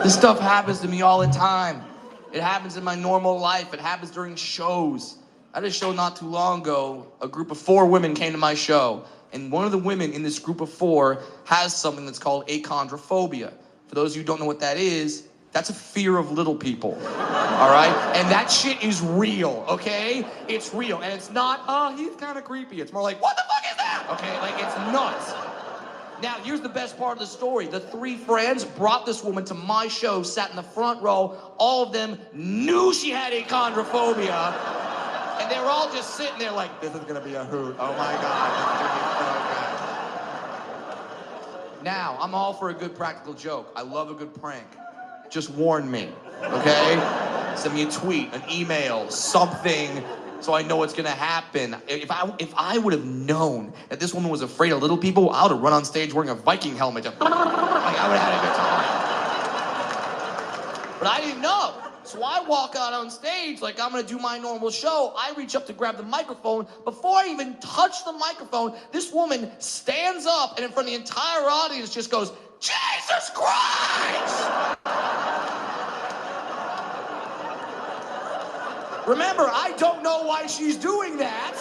This stuff happens to me all the time. It happens in my normal life. It happens during shows. I had a show not too long ago. A group of 4 women came to my show. And one of the women in this group of 4 has something that's called achondrophobia. For those of you who don't know what that is, that's a fear of little people. All right? And that shit is real, okay? It's real. And it's not, oh, he's kind of creepy. It's more like, what the fuck is that? Okay? Like, it's nuts. Now, here's the best part of the story. The 3 friends brought this woman to my show, sat in the front row. All of them knew she had achondrophobia. And they were all just sitting there like, this is gonna be a hoot. Oh my God, this is gonna be so good. Now, I'm all for a good practical joke. I love a good prank. Just warn me, okay? Send me a tweet, an email, something, so I know what's gonna happen. If I would have known that this woman was afraid of little people, I would have run on stage wearing a Viking helmet. Just, like, I would have had a good time. But I didn't know. So I walk out on stage like I'm gonna do my normal show. I reach up to grab the microphone. Before I even touch the microphone, this woman stands up and in front of the entire audience just goes, Jesus Christ! Remember, I don't know why she's doing that.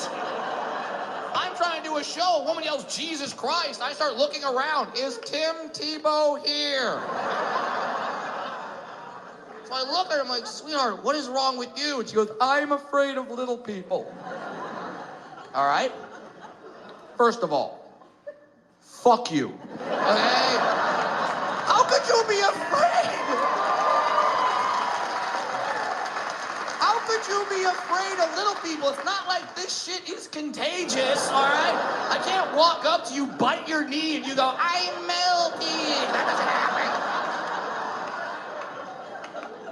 I'm trying to do a show. A woman yells, Jesus Christ. I start looking around. Is Tim Tebow here? So I look at her, I'm like, sweetheart, what is wrong with you? And she goes, I'm afraid of little people. All right? First of all, fuck you. Okay? How could you be afraid? How could you be afraid of little people? It's not like this shit is contagious, all right? I can't walk up to you, bite your knee, and you go, I'm melting. That doesn't happen.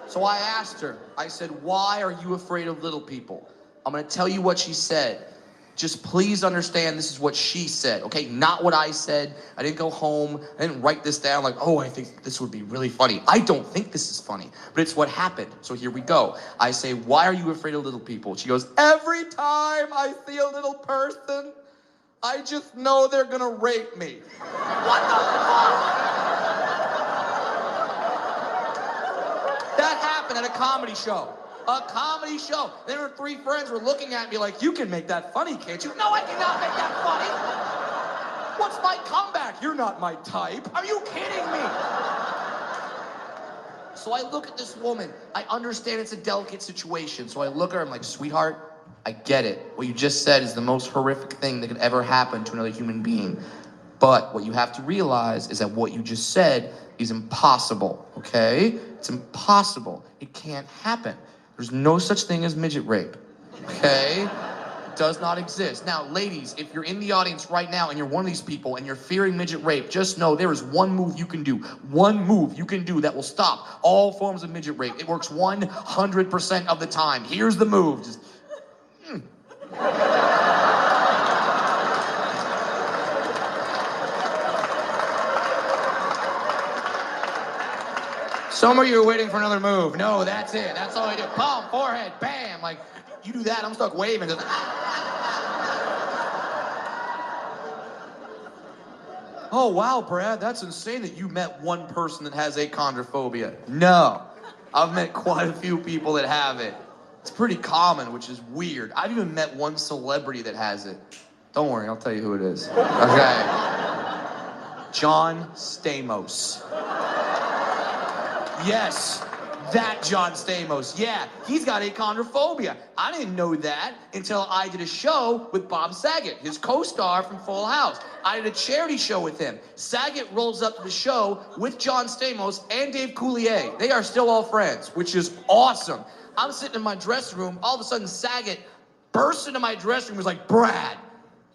So I asked her, I said, why are you afraid of little people? I'm gonna tell you what she said. Just please understand this is what she said, okay? Not what I said. I didn't go home. I didn't write this down like, oh, I think this would be really funny. I don't think this is funny, but it's what happened. So here we go. I say, why are you afraid of little people? She goes, every time I see a little person, I just know they're gonna rape me. What the fuck? That happened at a comedy show. A comedy show. There were 3 friends were looking at me like, you can make that funny, can't you? No, I cannot make that funny. What's my comeback? You're not my type. Are you kidding me? So I look at this woman. I understand it's a delicate situation. So I look at her, I'm like, sweetheart, I get it. What you just said is the most horrific thing that could ever happen to another human being. But what you have to realize is that what you just said is impossible, okay? It's impossible. It can't happen. There's no such thing as midget rape, okay? It does not exist. Now, ladies, if you're in the audience right now and you're one of these people and you're fearing midget rape, just know there is one move you can do. One move you can do that will stop all forms of midget rape. It works 100% of the time. Here's the move. Just, Some of you are waiting for another move. No, that's it. That's all I do. Palm, forehead, bam. Like, you do that, I'm stuck waving. Just, oh, wow, Brad, that's insane that you met one person that has achondrophobia. No, I've met quite a few people that have it. It's pretty common, which is weird. I've even met one celebrity that has it. Don't worry, I'll tell you who it is. Okay. John Stamos. Yes, that John Stamos. Yeah, he's got achondrophobia. I didn't know that until I did a show with Bob Saget, his co-star from Full House. I did a charity show with him. Saget rolls up to the show with John Stamos and Dave Coulier. They are still all friends, which is awesome. I'm sitting in my dressing room. All of a sudden, Saget bursts into my dressing room and was like, Brad,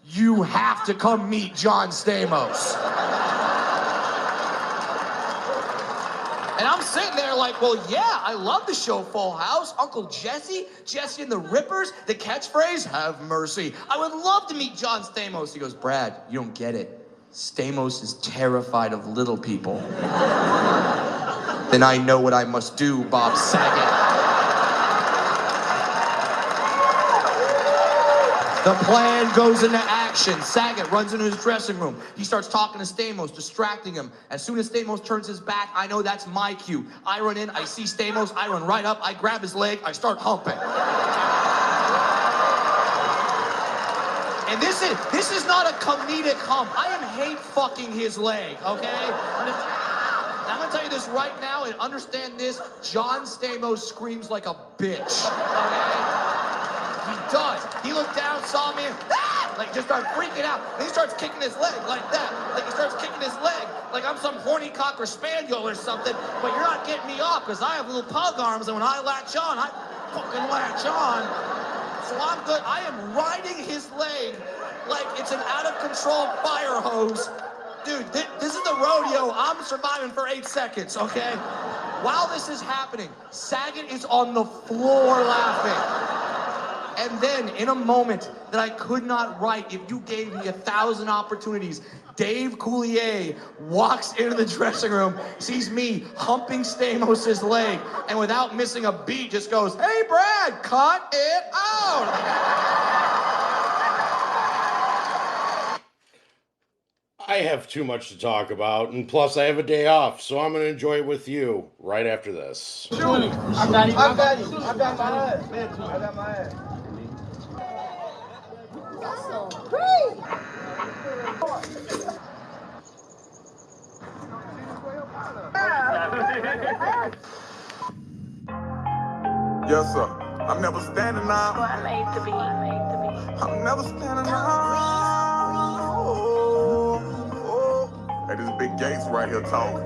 you have to come meet John Stamos. And I'm sitting there like, well, yeah, I love the show Full House. Uncle Jesse, Jesse and the Rippers, the catchphrase, have mercy. I would love to meet John Stamos. He goes, Brad, you don't get it. Stamos is terrified of little people. Then I know what I must do, Bob Saget. The plan goes into action. Action! Saget runs into his dressing room. He starts talking to Stamos, distracting him. As soon as Stamos turns his back, I know that's my cue. I run in, I see Stamos, I run right up, I grab his leg, I start humping. And this is not a comedic hump. I am hate fucking his leg, okay? I'm gonna tell you this right now, and understand this, John Stamos screams like a bitch, okay? He does. He looked down, saw me, like just started freaking out. And he starts kicking his leg like that. Like he starts kicking his leg like I'm some horny cocker spaniel or something, but you're not getting me off because I have little pug arms, and when I latch on, I fucking latch on. So I'm good. I am riding his leg like it's an out-of-control fire hose. Dude, this is the rodeo. I'm surviving for 8 seconds, okay? While this is happening, Saget is on the floor laughing. And then, in a moment that I could not write if you gave me 1,000 opportunities, Dave Coulier walks into the dressing room, sees me humping Stamos' leg, and without missing a beat just goes, "Hey, Brad, cut it out!" I have too much to talk about, and plus I have a day off, so I'm going to enjoy it with you right after this. I got you. I got my ass. I got my ass. Yes, sir. I'm never standing out. I'm made to be. I'm never standing out. Hey, this Big Gates right here talking.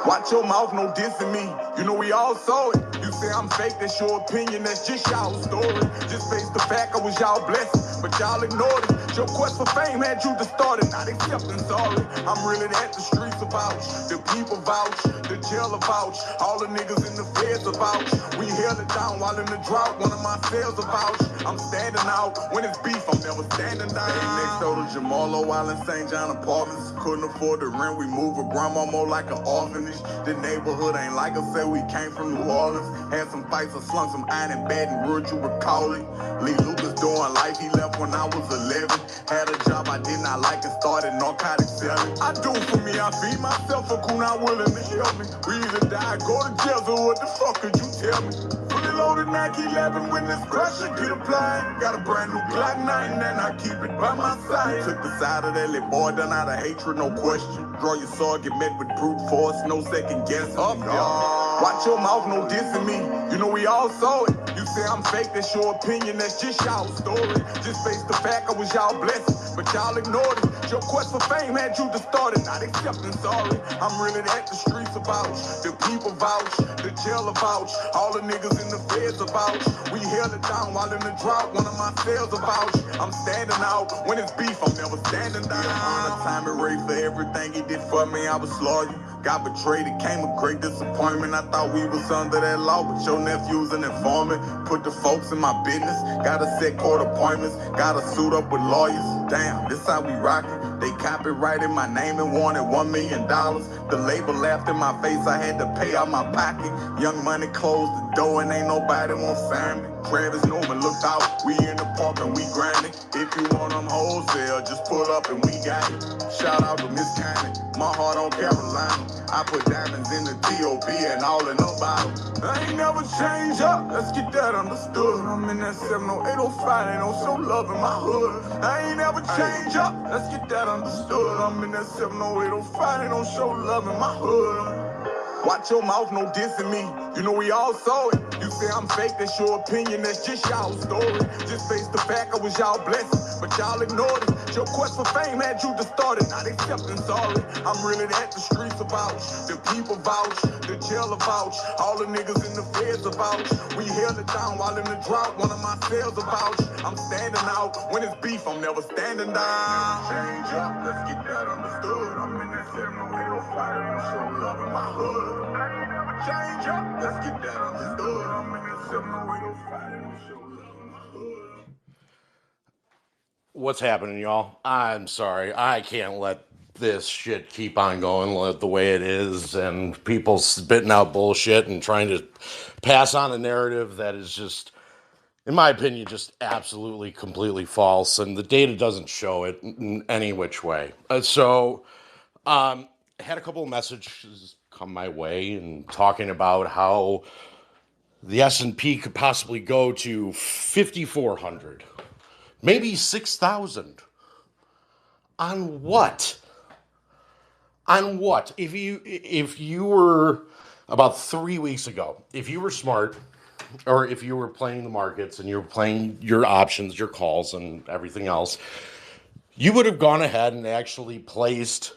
Watch your mouth, no dissing me. You know we all saw it. You say I'm fake, that's your opinion, that's just y'all story. Just face the fact I was y'all blessing, but y'all ignored it. Your quest for fame had you distorted, not accepting sorry. I'm really that, the streets are vouch, the people vouch, the jail vouch, all the niggas in the feds are vouch. We held it down while in the drought, one of my sales are vouch. I'm standing out, when it's beef, I'm never standing down. Hey, next door to Jamalo while in St. John Apartments. Couldn't afford the rent, we moved with grandma more like an orphanage. The neighborhood ain't like I said, we came from New Orleans. Had some fights, I slung some iron in Baton Rouge, you recall it. Lee Lucas doing life, he left when I was 11. Had a job I did not like and started narcotic selling. I do for me, I feed myself, a coon not willing to help me. We either die, go to jail, so what the fuck could you tell me? Fully loaded Nike 11 when this pressure get applied. Got a brand new Glock 9 and I keep it by my side. Took the side of that little boy done out of hatred, no question. Draw your sword, get met with brute force, no second guessing. Up, y'all. Watch your mouth, no dissing me. You know we all saw it. You say I'm fake, that's your opinion, that's just y'all story. Just face the fact I was y'all blessing, but y'all ignored it. Your quest for fame had you distorted, not accepting sorry. I'm really that, the streets are vouch, the people vouch, the jail vouch, all the niggas in the feds are vouch. We held it down while in the drought, one of my sales are vouch. I'm standing out, when it's beef, I'm never standing down. On a time and rate for everything he did for me, I was loyal. Got betrayed, it came a great disappointment. I thought we was under that law, but your nephew's an informant. Put the folks in my business, gotta set court appointments, gotta suit up with lawyers. Damn, this how we rockin'. They copyrighted my name and wanted $1 million. The label laughed in my face, I had to pay out my pocket. Young Money closed the door and ain't nobody want family. Travis Newman looked out, we in the park and we grinding. If you want them wholesale, just pull up and we got it. Shout out to Miss Cannon, my heart on Carolina. I put diamonds in the T.O.P. and all in the bottle. I ain't never change up, let's get that understood. I'm in that 70805, ain't no show love in my hood. I ain't never change up, let's get that understood. I'm in that 70805, ain't no show love in my hood. Watch your mouth, no dissing me. You know we all saw it. You say I'm fake, that's your opinion, that's just y'all story. Just face the fact I was y'all blessing, but y'all ignored it. Your quest for fame had you distorted, not accepting sorry. I'm really that, the streets are vouch, the people vouch, the jail vouch, all the niggas in the feds are vouch. We held it down while in the drought, one of my sales are vouch. I'm standing out, when it's beef, I'm never standing down. Change up, let's get that understood. I'm in that 70805, and show love in my hood. I ain't never change up, let's get that understood. I'm in that 70805, and show love in my hood. What's happening, y'all? I'm sorry. I can't let this shit keep on going the way it is, and people spitting out bullshit and trying to pass on a narrative that is just in my opinion, just absolutely, completely false, and the data doesn't show it in any which way. I had a couple of messages come my way and talking about how the S&P could possibly go to 5,400, maybe 6,000. On what? On what? If you were about 3 weeks ago, if you were smart, or if you were playing the markets and you were playing your options, your calls, and everything else, you would have gone ahead and actually placed,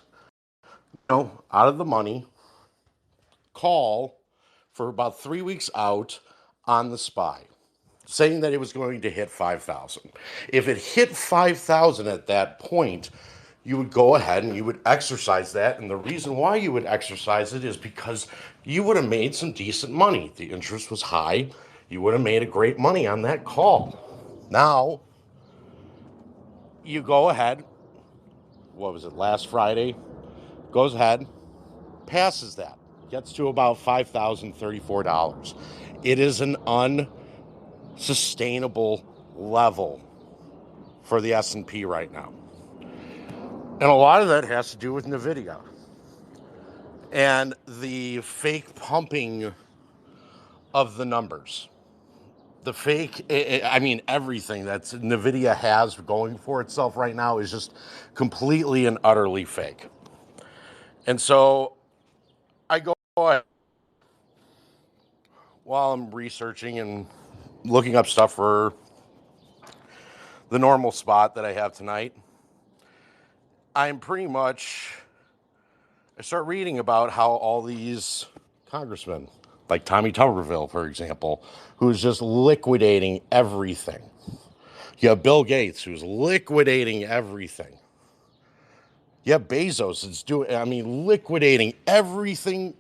out of the money call for about 3 weeks out on the SPY, saying that it was going to hit 5,000. If it hit 5,000 at that point, you would go ahead and you would exercise that. And the reason why you would exercise it is because you would have made some decent money. The interest was high. You would have made a great money on that call. Now, you go ahead, what was it, last Friday? Goes ahead, passes that, gets to about $5,034. It is an unsustainable level for the S&P right now. And a lot of that has to do with Nvidia and the fake pumping of the numbers. The fake, I mean, everything that Nvidia has going for itself right now is just completely and utterly fake. And so I go ahead, while I'm researching and looking up stuff for the normal spot that I have tonight, I start reading about how all these congressmen, like Tommy Tuberville, for example, who's just liquidating everything. You have Bill Gates, who's liquidating everything. You have Bezos, liquidating everything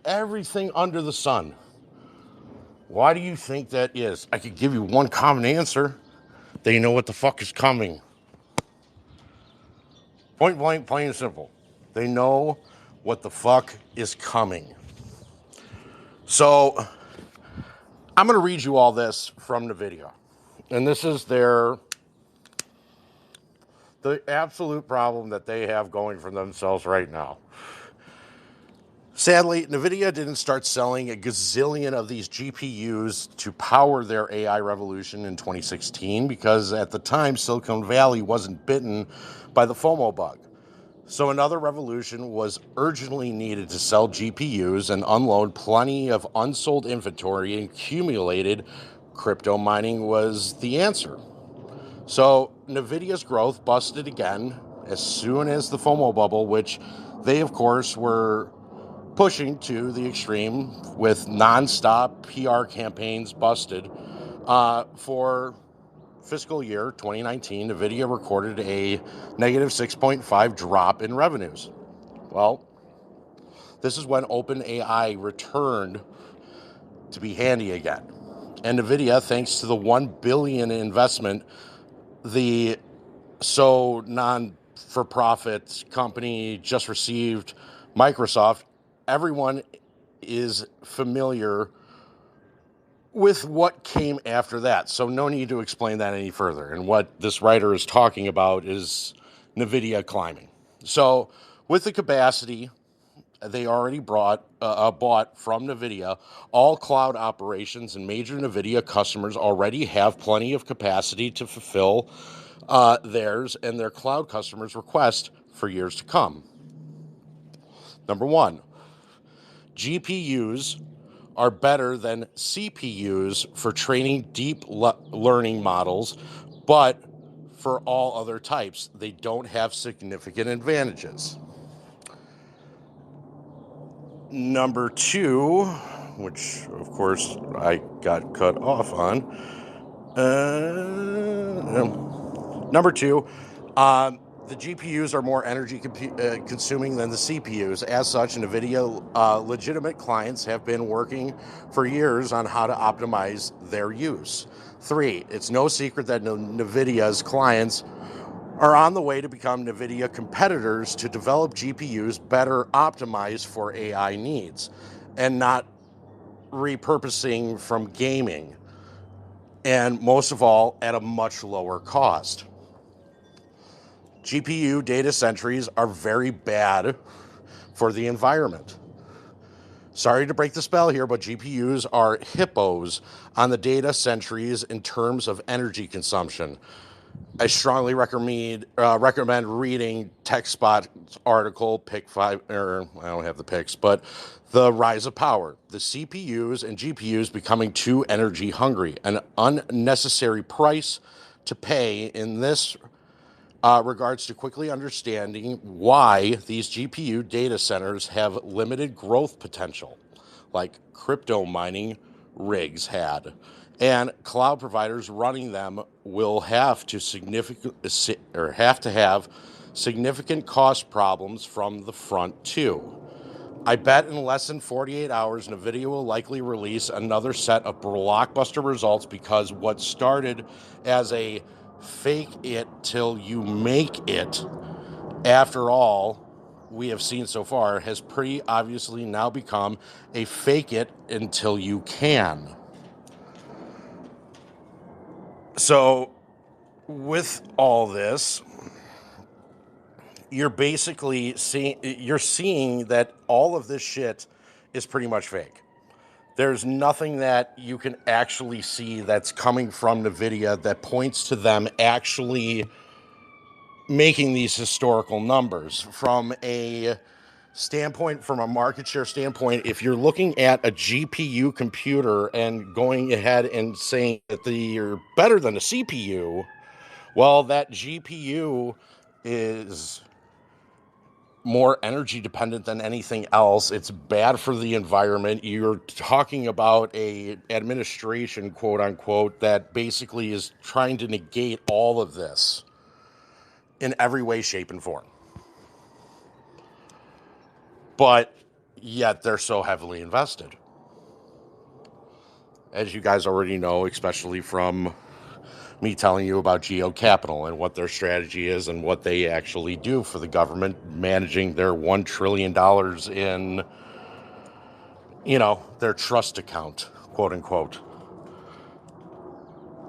under the sun. Why do you think that is? I could give you one common answer. They know what the fuck is coming. Point blank, plain and simple. They know what the fuck is coming. So, I'm going to read you all this from Nvidia. And this is the absolute problem that they have going for themselves right now. Sadly, Nvidia didn't start selling a gazillion of these GPUs to power their AI revolution in 2016 because at the time Silicon Valley wasn't bitten by the FOMO bug. So another revolution was urgently needed to sell GPUs and unload plenty of unsold inventory, and accumulated crypto mining was the answer. So Nvidia's growth busted again as soon as the FOMO bubble, which they of course were pushing to the extreme with nonstop PR campaigns, busted. For fiscal year 2019, Nvidia recorded a negative 6.5 drop in revenues. Well, this is when OpenAI returned to be handy again. And Nvidia, thanks to the $1 billion investment, the non-for-profit company just received, Microsoft, everyone is familiar with what came after that. So no need to explain that any further. And what this writer is talking about is Nvidia climbing. So with the capacity they already bought from Nvidia, all cloud operations and major Nvidia customers already have plenty of capacity to fulfill theirs and their cloud customers' request for years to come. Number one, GPUs are better than CPUs for training deep learning models, but for all other types, they don't have significant advantages. Number two, which of course I got cut off on. Number two, the GPUs are more energy consuming than the CPUs. As such, NVIDIA legitimate clients have been working for years on how to optimize their use. Three, it's no secret that NVIDIA's clients are on the way to become NVIDIA competitors to develop GPUs better optimized for AI needs and not repurposing from gaming. and most of all, at a much lower cost. GPU data centers are very bad for the environment. Sorry to break the spell here, but GPUs are hippos on the data centers in terms of energy consumption. I strongly recommend reading TechSpot's article, Pick 5, or I don't have the picks, but The Rise of Power. The CPUs and GPUs becoming too energy hungry, an unnecessary price to pay in this regards to quickly understanding why these GPU data centers have limited growth potential, like crypto mining rigs had. And cloud providers running them will have to have significant cost problems from the front too. I bet in less than 48 hours, NVIDIA will likely release another set of blockbuster results, because what started as a fake it till you make it, after all we have seen so far, has pretty obviously now become a fake it until you can. So with all this, you're basically seeing that all of this shit is pretty much fake. There's nothing that you can actually see that's coming from NVIDIA that points to them actually making these historical numbers. From a market share standpoint, if you're looking at a GPU computer and going ahead and saying that you're better than a CPU, well, that GPU is more energy dependent than anything else. It's bad for the environment. You're talking about a administration, quote unquote, that basically is trying to negate all of this in every way, shape, and form. But yet they're so heavily invested. As you guys already know, especially from me telling you about Geo Capital and what their strategy is and what they actually do for the government, managing their $1 trillion in, their trust account, quote unquote.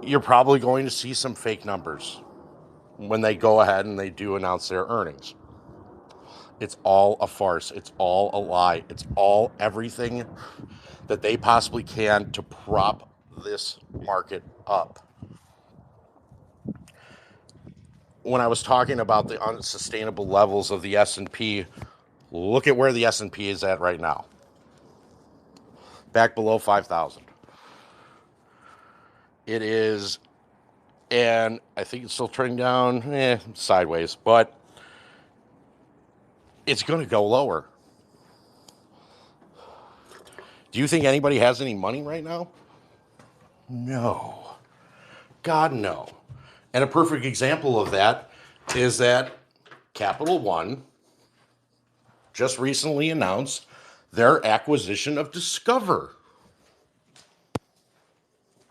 You're probably going to see some fake numbers when they go ahead and they do announce their earnings. It's all a farce. It's all a lie. It's all everything that they possibly can to prop this market up. When I was talking about the unsustainable levels of the S&P, look at where the S&P is at right now. Back below 5,000. It is, and I think it's still trending down, sideways, but it's going to go lower. Do you think anybody has any money right now? No. God, no. And a perfect example of that is that Capital One just recently announced their acquisition of Discover.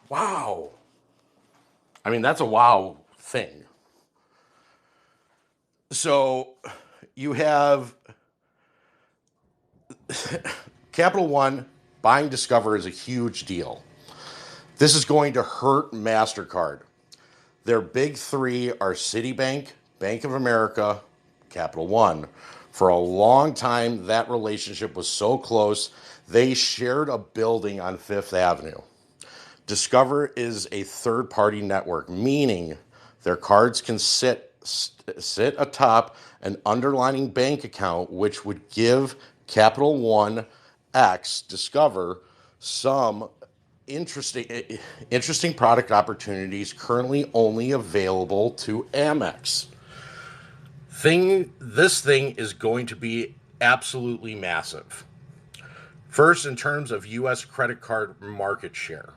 Wow. I mean, that's a wow thing. So you have Capital One buying Discover is a huge deal. This is going to hurt MasterCard. Their big three are Citibank, Bank of America, Capital One. For a long time, that relationship was so close, they shared a building on Fifth Avenue. Discover is a third-party network, meaning their cards can sit atop an underlying bank account, which would give Capital One X Discover some interesting product opportunities currently only available to Amex. This thing is going to be absolutely massive. First, in terms of U.S. credit card market share.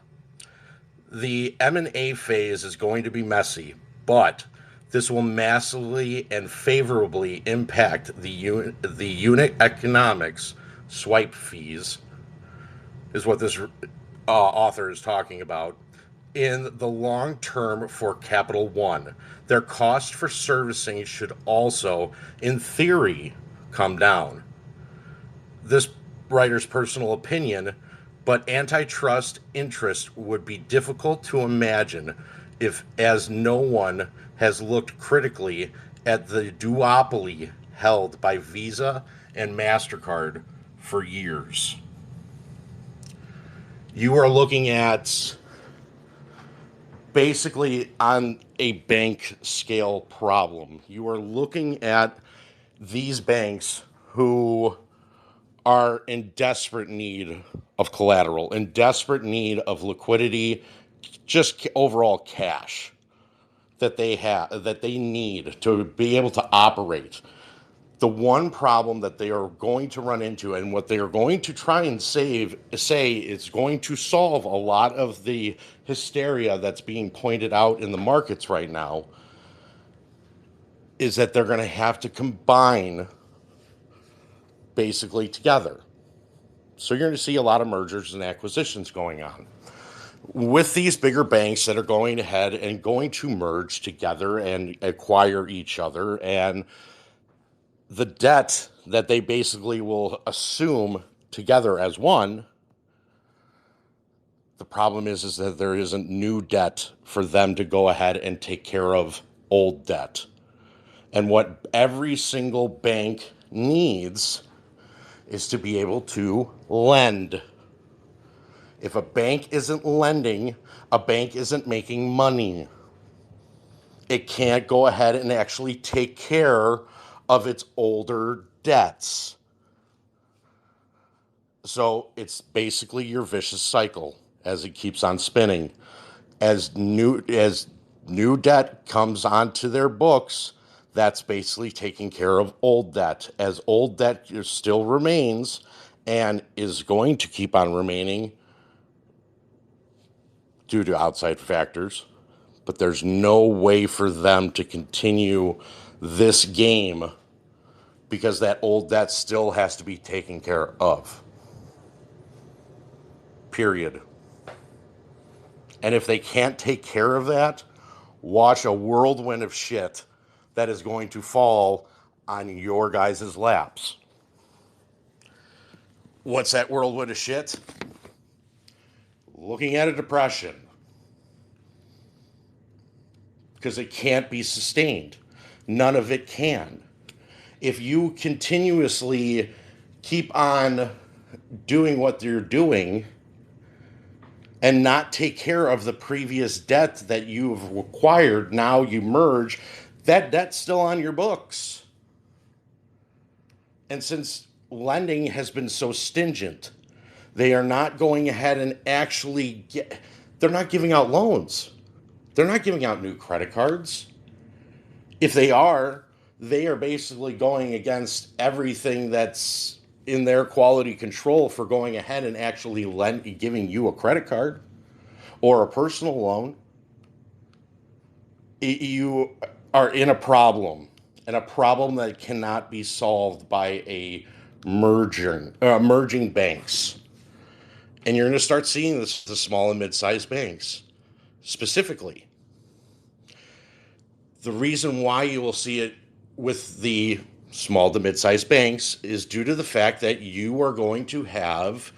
The M&A phase is going to be messy, but this will massively and favorably impact the unit economics. Swipe fees is what this author is talking about in the long term for Capital One. Their cost for servicing should also, in theory, come down. This writer's personal opinion, but antitrust interest would be difficult to imagine if, as no one has looked critically at the duopoly held by Visa and MasterCard for years. You are looking at basically on a bank scale problem. You are looking at these banks who are in desperate need of collateral, in desperate need of liquidity, just overall cash that they have, that they need to be able to operate. The one problem that they are going to run into, and what they are going to try and say is going to solve a lot of the hysteria that's being pointed out in the markets right now, is that they're going to have to combine basically together. So you're going to see a lot of mergers and acquisitions going on with these bigger banks that are going ahead and going to merge together and acquire each other, and the debt that they basically will assume together as one. The problem is that there isn't new debt for them to go ahead and take care of old debt. And what every single bank needs is to be able to lend. If a bank isn't lending, a bank isn't making money. It can't go ahead and actually take care of its older debts. So it's basically your vicious cycle as it keeps on spinning. As new debt comes onto their books, that's basically taking care of old debt. As old debt still remains and is going to keep on remaining due to outside factors, but there's no way for them to continue this game because that old debt still has to be taken care of. Period. And if they can't take care of that, watch a whirlwind of shit that is going to fall on your guys' laps. What's that whirlwind of shit? Looking at a depression. Because it can't be sustained. None of it can. If you continuously keep on doing what you're doing and not take care of the previous debt that you've acquired, now you merge, that debt's still on your books. And since lending has been so stingent, they are not going ahead and actually they're not giving out loans. They're not giving out new credit cards. If they are basically going against everything that's in their quality control for going ahead and actually giving you a credit card or a personal loan. You are in a problem, and a problem that cannot be solved by a merging banks. And you're going to start seeing this, the small and mid-sized banks specifically. The reason why you will see it with the small to mid-sized banks is due to the fact that you are going to have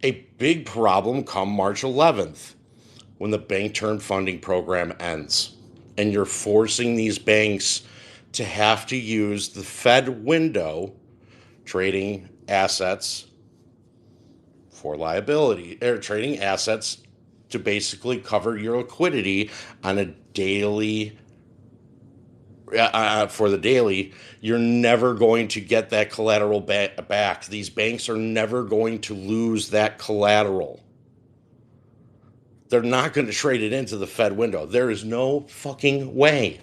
a big problem come March 11th when the bank term funding program ends. And you're forcing these banks to have to use the Fed window trading assets for liability, or trading assets to basically cover your liquidity on a daily for the daily. You're never going to get that collateral back. These banks are never going to lose that collateral. They're not going to trade it into the Fed window. There is no fucking way.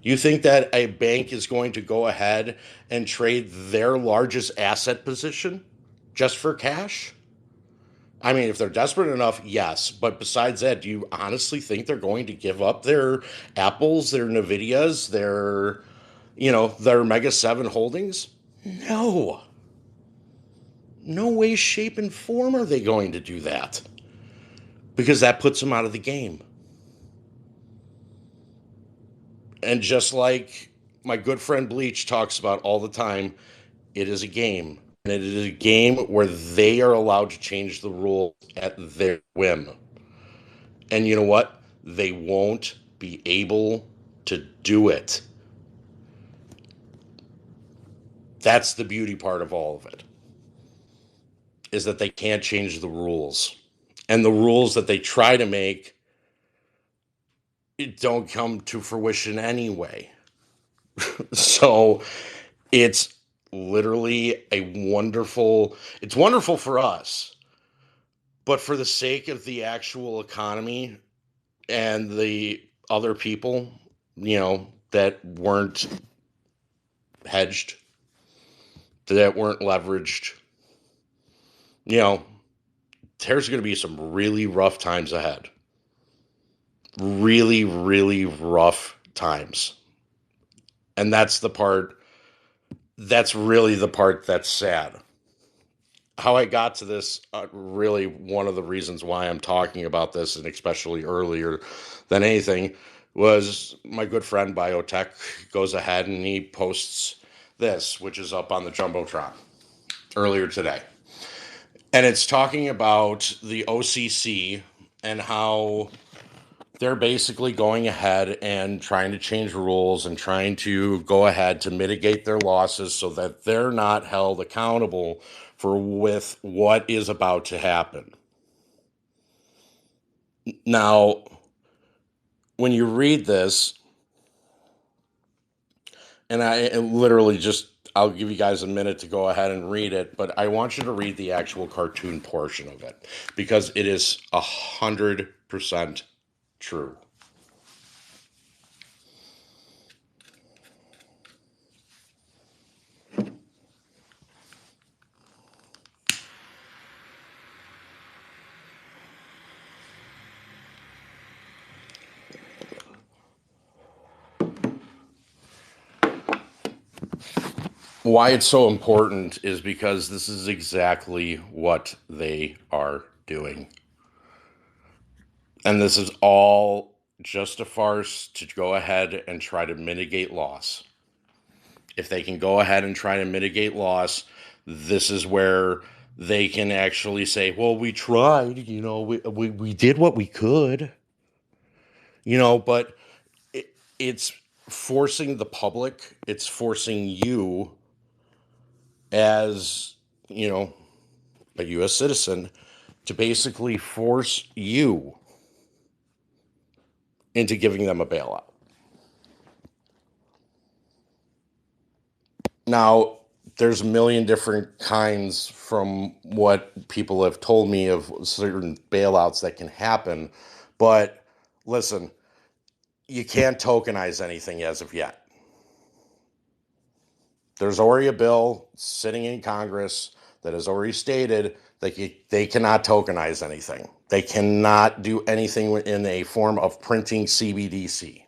You think that a bank is going to go ahead and trade their largest asset position just for cash? I mean, if they're desperate enough, yes. But besides that, do you honestly think they're going to give up their Apples, their Nvidias, their Mega 7 holdings? No. No way, shape, and form are they going to do that. Because that puts them out of the game. And just like my good friend Bleach talks about all the time, it is a game. And it is a game where they are allowed to change the rules at their whim. And you know what? They won't be able to do it. That's the beauty part of all of it, is that they can't change the rules. And the rules that they try to make, it don't come to fruition anyway. So it's literally it's wonderful for us, but for the sake of the actual economy and the other people, that weren't hedged, that weren't leveraged, there's going to be some really rough times ahead. Really, really rough times. And that's really the part that's sad. How I got to this, really one of the reasons why I'm talking about this, and especially earlier than anything, was my good friend Biotech goes ahead and he posts this, which is up on the Jumbotron earlier today. And it's talking about the OCC and how they're basically going ahead and trying to change rules and trying to go ahead to mitigate their losses so that they're not held accountable with what is about to happen. Now, when you read this, and I'll give you guys a minute to go ahead and read it, but I want you to read the actual cartoon portion of it because it is 100% true. Why it's so important is because this is exactly what they are doing. And this is all just a farce to go ahead and try to mitigate loss. If they can go ahead and try to mitigate loss, this is where they can actually say, well, we tried, we did what we could, but it's forcing the public, it's forcing you as, a U.S. citizen to basically force you into giving them a bailout. Now, there's a million different kinds from what people have told me of certain bailouts that can happen. But listen, you can't tokenize anything as of yet. There's already a bill sitting in Congress that has already stated that they cannot tokenize anything. They cannot do anything in a form of printing CBDC.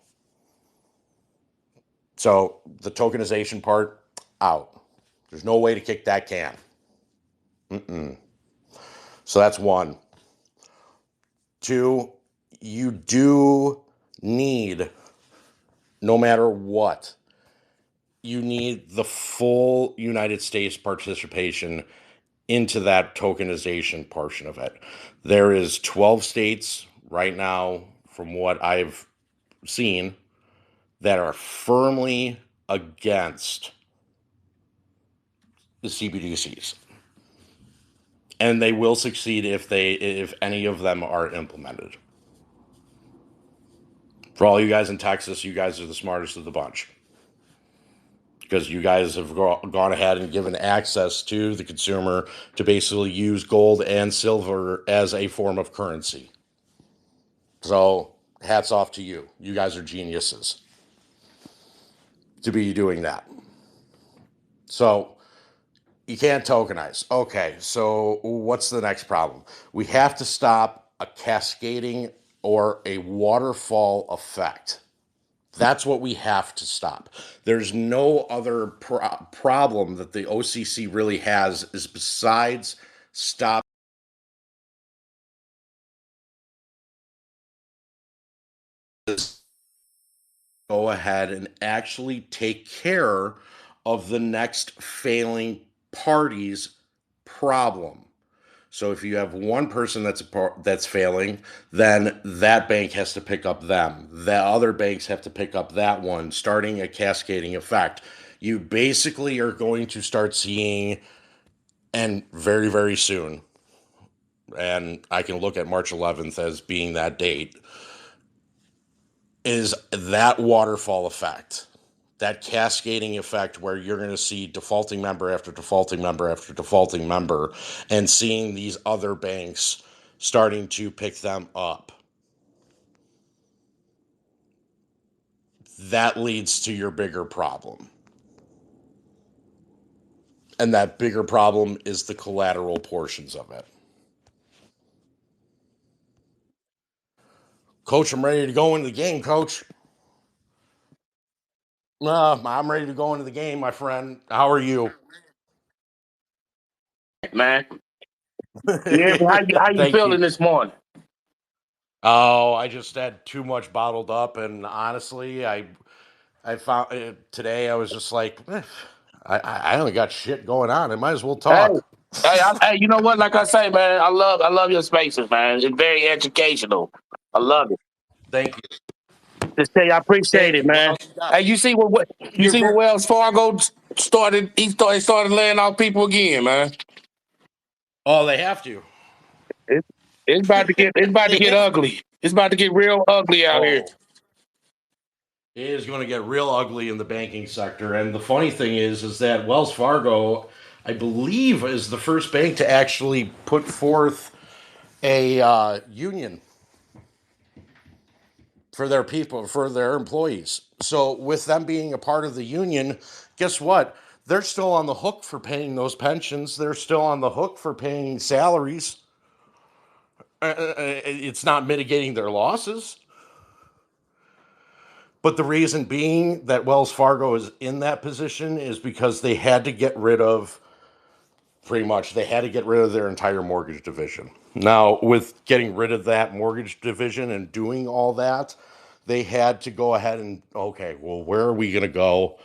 So the tokenization part, out. There's no way to kick that can. So that's one. Two, you do need, no matter what, you need the full United States participation into that tokenization portion of it. There is 12 states right now, from what I've seen, that are firmly against the CBDCs. And they will succeed if any of them are implemented. For all you guys in Texas, you guys are the smartest of the bunch. Because you guys have gone ahead and given access to the consumer to basically use gold and silver as a form of currency. So, hats off to you. You guys are geniuses to be doing that. So, you can't tokenize. Okay, so what's the next problem? We have to stop a cascading or a waterfall effect. That's what we have to stop. There's no other problem that the OCC really has is besides stop. Go ahead and actually take care of the next failing party's problem. So if you have one person that's failing, then that bank has to pick up them. The other banks have to pick up that one, starting a cascading effect. You basically are going to start seeing, and very, very soon, and I can look at March 11th as being that date, is that waterfall effect, that cascading effect where you're going to see defaulting member after defaulting member after defaulting member and seeing these other banks starting to pick them up. That leads to your bigger problem. And that bigger problem is the collateral portions of it. Coach, I'm ready to go into the game, Coach. I'm ready to go into the game, my friend. How are you? Man. Yeah, how you Thank feeling you. this morning? Oh, I just had too much bottled up, and honestly, I found today I was just like, I only got shit going on. I might as well talk. Hey, you know what? Like I say, man, I love your spaces, man. It's very educational. I love it. Thank you. Just say I appreciate Thank it, you. What man. else you got? Hey, you see what You're very, Wells Fargo started? He started laying off people again, man. oh, they have to. It, it's about to get ugly. It's about to get real ugly out here. Oh, it is going to get real ugly in the banking sector. And the funny thing is that Wells Fargo, I believe, is the first bank to actually put forth a union for their people, for their employees. So with them being a part of the union, guess what? They're still on the hook for paying those pensions. They're still on the hook for paying salaries. It's not mitigating their losses. But the reason being that Wells Fargo is in that position is because they had to get rid of, pretty much, they had to get rid of their entire mortgage division. Now, with getting rid of that mortgage division and doing all that, they had to go ahead and, okay, well, where are we going to go?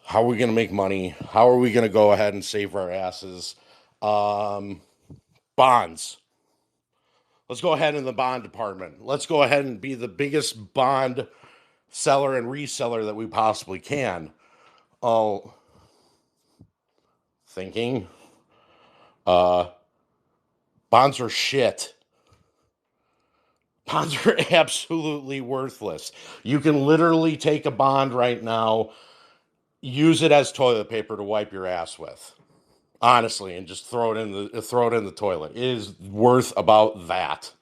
How are we going to make money? How are we going to go ahead and save our asses? Bonds. Let's go ahead in the bond department. Let's go ahead and be the biggest bond seller and reseller that we possibly can. Oh, thinking, bonds are shit. Bonds are absolutely worthless. You can literally take a bond right now, use it as toilet paper to wipe your ass with, honestly, and just throw it in the toilet. It is worth about that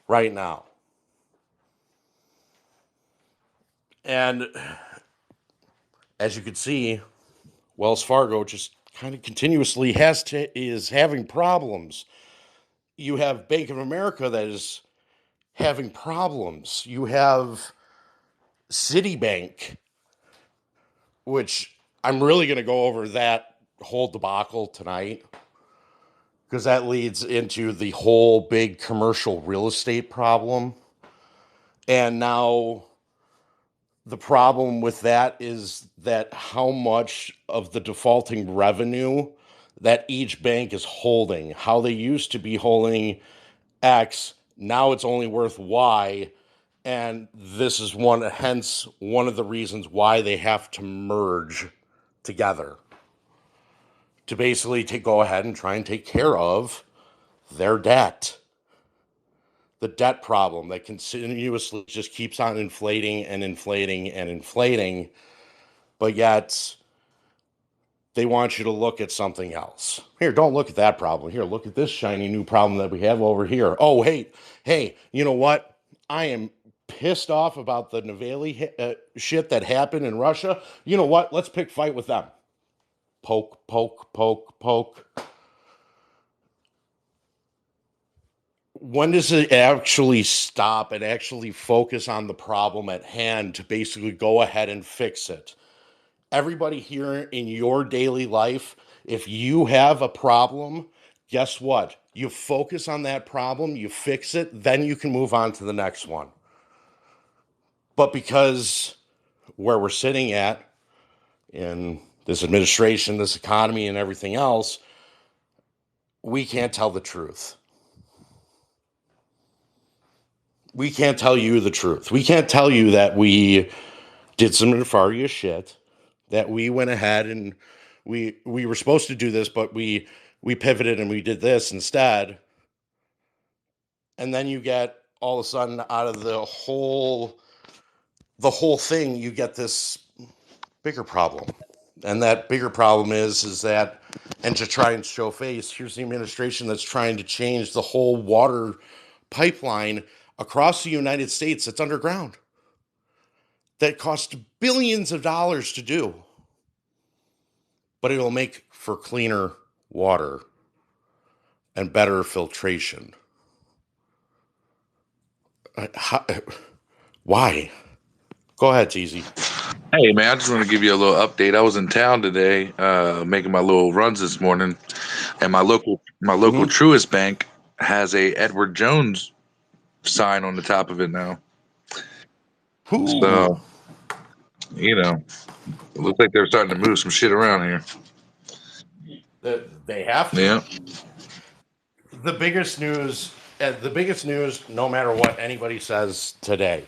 right now. And as you can see, Wells Fargo just kind of continuously is having problems. You have Bank of America that is having problems. You have Citibank, which I'm really going to go over that whole debacle tonight because that leads into the whole big commercial real estate problem. And now the problem with that is that how much of the defaulting revenue that each bank is holding, how they used to be holding X, now it's only worth Y. And this is hence one of the reasons why they have to merge together to basically go ahead and try and take care of their debt. The debt problem that continuously just keeps on inflating and inflating and inflating, but yet they want you to look at something else. Here, don't look at that problem. Here, look at this shiny new problem that we have over here. Oh, hey, you know what? I am pissed off about the Nvidia shit that happened in Russia. You know what? Let's pick fight with them. Poke, poke, poke, poke. When does it actually stop and actually focus on the problem at hand to basically go ahead and fix it? Everybody here in your daily life, if you have a problem, guess what? You focus on that problem, you fix it, then you can move on to the next one. But because where we're sitting at in this administration, this economy, and everything else, we can't tell the truth. We can't tell you the truth. We can't tell you that we did some nefarious shit, that we went ahead and we were supposed to do this, but we pivoted and we did this instead. And then you get all of a sudden out of the whole thing, you get this bigger problem. And that bigger problem is that, and to try and show face, here's the administration that's trying to change the whole water pipeline across the United States that's underground. That costs billions of dollars to do. But it'll make for cleaner water and better filtration. Why? Go ahead, Teasy. Hey, man, I just want to give you a little update. I was in town today, making my little runs this morning, and my local Truist Bank has a Edward Jones sign on the top of it now. Ooh. So, you know, it looks like they're starting to move some shit around here. They have to. Yeah. The biggest news, no matter what anybody says today,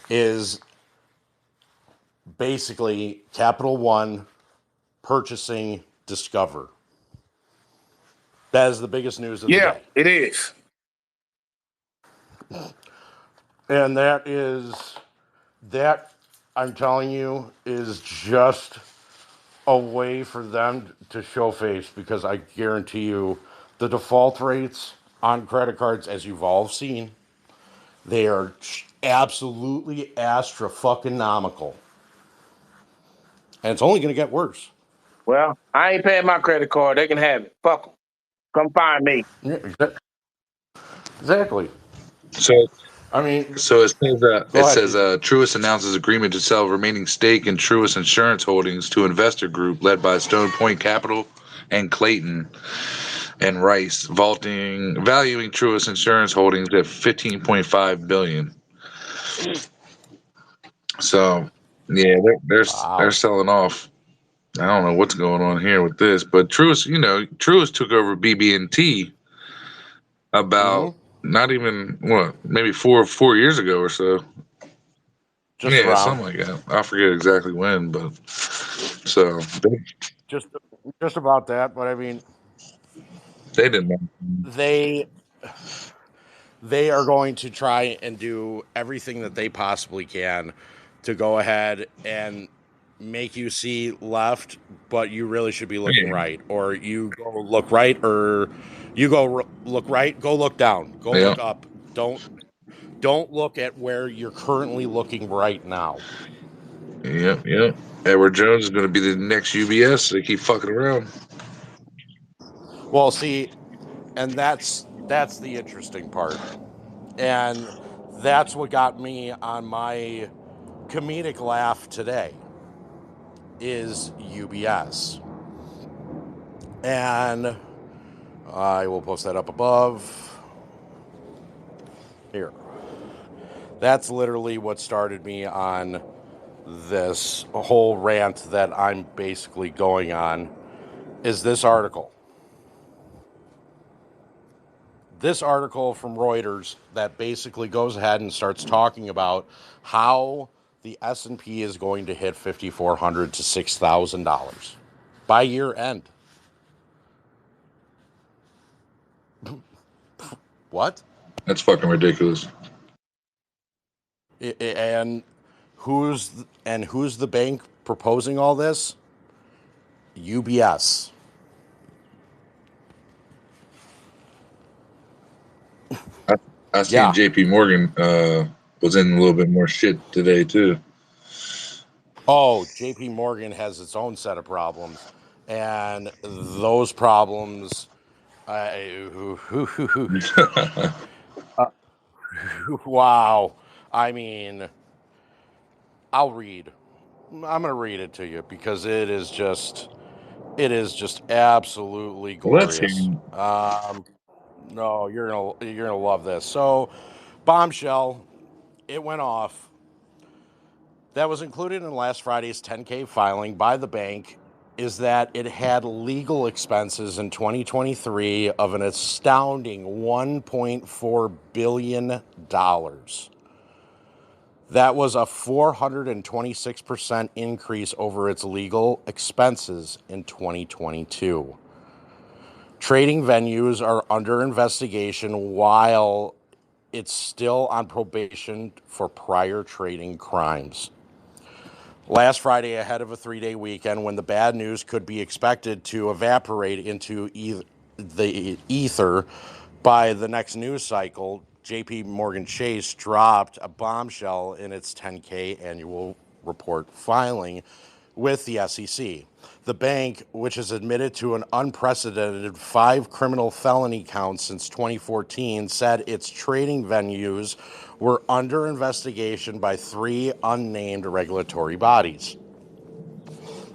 is basically Capital One purchasing Discover. That is the biggest news of the day. Yeah, it is. And that, I'm telling you, is just a way for them to show face, because I guarantee you the default rates on credit cards, as you've all seen, they are absolutely astrofucking-nomical. And it's only going to get worse. Well, I ain't paying my credit card. They can have it. Fuck them. Come find me. Yeah, exactly. So, I mean, so it says Truist announces agreement to sell remaining stake in Truist Insurance Holdings to investor group led by Stone Point Capital and Clayton and Rice, valuing Truist Insurance Holdings at $15.5 billion. So, yeah, they're selling off. I don't know what's going on here with this, but Truist took over BB&T about not even maybe four years ago or so. Just around. Something like that. I forget exactly when, but so just about that. But I mean, they didn't know. They are going to try and do everything that they possibly can to go ahead and make you see left, but you really should be looking right, or you go look right, or you go look right, go look down, go look up. Don't look at where you're currently looking right now. Yep. Edward Jones is going to be the next UBS. They keep fucking around. Well, see, and that's the interesting part, and that's what got me on my comedic laugh today. Is UBS. And I will post that up above. Here. That's literally what started me on this whole rant that I'm basically going on, is this article. This article from Reuters that basically goes ahead and starts talking about how the S&P is going to hit $5,400 to $6,000 by year end. What? That's fucking ridiculous. And who's the bank proposing all this? UBS. I seen JP Morgan was in a little bit more shit today too. Oh, JP Morgan has its own set of problems, and those problems, wow. I mean, I'm going to read it to you because it is just absolutely glorious. No, you're gonna love this. So, bombshell, it went off. That was included in last Friday's 10-K filing by the bank is that it had legal expenses in 2023 of an astounding $1.4 billion. That was a 426% increase over its legal expenses in 2022. Trading venues are under investigation while it's still on probation for prior trading crimes. Last Friday, ahead of a 3-day weekend when the bad news could be expected to evaporate into the ether by the next news cycle, JP Morgan Chase dropped a bombshell in its 10K annual report filing with the SEC. The bank, which has admitted to an unprecedented 5 criminal felony counts since 2014, said its trading venues were under investigation by 3 unnamed regulatory bodies.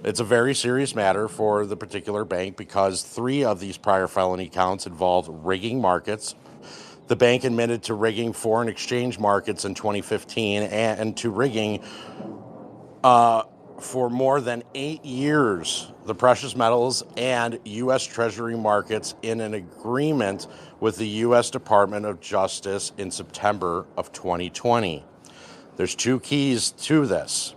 It's a very serious matter for the particular bank because 3 of these prior felony counts involved rigging markets. The bank admitted to rigging foreign exchange markets in 2015 and to rigging for more than 8 years the precious metals and U.S. Treasury markets in an agreement with the U.S. Department of Justice in September of 2020. There's 2 keys to this.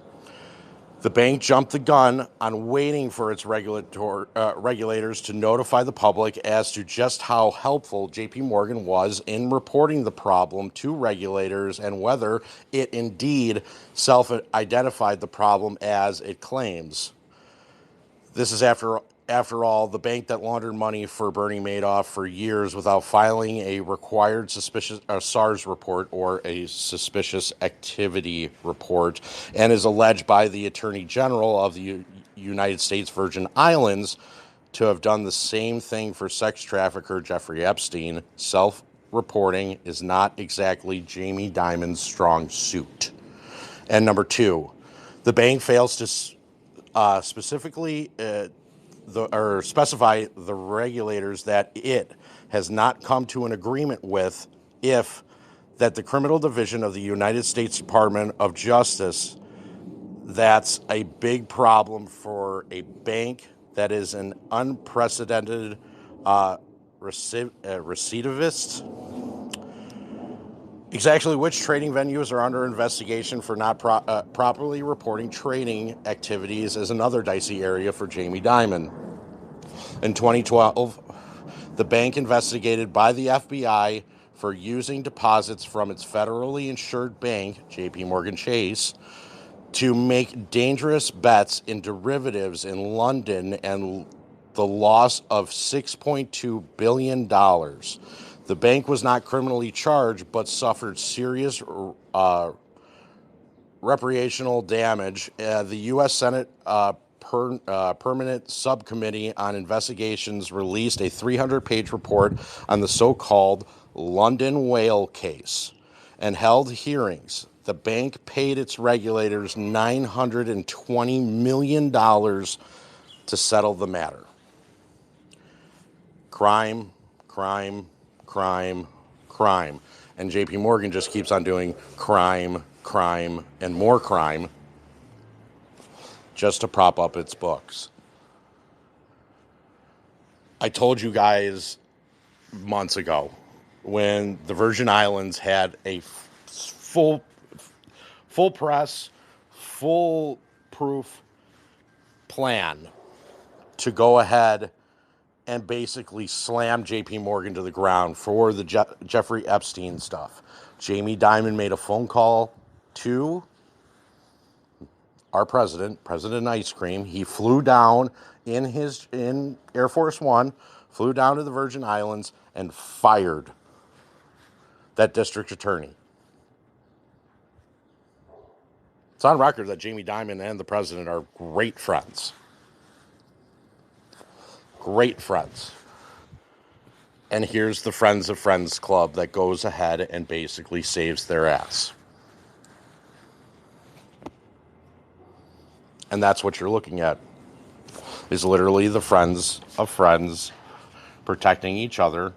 The bank jumped the gun on waiting for its regulators to notify the public as to just how helpful JP Morgan was in reporting the problem to regulators and whether it indeed self-identified the problem as it claims. This is, after all, the bank that laundered money for Bernie Madoff for years without filing a required SARS report or a suspicious activity report, and is alleged by the Attorney General of the United States Virgin Islands to have done the same thing for sex trafficker Jeffrey Epstein. Self-reporting is not exactly Jamie Dimon's strong suit. And number 2, the bank fails to specify the regulators that it has not come to an agreement with that the criminal division of the United States Department of Justice. That's a big problem for a bank that is an unprecedented recidivist. Exactly which trading venues are under investigation for not properly reporting trading activities is another dicey area for Jamie Dimon. In 2012, the bank investigated by the FBI for using deposits from its federally insured bank, JP Morgan Chase, to make dangerous bets in derivatives in London and the loss of $6.2 billion. The bank was not criminally charged, but suffered serious reputational damage. The U.S. Senate Permanent Subcommittee on Investigations released a 300-page report on the so-called London whale case and held hearings. The bank paid its regulators $920 million to settle the matter. Crime. And JP Morgan just keeps on doing crime, and more crime just to prop up its books. I told you guys months ago when the Virgin Islands had a full press, full proof plan to go ahead and basically slam JP Morgan to the ground for the Jeffrey Epstein stuff. Jamie Dimon made a phone call to our president, President Ice Cream. He flew down in Air Force One, flew down to the Virgin Islands and fired that district attorney. It's on record that Jamie Dimon and the president are great friends. Great friends. And here's the Friends of Friends Club that goes ahead and basically saves their ass. And that's what you're looking at, is literally the friends of friends protecting each other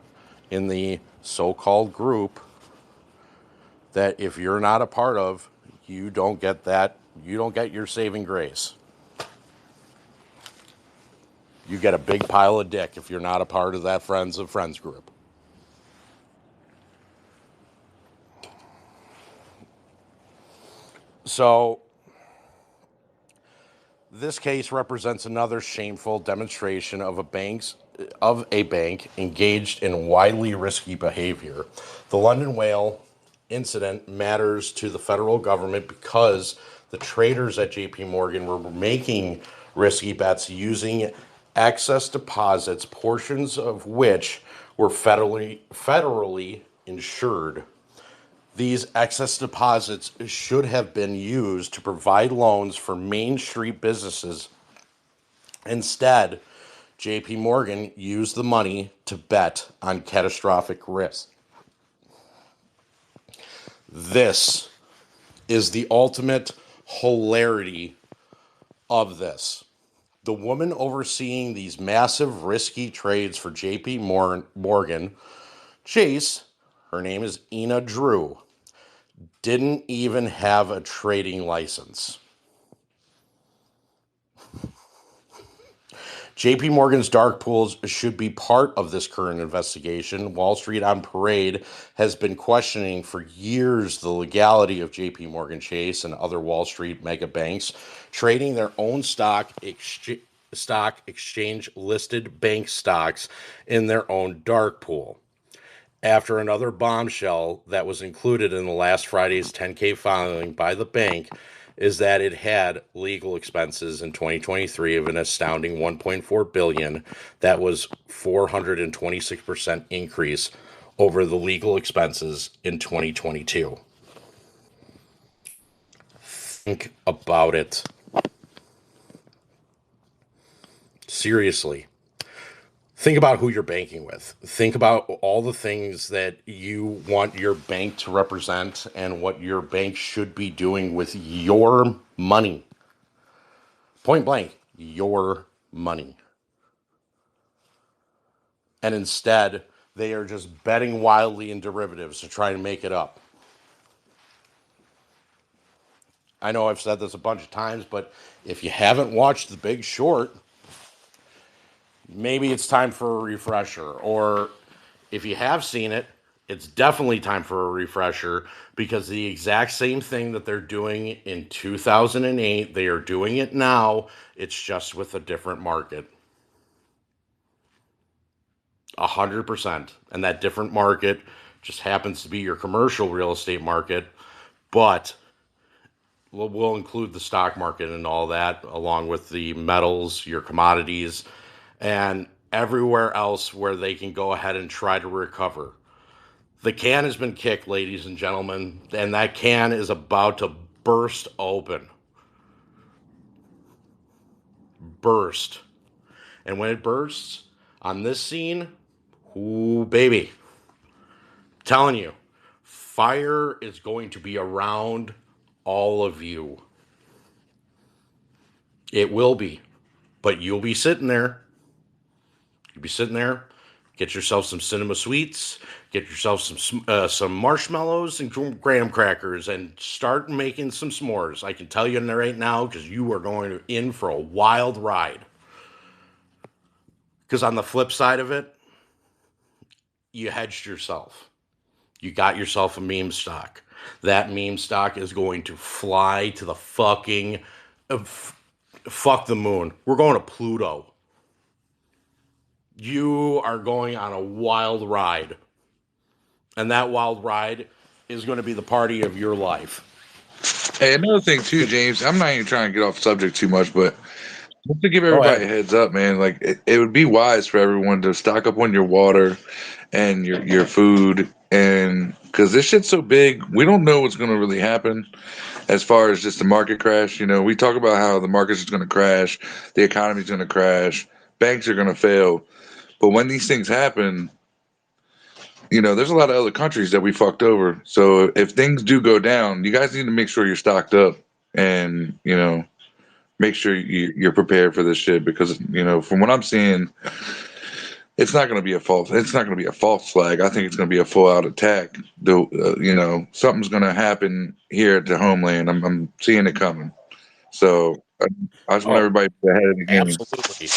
in the so-called group that if you're not a part of, you don't get your saving grace. you get a big pile of dick if you're not a part of that Friends of Friends group. So this case represents another shameful demonstration of a bank engaged in widely risky behavior. The London Whale incident matters to the federal government because the traders at JP Morgan were making risky bets using excess deposits, portions of which were federally insured. These excess deposits should have been used to provide loans for Main Street businesses. Instead, JP Morgan used the money to bet on catastrophic risk. This is the ultimate hilarity of this. The woman overseeing these massive risky trades for JP Morgan Chase, her name is Ena Drew, didn't even have a trading license. JP Morgan's dark pools should be part of this current investigation. Wall Street on Parade has been questioning for years the legality of JP Morgan Chase and other Wall Street mega banks trading their own stock exchange listed bank stocks in their own dark pool. After another bombshell that was included in the last Friday's 10K filing by the bank is that it had legal expenses in 2023 of an astounding $1.4 billion. That was 426% increase over the legal expenses in 2022. Think about it. Seriously. Think about who you're banking with. Think about all the things that you want your bank to represent and what your bank should be doing with your money. Point blank, your money. And instead, they are just betting wildly in derivatives to try and make it up. I know I've said this a bunch of times, but if you haven't watched The Big Short, maybe it's time for a refresher. Or if you have seen it, it's definitely time for a refresher, because the exact same thing that they're doing in 2008, they are doing it now. It's just with a different market. 100%. And that different market just happens to be your commercial real estate market, but we'll include the stock market and all that, along with the metals, your commodities, and everywhere else where they can go ahead and try to recover. The can has been kicked, ladies and gentlemen, and that can is about to burst open. Burst. And when it bursts on this scene, ooh, baby, I'm telling you, fire is going to be around all of you. It will be. But you'll be sitting there. You'll be sitting there. Get yourself some cinema sweets. Get yourself some marshmallows and graham crackers, and start making some s'mores. I can tell you right now, because you are going in for a wild ride. Because on the flip side of it, you hedged yourself. You got yourself a meme stock. That meme stock is going to fly to the fucking fuck the moon. We're going to Pluto. You are going on a wild ride. And that wild ride is going to be the party of your life. Hey, another thing too, James, I'm not even trying to get off subject too much, but just to give everybody a heads up, man, like it would be wise for everyone to stock up on your water and your food, and because this shit's so big, we don't know what's going to really happen as far as just the market crash. You know, we talk about how the market's just going to crash, the economy's going to crash, banks are going to fail, but when these things happen, you know, there's a lot of other countries that we fucked over. So if things do go down, you guys need to make sure you're stocked up, and, you know, make sure you're prepared for this shit, because, you know, from what I'm seeing, it's not going to be a false flag. I think it's going to be a full out attack. You know, something's going to happen here at the homeland. I'm seeing it coming. So I just want everybody to be ahead of the game. Absolutely.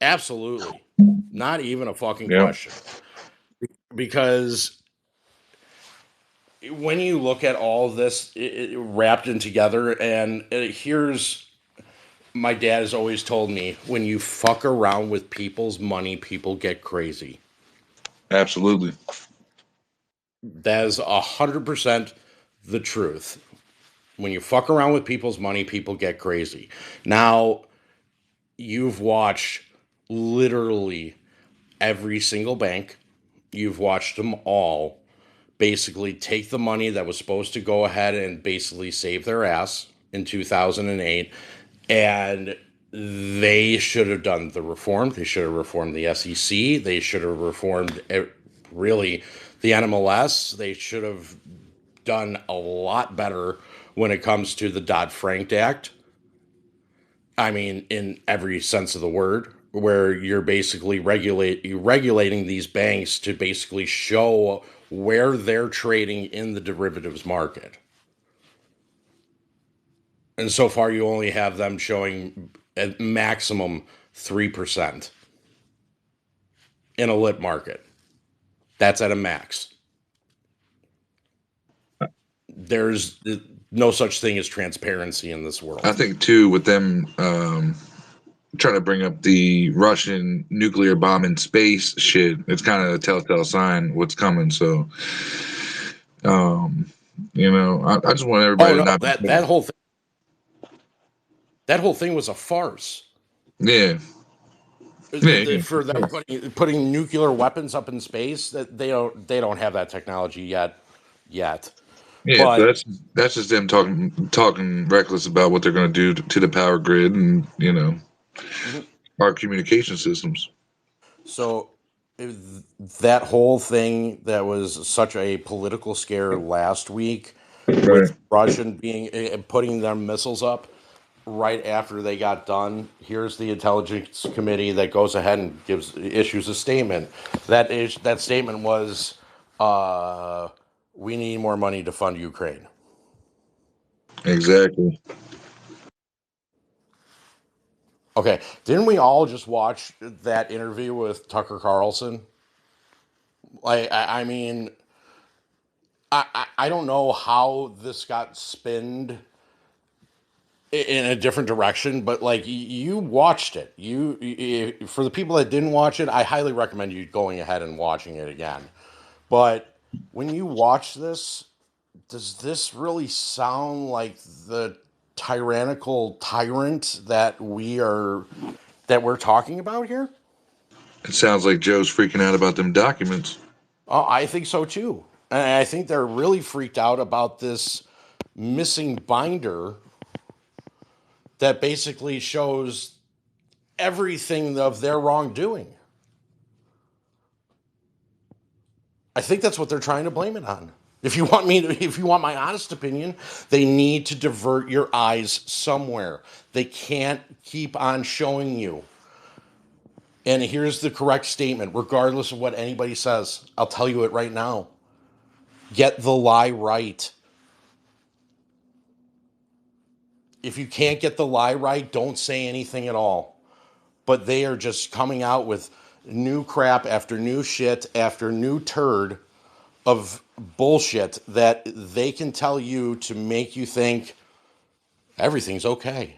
Absolutely. Not even a fucking Yeah. question. Because when you look at all of this wrapped in together, and here's my dad has always told me, when you fuck around with people's money, people get crazy. Absolutely. That is 100% the truth. When you fuck around with people's money, people get crazy. Now, you've watched literally every single bank. You've watched them all basically take the money that was supposed to go ahead and basically save their ass in 2008. And they should have done the reform. They should have reformed the SEC. They should have reformed really the NMLS. They should have done a lot better when it comes to the Dodd-Frank Act. I mean, in every sense of the word, where you're basically regulating these banks to basically show where they're trading in the derivatives market. And so far, you only have them showing at maximum 3% in a lit market. That's at a max. There's no such thing as transparency in this world. I think too, with them trying to bring up the Russian nuclear bomb in space shit, it's kind of a telltale sign what's coming. So, you know, I just want everybody to not that whole thing was a farce. Yeah. For them putting nuclear weapons up in space, that they don't have that technology yet. Yeah, But so that's just them talking reckless about what they're going to do to the power grid and, you know, our communication systems. So that whole thing that was such a political scare last week, with Russian putting their missiles up right after they got done. Here's the intelligence committee that goes ahead and issues a statement. That statement was, we need more money to fund Ukraine. Exactly. Okay, didn't we all just watch that interview with Tucker Carlson? Like, I mean, I don't know how this got spinned in a different direction, but like, you watched it. For the people that didn't watch it, I highly recommend you going ahead and watching it again. But when you watch this, does this really sound like the tyrannical tyrant that we're talking about here? It sounds like Joe's freaking out about them documents. Oh, I think so too. And I think they're really freaked out about this missing binder that basically shows everything of their wrongdoing. I think that's what they're trying to blame it on. If you want my honest opinion, they need to divert your eyes somewhere. They can't keep on showing you. And here's the correct statement, regardless of what anybody says. I'll tell you it right now. Get the lie right. If you can't get the lie right, don't say anything at all. But they are just coming out with new crap after new shit after new turd of bullshit that they can tell you to make you think everything's okay.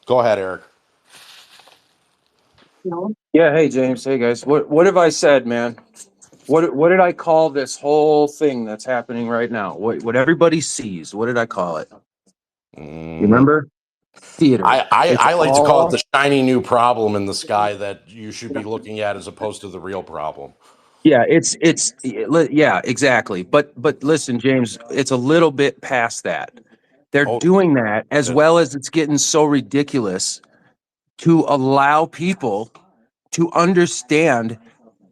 Go ahead, Eric. Yeah, hey James, hey guys. What have I said, man? What did I call this whole thing that's happening right now? What everybody sees? What did I call it? You remember? Theater. I like to call it the shiny new problem in the sky that you should be looking at as opposed to the real problem. Yeah, yeah, exactly. But listen, James, it's a little bit past that. They're doing that as well as it's getting so ridiculous to allow people to understand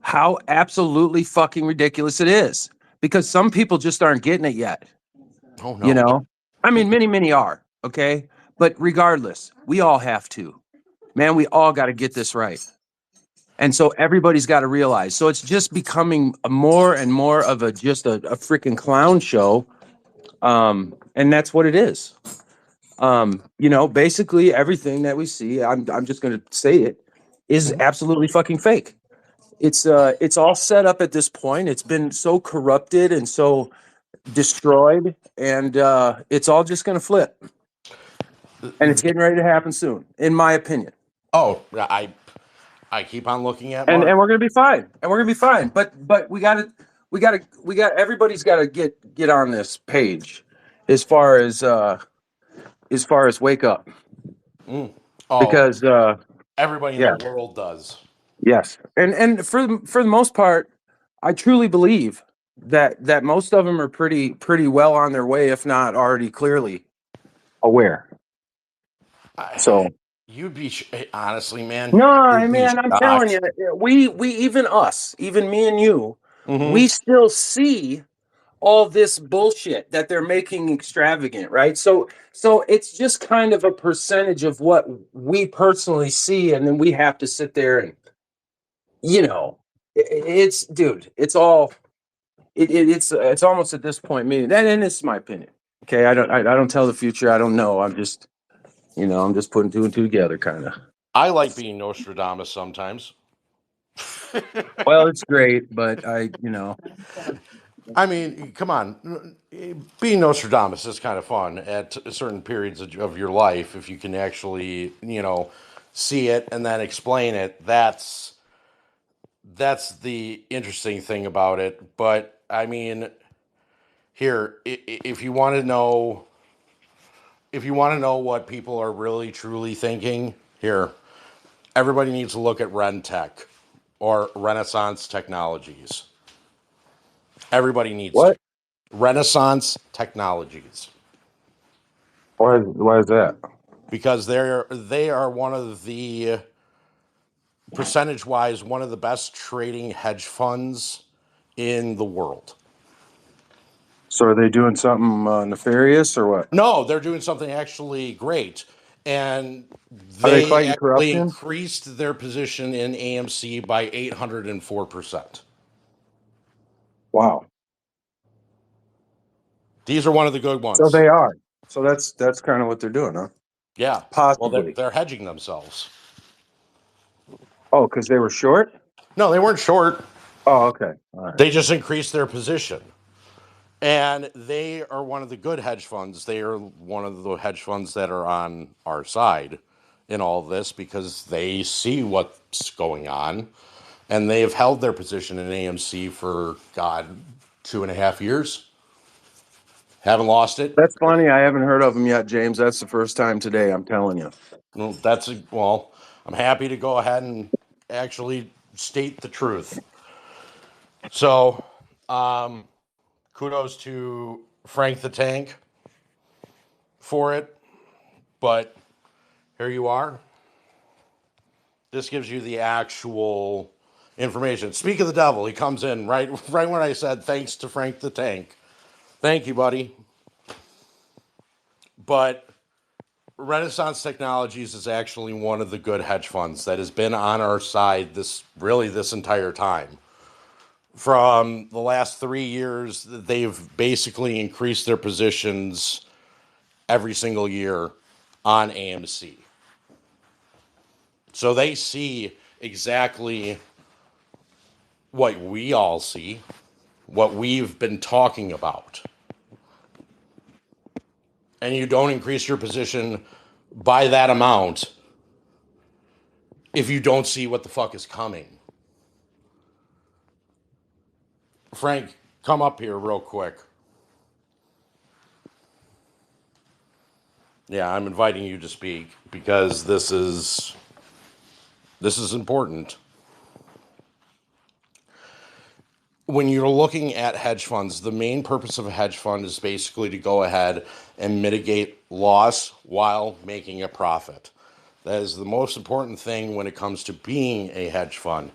how absolutely fucking ridiculous it is, because some people just aren't getting it yet. Oh no. You know, I mean, many are, okay, but regardless, we all have to, man, we all got to get this right. And so everybody's got to realize. So it's just becoming more and more of a freaking clown show. And that's what it is. You know, basically everything that we see, I'm just going to say it, is absolutely fucking fake. It's all set up at this point. It's been so corrupted and so destroyed, and it's all just going to flip. And it's getting ready to happen soon, in my opinion. Oh, I keep on looking at And Mark. we're gonna be fine. And we're gonna be fine. But everybody's got to get on this page as far as wake up. Oh, Because everybody in yeah. the world does. Yes. And for the most part, I truly believe that most of them are pretty well on their way, if not already clearly aware. So You'd be honestly, man. no, man, I'm telling you, we even us, even me and you, we still see all this bullshit that they're making extravagant, right? So it's just kind of a percentage of what we personally see, and then we have to sit there and, it's dude, it's all it's almost at this point me, and this is my opinion. Okay, I don't tell the future. I don't know. I'm just putting two and two together, kind of. I like being Nostradamus sometimes. Well, it's great, but I mean, come on. Being Nostradamus is kind of fun at certain periods of your life. If you can actually, see it and then explain it, that's the interesting thing about it. But, I mean, here, if you want to know what people are really, truly thinking, here, everybody needs to look at Rentech or Renaissance Technologies. Everybody needs what? Renaissance Technologies. Why is that? Because they are one of the, percentage-wise, one of the best trading hedge funds in the world. So are they doing something nefarious or what? No, they're doing something actually great. And Are they they fighting actually corruption? increased their position in AMC by 804%. Wow. These are one of the good ones. So they are. So that's kind of what they're doing, huh? Yeah. Possibly. Well, they're hedging themselves. Oh, because they were short? No, they weren't short. Oh, okay. All right. They just increased their position. And they are one of the good hedge funds. They are one of the hedge funds that are on our side in all of this because they see what's going on. And they have held their position in AMC for, 2.5 years. Haven't lost it. That's funny. I haven't heard of them yet, James. That's the first time today, I'm telling you. Well, I'm happy to go ahead and actually state the truth. So, kudos to Frank the Tank for it. But here you are. This gives you the actual information. Speak of the devil, he comes in right when I said thanks to Frank the Tank. Thank you, buddy. But Renaissance Technologies is actually one of the good hedge funds that has been on our side this entire time. From the last 3 years, they've basically increased their positions every single year on AMC. So they see exactly what we all see, what we've been talking about. And you don't increase your position by that amount if you don't see what the fuck is coming. Frank, come up here real quick. Yeah, I'm inviting you to speak because this is important. When you're looking at hedge funds, the main purpose of a hedge fund is basically to go ahead and mitigate loss while making a profit. That is the most important thing when it comes to being a hedge fund.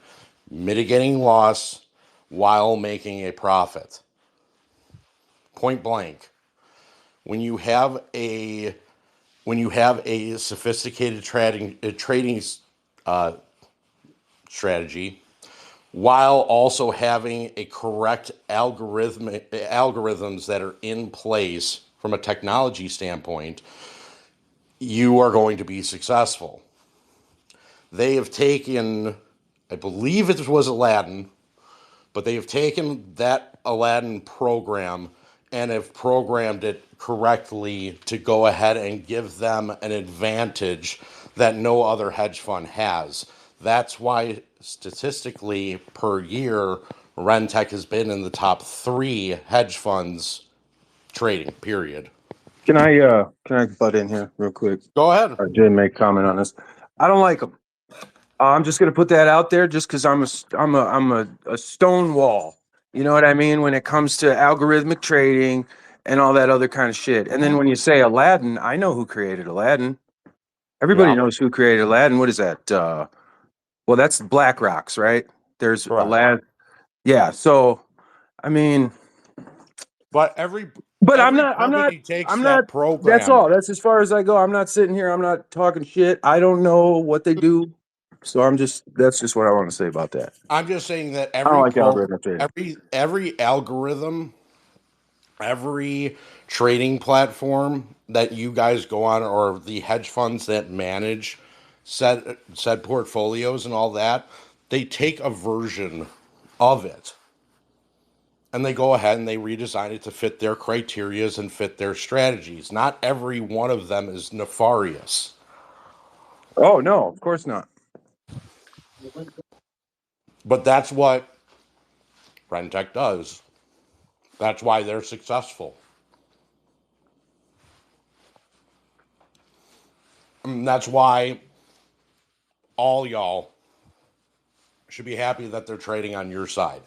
Mitigating loss while making a profit. Point blank. When you have a sophisticated trading strategy, while also having a correct algorithms that are in place from a technology standpoint, you are going to be successful. They have taken, I believe it was Aladdin, but they have taken that Aladdin program and have programmed it correctly to go ahead and give them an advantage that no other hedge fund has. That's why statistically per year, Rentech has been in the top 3 hedge funds trading, period. Can I butt in here real quick? Go ahead. Or Jay make comment on this. I don't like them. I'm just gonna put that out there, just because I'm a stone wall. You know what I mean when it comes to algorithmic trading and all that other kind of shit. And then when you say Aladdin, I know who created Aladdin. Everybody knows who created Aladdin. What is that? Well, that's BlackRock's, right? There's Aladdin. Yeah. So, I mean, but I'm not. Program. That's all. That's as far as I go. I'm not sitting here. I'm not talking shit. I don't know what they do. So that's just what I want to say about that. I'm just saying that every algorithm, every trading platform that you guys go on, or the hedge funds that manage said portfolios and all that, they take a version of it and they go ahead and they redesign it to fit their criterias and fit their strategies. Not every one of them is nefarious. Oh, no, of course not. But that's what Rentech does. That's why they're successful. And that's why all y'all should be happy that they're trading on your side.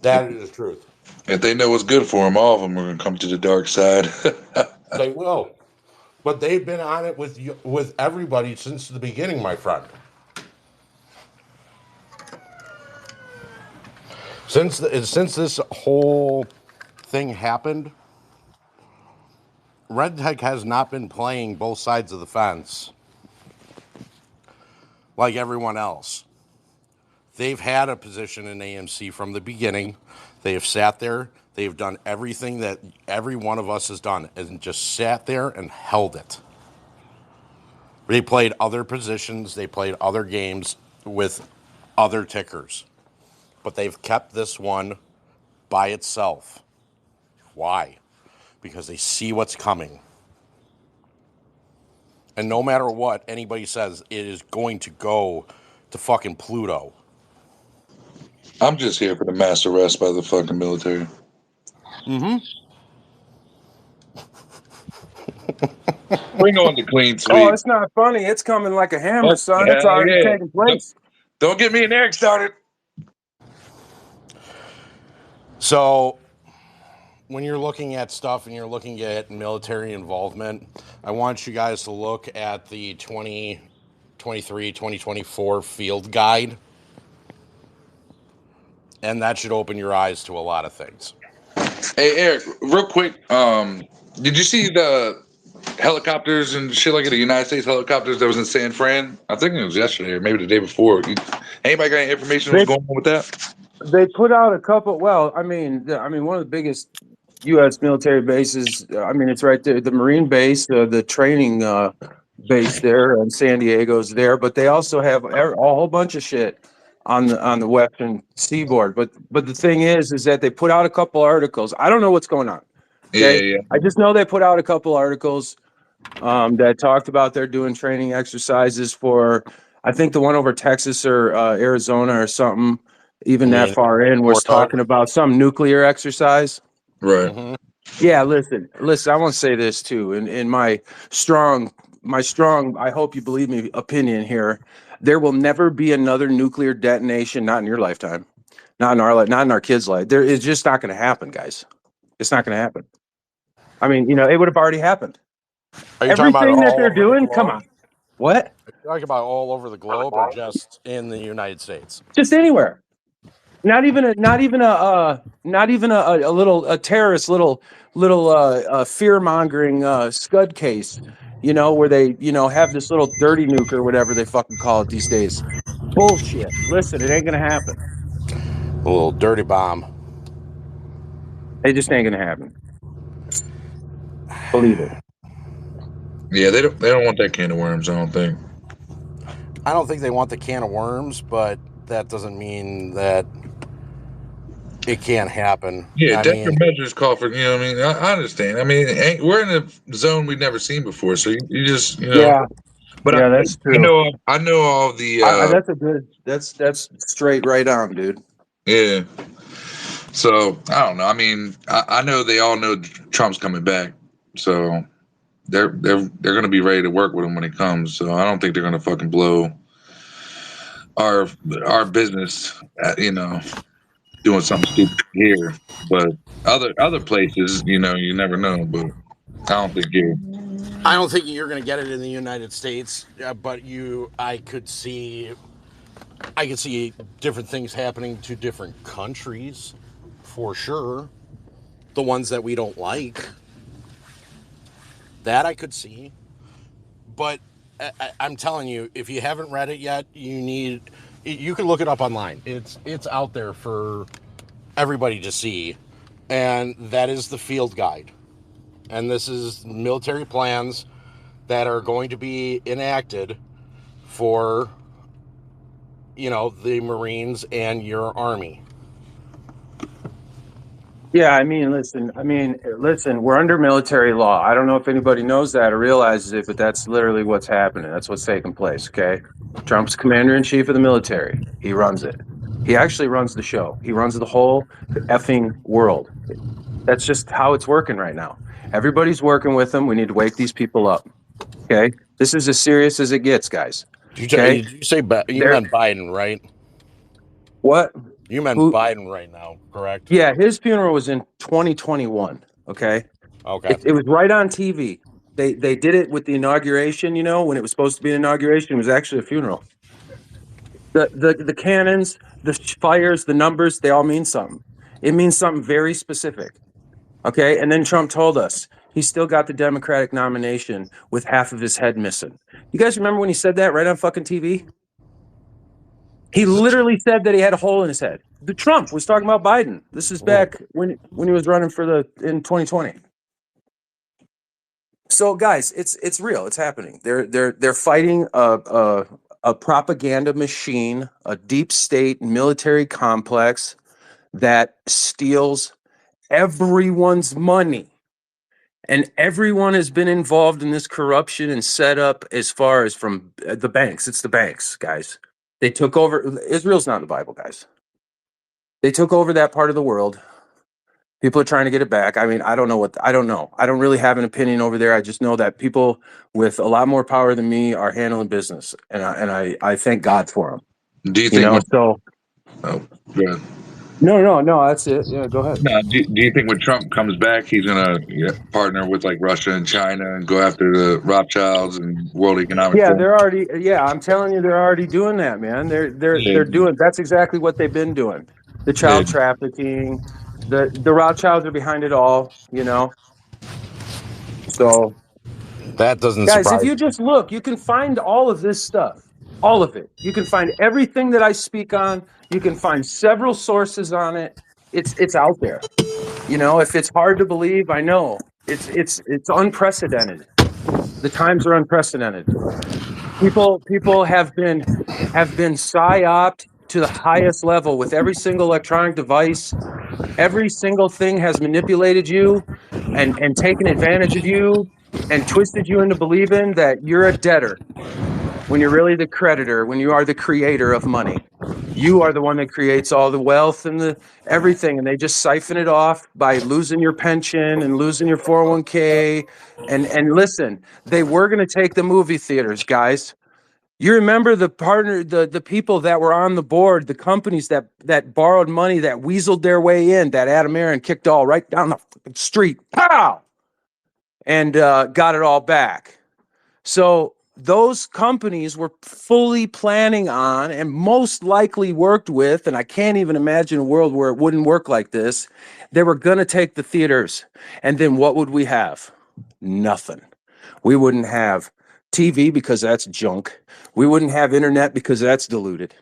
That is the truth. If they know what's good for them, all of them are going to come to the dark side. They will. But they've been on it with everybody since the beginning, my friend. Since this whole thing happened, Rentech has not been playing both sides of the fence like everyone else. They've had a position in AMC from the beginning. They have sat there. They've done everything that every one of us has done and just sat there and held it. They played other positions. They played other games with other tickers. But they've kept this one by itself. Why? Because they see what's coming. And no matter what anybody says, it is going to go to fucking Pluto. I'm just here for the mass arrest by the fucking military. Mm-hmm. Bring on the clean sweep. Oh, it's not funny. It's coming like a hammer, son. It's already taking place. Don't get me and Eric started. So, when you're looking at stuff and you're looking at military involvement, I want you guys to look at the 2023-2024 field guide. And that should open your eyes to a lot of things. Hey, Eric, real quick, did you see the helicopters and shit like the United States helicopters that was in San Fran? I think it was yesterday or maybe the day before. Anybody got any information on what's going on with that? They put out a couple. Well, I mean, one of the biggest U.S. military bases. I mean, it's right there. The Marine base, the training base there, and San Diego's there. But they also have a whole bunch of shit on the western seaboard. But the thing is that they put out a couple articles. I don't know what's going on. Okay? Yeah. I just know they put out a couple articles that talked about they're doing training exercises for. I think the one over Texas or Arizona or something. Even that far in was talking about some nuclear exercise. Right. Mm-hmm. Yeah, listen, I want to say this too. In my strong, I hope you believe me, opinion here, there will never be another nuclear detonation, not in your lifetime, not in our kids' life. It's just not going to happen, guys. It's not going to happen. I mean, it would have already happened. Everything that they're doing, come on. What? Are you talking about all over the globe or just in the United States? Just anywhere. Not even a terrorist little fear mongering scud case, where they have this little dirty nuke or whatever they fucking call it these days. Bullshit. Listen, it ain't gonna happen. A little dirty bomb. It just ain't gonna happen. Believe it. Yeah, they don't want that can of worms, I don't think. I don't think they want the can of worms, but that doesn't mean that it can't happen. Yeah, I desperate mean, measures call for, you know what I mean? I understand. I mean, we're in a zone we've never seen before, so you just, you know. Yeah, But yeah, that's I true. know all the That's a good. That's straight right on, dude. yeah. So I don't know. I mean, I know they all know Trump's coming back, so they're going to be ready to work with him when it comes. So I don't think they're going to fucking blow our our business, you know, doing something stupid here. But other places, you know, you never know. But I don't think you. I don't think you're going to get it in the United States, but I could see different things happening to different countries, for sure. The ones that we don't like, that I could see. But I'm telling you, if you haven't read it yet, you can look it up online. It's out there for everybody to see, and that is the field guide. And this is military plans that are going to be enacted for, the Marines and your Army. Yeah, I mean, listen. We're under military law. I don't know if anybody knows that or realizes it, but that's literally what's happening. That's what's taking place. Okay, Trump's commander in chief of the military. He runs it. He actually runs the show. He runs the whole effing world. That's just how it's working right now. Everybody's working with him. We need to wake these people up. Okay, this is as serious as it gets, guys. Okay, Did you say you there. meant Biden, right? What? You meant Who? Biden right now, correct? Yeah, his funeral was in 2021. Okay. Okay. It was right on TV. They did it with the inauguration. You know, when it was supposed to be an inauguration, it was actually a funeral. The cannons, the fires, the numbers, they all mean something. It means something very specific. Okay, and then Trump told us he still got the Democratic nomination with half of his head missing. You guys remember when he said that right on fucking TV? He literally said that he had a hole in his head. The Trump was talking about Biden. This is back when he was running in 2020. So, guys, it's real. It's happening. They're fighting a propaganda machine, a deep state military complex that steals everyone's money, and everyone has been involved in this corruption and set up as far as from the banks. It's the banks, guys. They took over. Israel's not in the Bible, guys. They took over that part of the world. People are trying to get it back. I mean, I don't know. I don't really have an opinion over there. I just know that people with a lot more power than me are handling business, and I thank God for them. Do you think when? So Oh, go ahead. no, that's it. Yeah, go ahead. No, do you think when Trump comes back, he's gonna partner with like Russia and China and go after the Rothschilds and World Economic Yeah, Forum? they're already. Yeah, I'm telling you, they're already doing that, man. Yeah, They're doing. That's exactly what they've been doing. The yeah. child trafficking, the Rothschilds are behind it all. So, That doesn't guys, if surprise you me. just look, you can find all of this stuff, all of it. You can find everything that I speak on. You can find several sources on it. It's out there. If it's hard to believe, I know it's unprecedented. The times are unprecedented. People have been psyoped to the highest level with every single electronic device. Every single thing has manipulated you and taken advantage of you and twisted you into believing that you're a debtor when you're really the creditor, when you are the creator of money. You are the one that creates all the wealth and the everything, and they just siphon it off by losing your pension and losing your 401k. And listen, they were going to take the movie theaters, guys. You remember the people that were on the board, the companies that borrowed money, that weaseled their way in, that Adam Aaron kicked all right down the street, pow, and got it all back. So those companies were fully planning on and most likely worked with, and I can't even imagine a world where it wouldn't work like this. They were going to take the theaters. And then what would we have? Nothing. We wouldn't have TV because that's junk. We wouldn't have internet because that's diluted.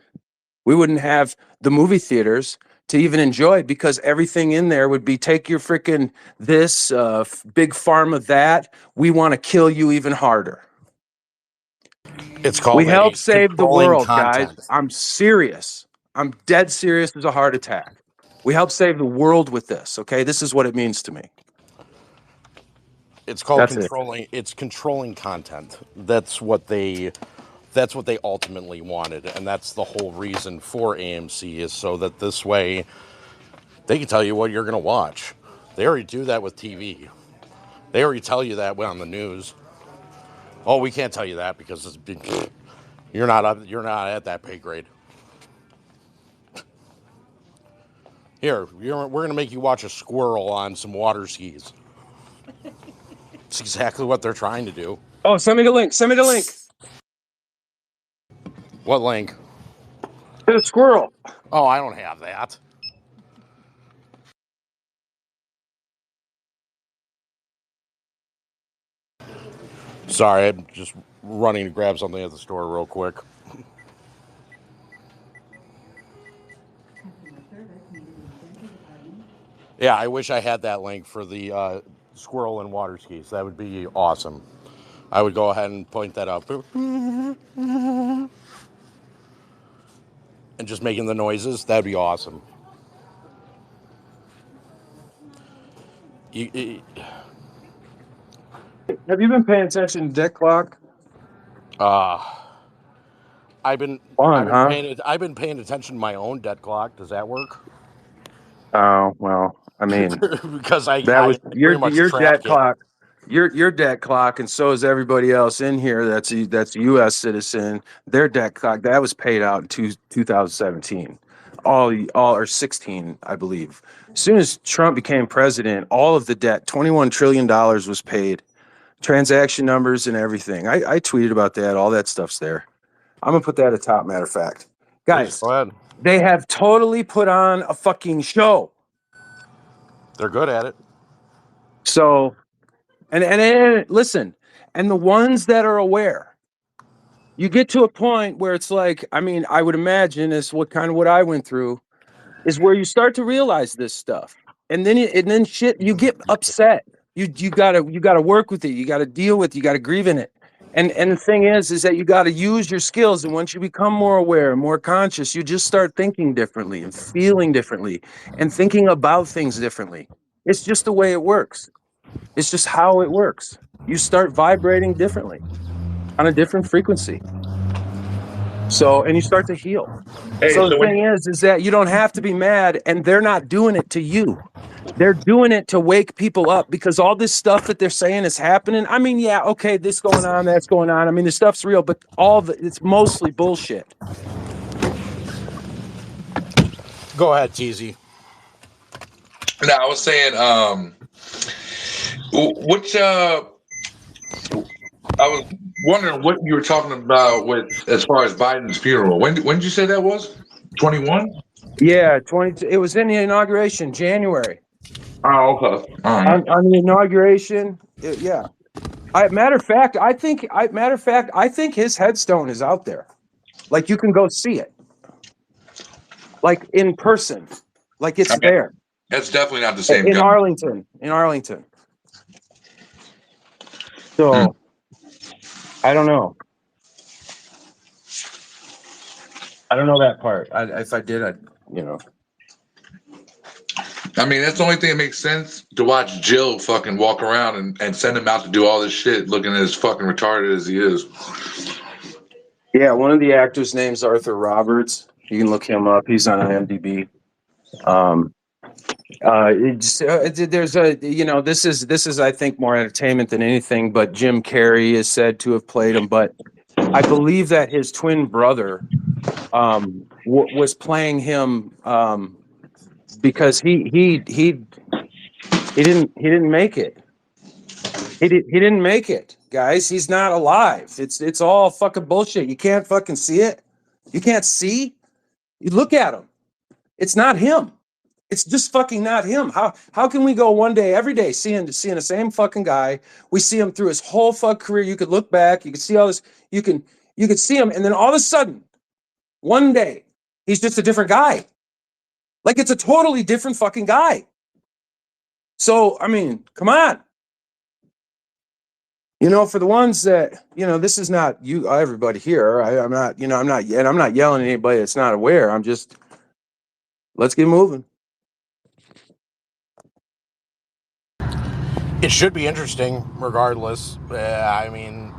We wouldn't have the movie theaters to even enjoy, because everything in there would be take your freaking this big pharma that we want to kill you even harder. It's called We help save the controlling world, content. guys. I'm serious. I'm dead serious as a heart attack. We help save the world with this. Okay, this is what it means to me. It's called That's controlling. it. It's controlling content. That's what they ultimately wanted, and that's the whole reason for AMC, is so that this way they can tell you what you're going to watch. They already do that with TV. They already tell you that on the news. Oh, we can't tell you that because you're not at that pay grade. Here, we're going to make you watch a squirrel on some water skis. It's exactly what they're trying to do. Oh, send me the link. Send me the link. What link? To the squirrel. Oh, I don't have that. Sorry, I'm just running to grab something at the store real quick. Yeah, I wish I had that link for the squirrel and water skis. That would be awesome. I would go ahead and point that up. And just making the noises, that'd be awesome. Have you been paying attention to Dick Clock? I've been paying attention to my own debt clock. Does that work? Oh, well, I mean, because I your pretty much debt track it. clock. Your debt clock, and so is everybody else in here that's a U.S. citizen. Their debt clock that was paid out in 2017, all or 16, I believe. As soon as Trump became president, all of the debt, $21 trillion, was paid. Transaction numbers and everything. I tweeted about that. All that stuff's there. I'm gonna put that at top. Matter of fact, guys, go ahead. They have totally put on a fucking show. They're good at it. So. And listen, and the ones that are aware, you get to a point where it's like, I mean, I would imagine is what I went through, is where you start to realize this stuff, and then shit, you get upset. You gotta work with it. You gotta deal with it. You gotta grieve in it. And the thing is that you gotta use your skills. And once you become more aware and more conscious, you just start thinking differently and feeling differently and thinking about things differently. It's just the way it works. It's just how it works. You start vibrating differently on a different frequency. So, and you start to heal. Hey, so the thing is that you don't have to be mad, and they're not doing it to you. They're doing it to wake people up, because all this stuff that they're saying is happening. I mean, yeah, okay, this going on, that's going on. I mean, the stuff's real, but it's mostly bullshit. Go ahead, TZ. No, I was saying, I was wondering what you were talking about with as far as Biden's funeral. When did you say that was? 21? Yeah, 22. It was in the inauguration, January. Oh, okay. All right. On the inauguration, yeah. Matter of fact, I think his headstone is out there. Like, you can go see it, like in person, like it's there. That's definitely not the same. In Arlington. So, I don't know. I don't know that part. If I did, I mean, that's the only thing that makes sense, to watch Jill fucking walk around and send him out to do all this shit looking as fucking retarded as he is. Yeah, one of the actors' name's Arthur Roberts. You can look him up. He's on IMDb. There's this is I think more entertainment than anything, but Jim Carrey is said to have played him, but I believe that his twin brother was playing him because he didn't make it. He didn't make it, guys. He's not alive. It's all fucking bullshit. You can't fucking see it. You can't see. You look at him. It's not him. It's just fucking not him. How can we go one day, every day, seeing the same fucking guy? We see him through his whole fuck career. You could look back. You could see all this. You could see him, and then all of a sudden, one day, he's just a different guy. Like, it's a totally different fucking guy. So, I mean, come on. You know, for the ones that, you know, this is not you, everybody here. I'm not, you know, I'm not yelling at anybody that's not aware. I'm just, let's get moving. It should be interesting, regardless. I mean,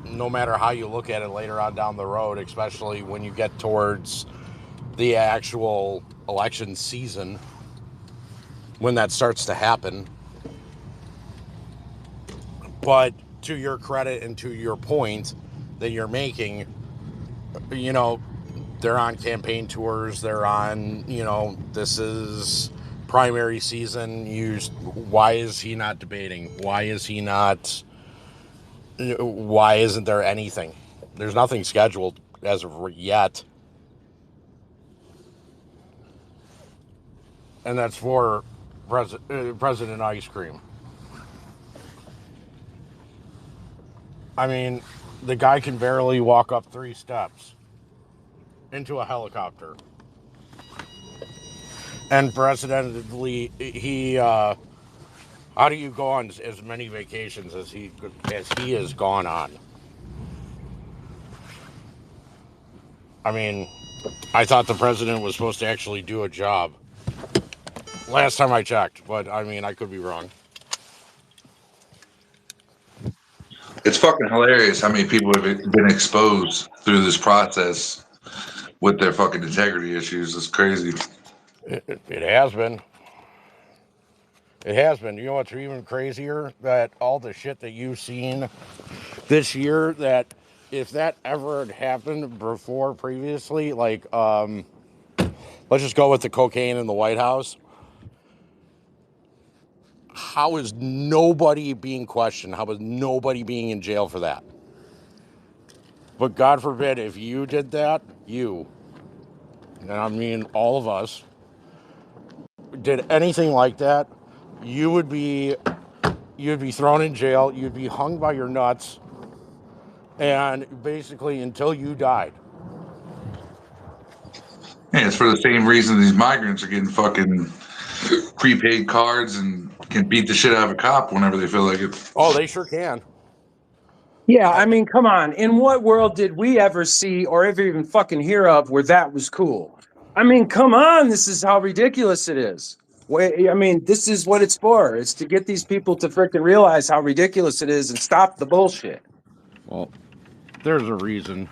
no matter how you look at it later on down the road, especially when you get towards the actual election season, when that starts to happen. But to your credit and to your point that you're making, you know, they're on campaign tours. They're on, you know, this is primary season. Why is he not debating? Why isn't there anything? There's nothing scheduled as of yet. And that's for President Ice Cream. I mean, the guy can barely walk up 3 steps into a helicopter. And precedentedly, how do you go on as many vacations as he has gone on? I mean, I thought the president was supposed to actually do a job. Last time I checked, but I mean, I could be wrong. It's fucking hilarious how many people have been exposed through this process with their fucking integrity issues. It's crazy. It has been. It has been. You know what's even crazier? That all the shit that you've seen this year, that if that ever had happened before previously, like, let's just go with the cocaine in the White House. How is nobody being questioned? How is nobody being in jail for that? But God forbid if you did that, and I mean all of us, did anything like that, you'd be thrown in jail, you'd be hung by your nuts, and basically until you died. Yeah, it's for the same reason these migrants are getting fucking prepaid cards and can beat the shit out of a cop whenever they feel like it. Oh, they sure can. Yeah, I mean, come on. In what world did we ever see or ever even fucking hear of where that was cool? I mean, come on. This is how ridiculous it is. I mean, this is what it's for. It's to get these people to freaking realize how ridiculous it is and stop the bullshit. Well, there's a reason.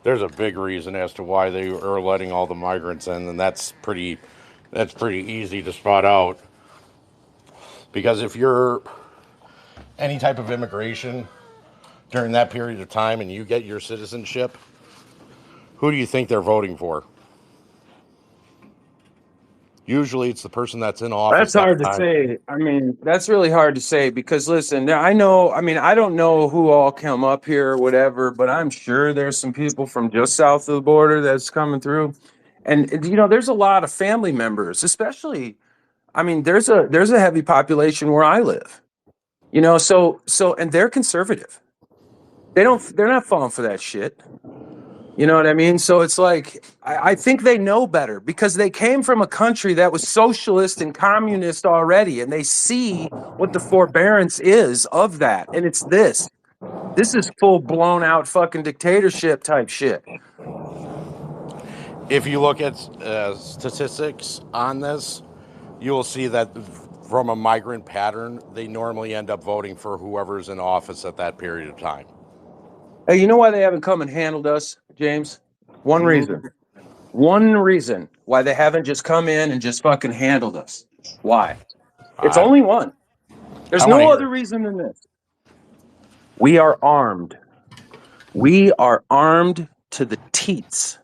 There's a big reason as to why they are letting all the migrants in, and that's pretty easy to spot out. Because if you're any type of immigration during that period of time and you get your citizenship, who do you think they're voting for? Usually it's the person that's in office. That's hard to say. I mean, that's really hard to say because listen, I don't know who all come up here or whatever, but I'm sure there's some people from just south of the border that's coming through. And you know, there's a lot of family members, especially, I mean, there's a heavy population where I live. You know, so and they're conservative. They're not falling for that shit. You know what I mean? So it's like, I think they know better because they came from a country that was socialist and communist already, and they see what the forbearance is of that. And it's this. This is full blown out fucking dictatorship type shit. If you look at statistics on this, you will see that from a migrant pattern, they normally end up voting for whoever's in office at that period of time. Hey, you know why they haven't come and handled us, James? One reason why they haven't just come in and just fucking handled us. Why? It's only one. There's no other reason than this. We are armed. We are armed to the teats.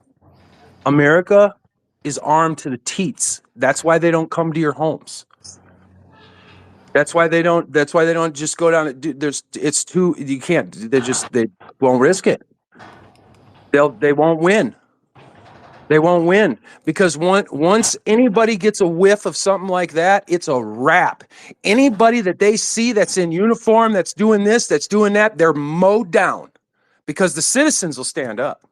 America is armed to the teats. That's why they don't come to your homes. That's why they don't just go down. It's too, you can't, they won't risk it. They won't win. They won't win because once anybody gets a whiff of something like that, it's a wrap. Anybody that they see that's in uniform, that's doing this, that's doing that, they're mowed down because the citizens will stand up.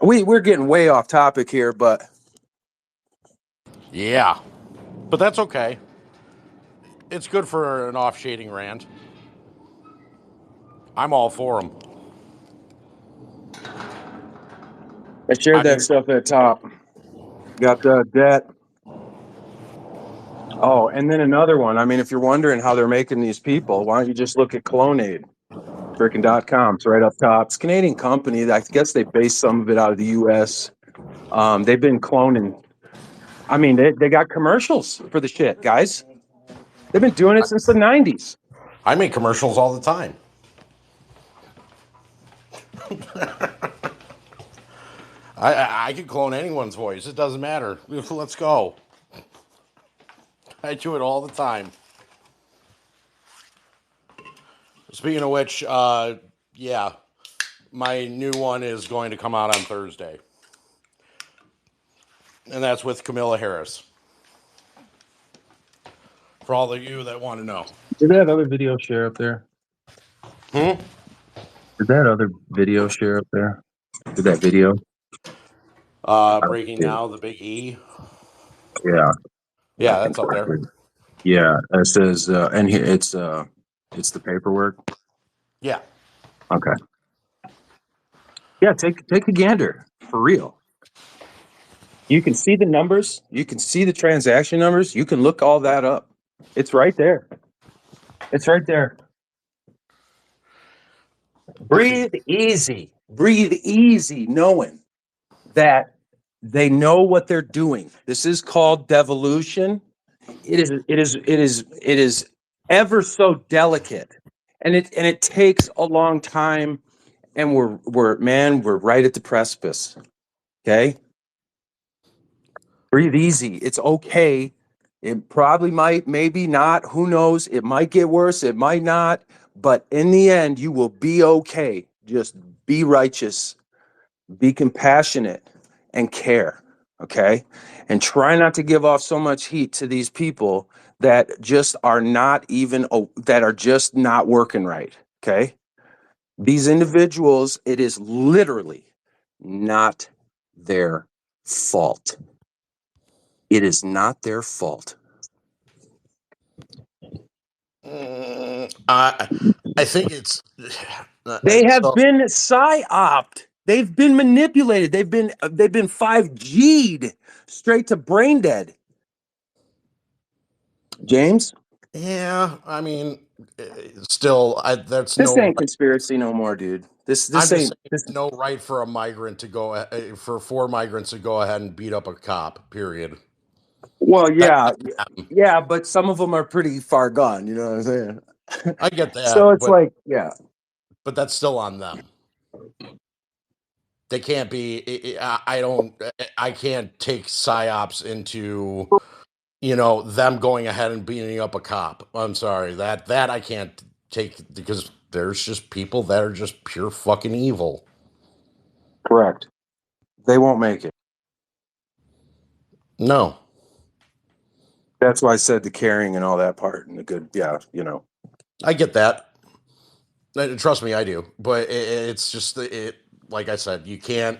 We're getting way off topic here, but Yeah, but that's okay. It's good for an off-shading rant. I'm all for them. I shared that stuff at top. Got the debt. Oh, and then another one. I mean, if you're wondering how they're making these people, why don't you just look at Clonade? Freaking.com. It's right up top. It's a Canadian company. I guess they base some of it out of the U.S. They've been cloning. I mean, they got commercials for the shit, guys. They've been doing it since the 90s. I make commercials all the time. I can clone anyone's voice. It doesn't matter. Let's go. I do it all the time. Speaking of which, yeah, my new one is going to come out on Thursday. And that's with Camilla Harris. For all of you that want to know. Did that other video share up there? Did that other video share up there? Did that video? Breaking Now, the Big E. Yeah. Yeah, that's up there. Yeah, it says, and here it's the paperwork. Yeah. Okay. Yeah, take a gander for real. You can see the numbers. You can see the transaction numbers. You can look all that up. It's right there. It's right there. Breathe easy. Breathe easy, knowing that they know what they're doing. This is called devolution. It is ever so delicate, and it takes a long time. And we're right at the precipice. Okay, breathe easy. It's okay. It probably might, maybe not. Who knows? It might get worse. It might not. But in the end, you will be okay. Just be righteous, be compassionate, and care. Okay, and try not to give off so much heat to these people that just are not even that are just not working right. Okay. These individuals, it is literally not their fault. It is not their fault. I think it's. They have been psyoped. They've been manipulated. They've been 5G'd straight to brain dead. James? Yeah, I mean, still, that's This no. ain't conspiracy no more, dude. This I'm just ain't saying, this. no right for a migrant to go for 4 migrants to go ahead and beat up a cop. Period. Well, yeah, but some of them are pretty far gone. You know what I'm saying? I get that. So it's but, like, yeah. But that's still on them. They can't be. I can't take psyops into, them going ahead and beating up a cop. I'm sorry, that I can't take, because there's just people that are just pure fucking evil. Correct. They won't make it. No. That's why I said the caring and all that part and the good. Yeah, I get that. Trust me, I do. But it's just like I said, you can't.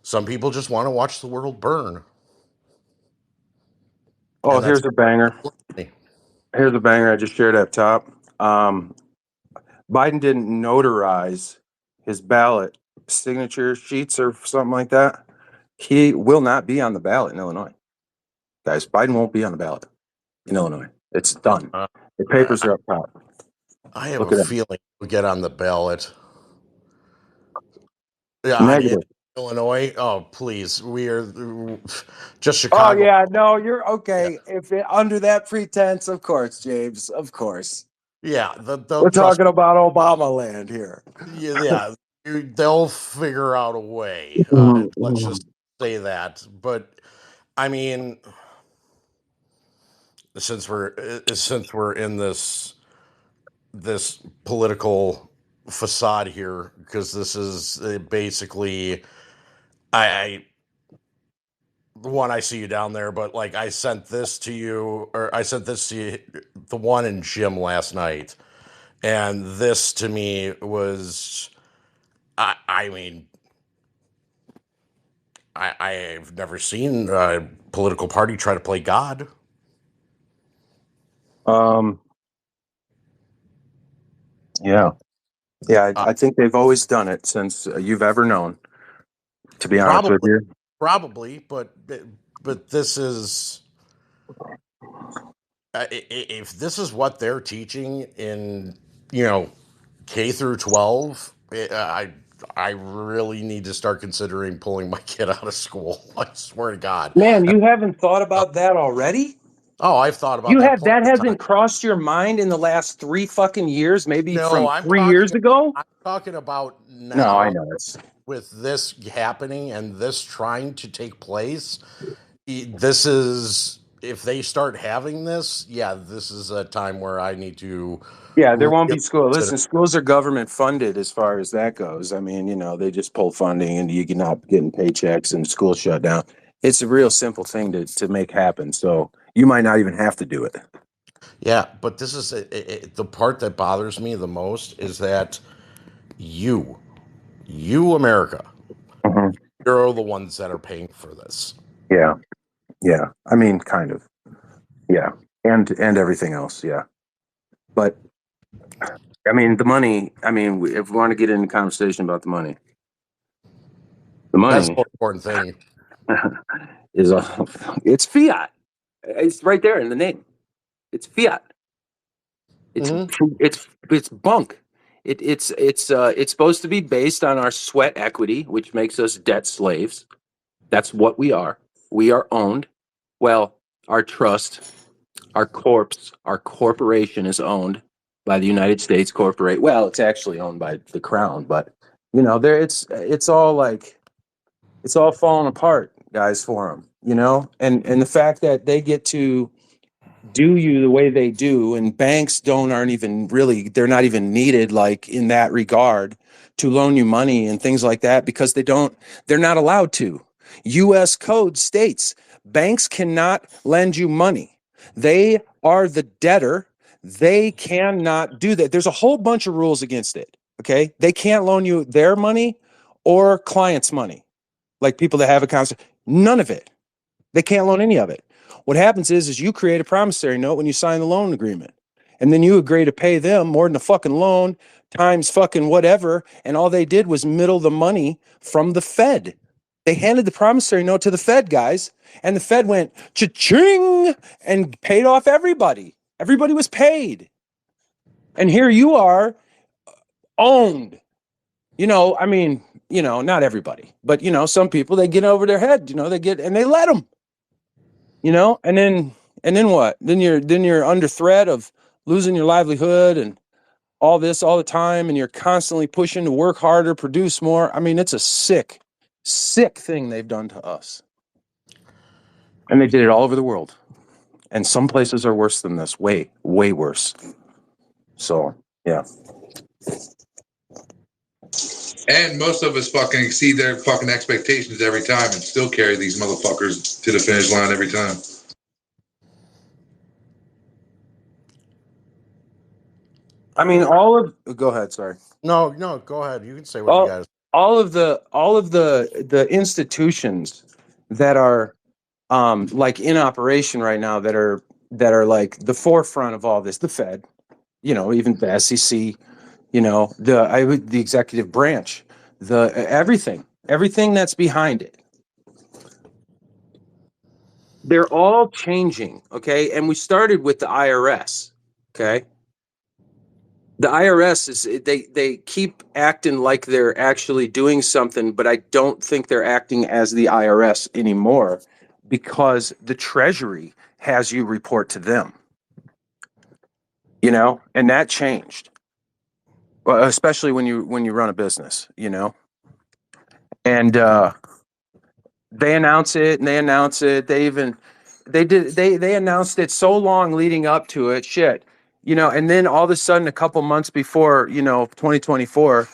Some people just want to watch the world burn. Oh, here's a banger. Here's a banger I just shared up top. Biden didn't notarize his ballot signature sheets or something like that. He will not be on the ballot in Illinois. Guys, Biden won't be on the ballot in Illinois. It's done. The papers are up top. I have a feeling we'll get on the ballot. Yeah, Negative. Illinois. Oh, please. We are just Chicago. Oh, yeah. No, you're okay. Yeah. If under that pretense, of course, James, of course. Yeah. We're talking about Obama land here. Yeah. They'll figure out a way. Let's just say that. But, I mean, since we're in this political facade here, because this is basically, one, I see you down there, but like I sent this to you, or I sent this to you, the one in Jim last night, and this to me was, I mean, I've never seen a political party try to play God. Yeah. I think they've always done it since you've ever known. To be honest with you, Probably, but this is if this is what they're teaching in K through 12, I really need to start considering pulling my kid out of school. I swear to God, man, you haven't thought about that already? Oh, I've thought about that. That hasn't crossed your mind in the last 3 fucking years, maybe from I'm 3 years ago? I'm talking about now. No, I know it's with this happening and this trying to take place. This is if they start having this, this is a time where I need to. Yeah, there won't be school. Listen, schools are government funded as far as that goes. I mean, they just pull funding and you're not getting paychecks and school shut down. It's a real simple thing to make happen. So you might not even have to do it. Yeah, but this is the part that bothers me the most is that you America, you're the ones that are paying for this. Yeah. I mean, kind of. Yeah, and everything else. Yeah, but I mean, the money. I mean, if we want to get into conversation about the money, that's the most important thing. is it's fiat. It's right there in the name. It's fiat. It's bunk. It's supposed to be based on our sweat equity, which makes us debt slaves. That's what we are. We are owned. Well, our trust, our corporation is owned by the United States corporate. Well, it's actually owned by the crown, but there it's all like it's all falling apart, guys, for them. And the fact that they get to do you the way they do, and banks aren't even really, they're not even needed like in that regard to loan you money and things like that because they're not allowed to. U.S. code states banks cannot lend you money. They are the debtor. They cannot do that. There's a whole bunch of rules against it. Okay. They can't loan you their money or clients' money. Like people that have accounts, none of it. They can't loan any of it. What happens is you create a promissory note when you sign the loan agreement. And then you agree to pay them more than the fucking loan times fucking whatever. And all they did was middle the money from the Fed. They handed the promissory note to the Fed, guys. And the Fed went cha-ching and paid off everybody. Everybody was paid. And here you are owned. I mean, not everybody, but some people, they get over their head, they let them. And then what? Then you're under threat of losing your livelihood and all this all the time, and you're constantly pushing to work harder, produce more. I mean, it's a sick thing they've done to us. And they did it all over the world. And some places are worse than this, way, way worse. So, yeah. And most of us fucking exceed their fucking expectations every time and still carry these motherfuckers to the finish line every time. I mean, go ahead, sorry. No, go ahead. You can say what you got. All of the institutions that are like in operation right now that are like the forefront of all this, the Fed, even the SEC, the executive branch, everything that's behind it. They're all changing, okay? And we started with the IRS, okay? The IRS they keep acting like they're actually doing something, but I don't think they're acting as the IRS anymore because the Treasury has you report to them. And that changed. Well, especially when you run a business, And they announce it and they announce it. They announced it so long leading up to it. Shit. And then all of a sudden, a couple months before, 2024,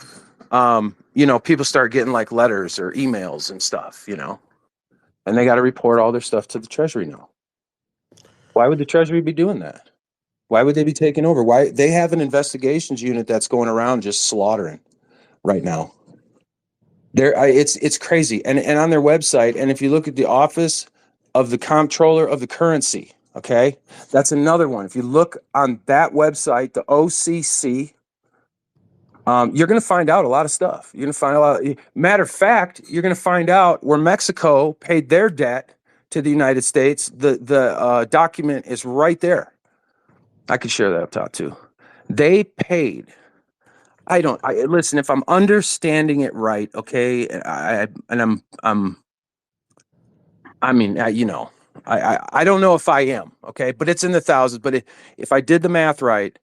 people start getting like letters or emails and stuff, and they got to report all their stuff to the Treasury now. Why would the Treasury be doing that? Why would they be taking over? Why? They have an investigations unit that's going around just slaughtering right now. It's crazy. And on their website, and if you look at the Office of the Comptroller of the Currency, okay, that's another one. If you look on that website, the OCC, you're going to find out a lot of stuff. You're going to find a lot. Matter of fact, you're going to find out where Mexico paid their debt to the United States. The document is right there. I could share that up top too. They paid. Listen, if I'm understanding it right, okay, I don't know if I am, okay, but it's in the thousands. But if I did the math right,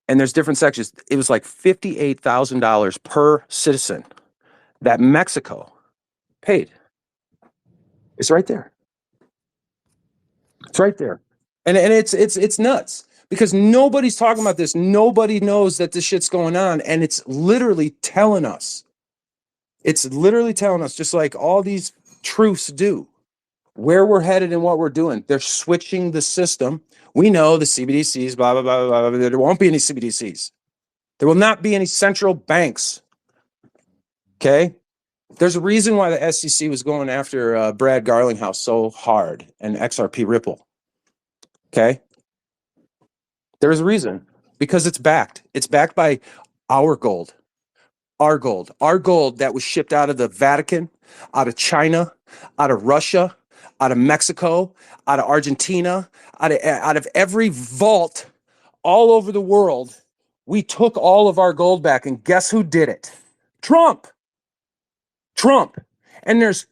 and there's different sections, it was like $58,000 per citizen that Mexico paid. It's right there. It's right there, and it's nuts because nobody's talking about this. Nobody knows that this shit's going on, and it's literally telling us. It's literally telling us, just like all these truths do, where we're headed and what we're doing. They're switching the system. We know the CBDCs, blah, blah, blah, blah, blah. There won't be any CBDCs. There will not be any central banks. Okay? There's a reason why the SEC was going after Brad Garlinghouse so hard and XRP Ripple. Okay? There's a reason. Because it's backed. It's backed by our gold. Our gold that was shipped out of the Vatican, out of China, out of Russia, out of Mexico, out of Argentina, out of every vault all over the world. We took all of our gold back, and guess who did it? Trump. And there's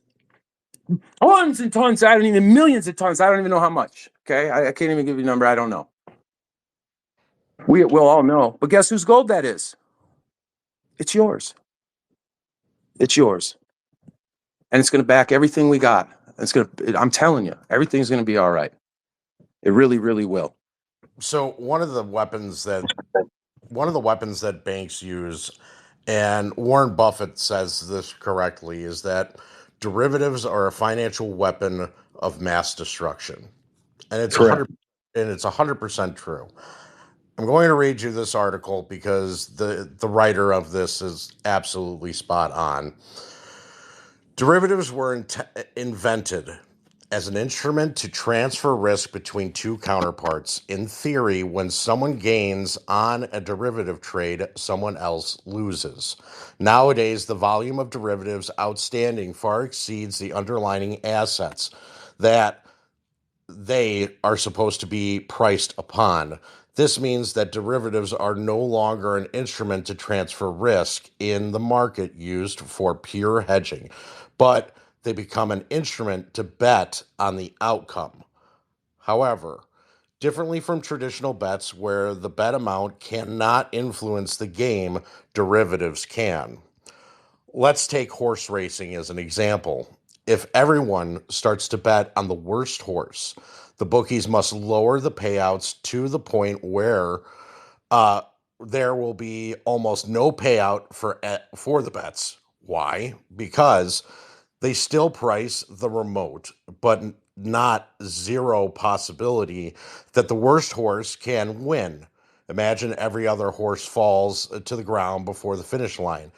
tons and tons, millions of tons, I don't even know how much, okay? I can't even give you a number, I don't know. We'll all know, but guess whose gold that is? It's yours. It's yours. And it's going to back everything we got. I'm telling you, everything's going to be all right. It really, really will. So one of the weapons that banks use, and Warren Buffett says this correctly, is that derivatives are a financial weapon of mass destruction. And it's 100% true. I'm going to read you this article because the writer of this is absolutely spot on. Derivatives were invented as an instrument to transfer risk between two counterparts. In theory, when someone gains on a derivative trade, someone else loses. Nowadays, the volume of derivatives outstanding far exceeds the underlying assets that they are supposed to be priced upon. This means that derivatives are no longer an instrument to transfer risk in the market used for pure hedging, but they become an instrument to bet on the outcome. However, differently from traditional bets where the bet amount cannot influence the game, derivatives can. Let's take horse racing as an example. If everyone starts to bet on the worst horse, the bookies must lower the payouts to the point where there will be almost no payout for the bets. Why? Because they still price the remote, but not zero possibility that the worst horse can win. Imagine every other horse falls to the ground before the finish line.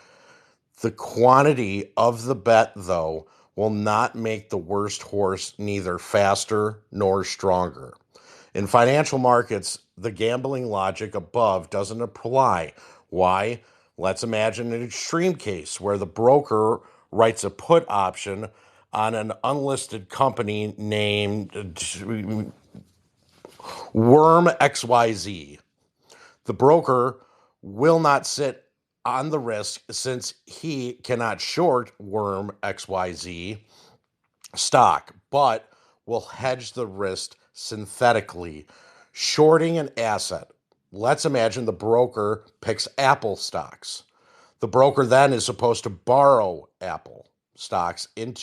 The quantity of the bet, though, will not make the worst horse neither faster nor stronger. In financial markets, the gambling logic above doesn't apply. Why? Let's imagine an extreme case where the broker writes a put option on an unlisted company named Worm XYZ. The broker will not sit on the risk since he cannot short Worm XYZ stock, but will hedge the risk synthetically, shorting an asset. Let's imagine the broker picks Apple stocks. The broker then is supposed to borrow Apple stocks in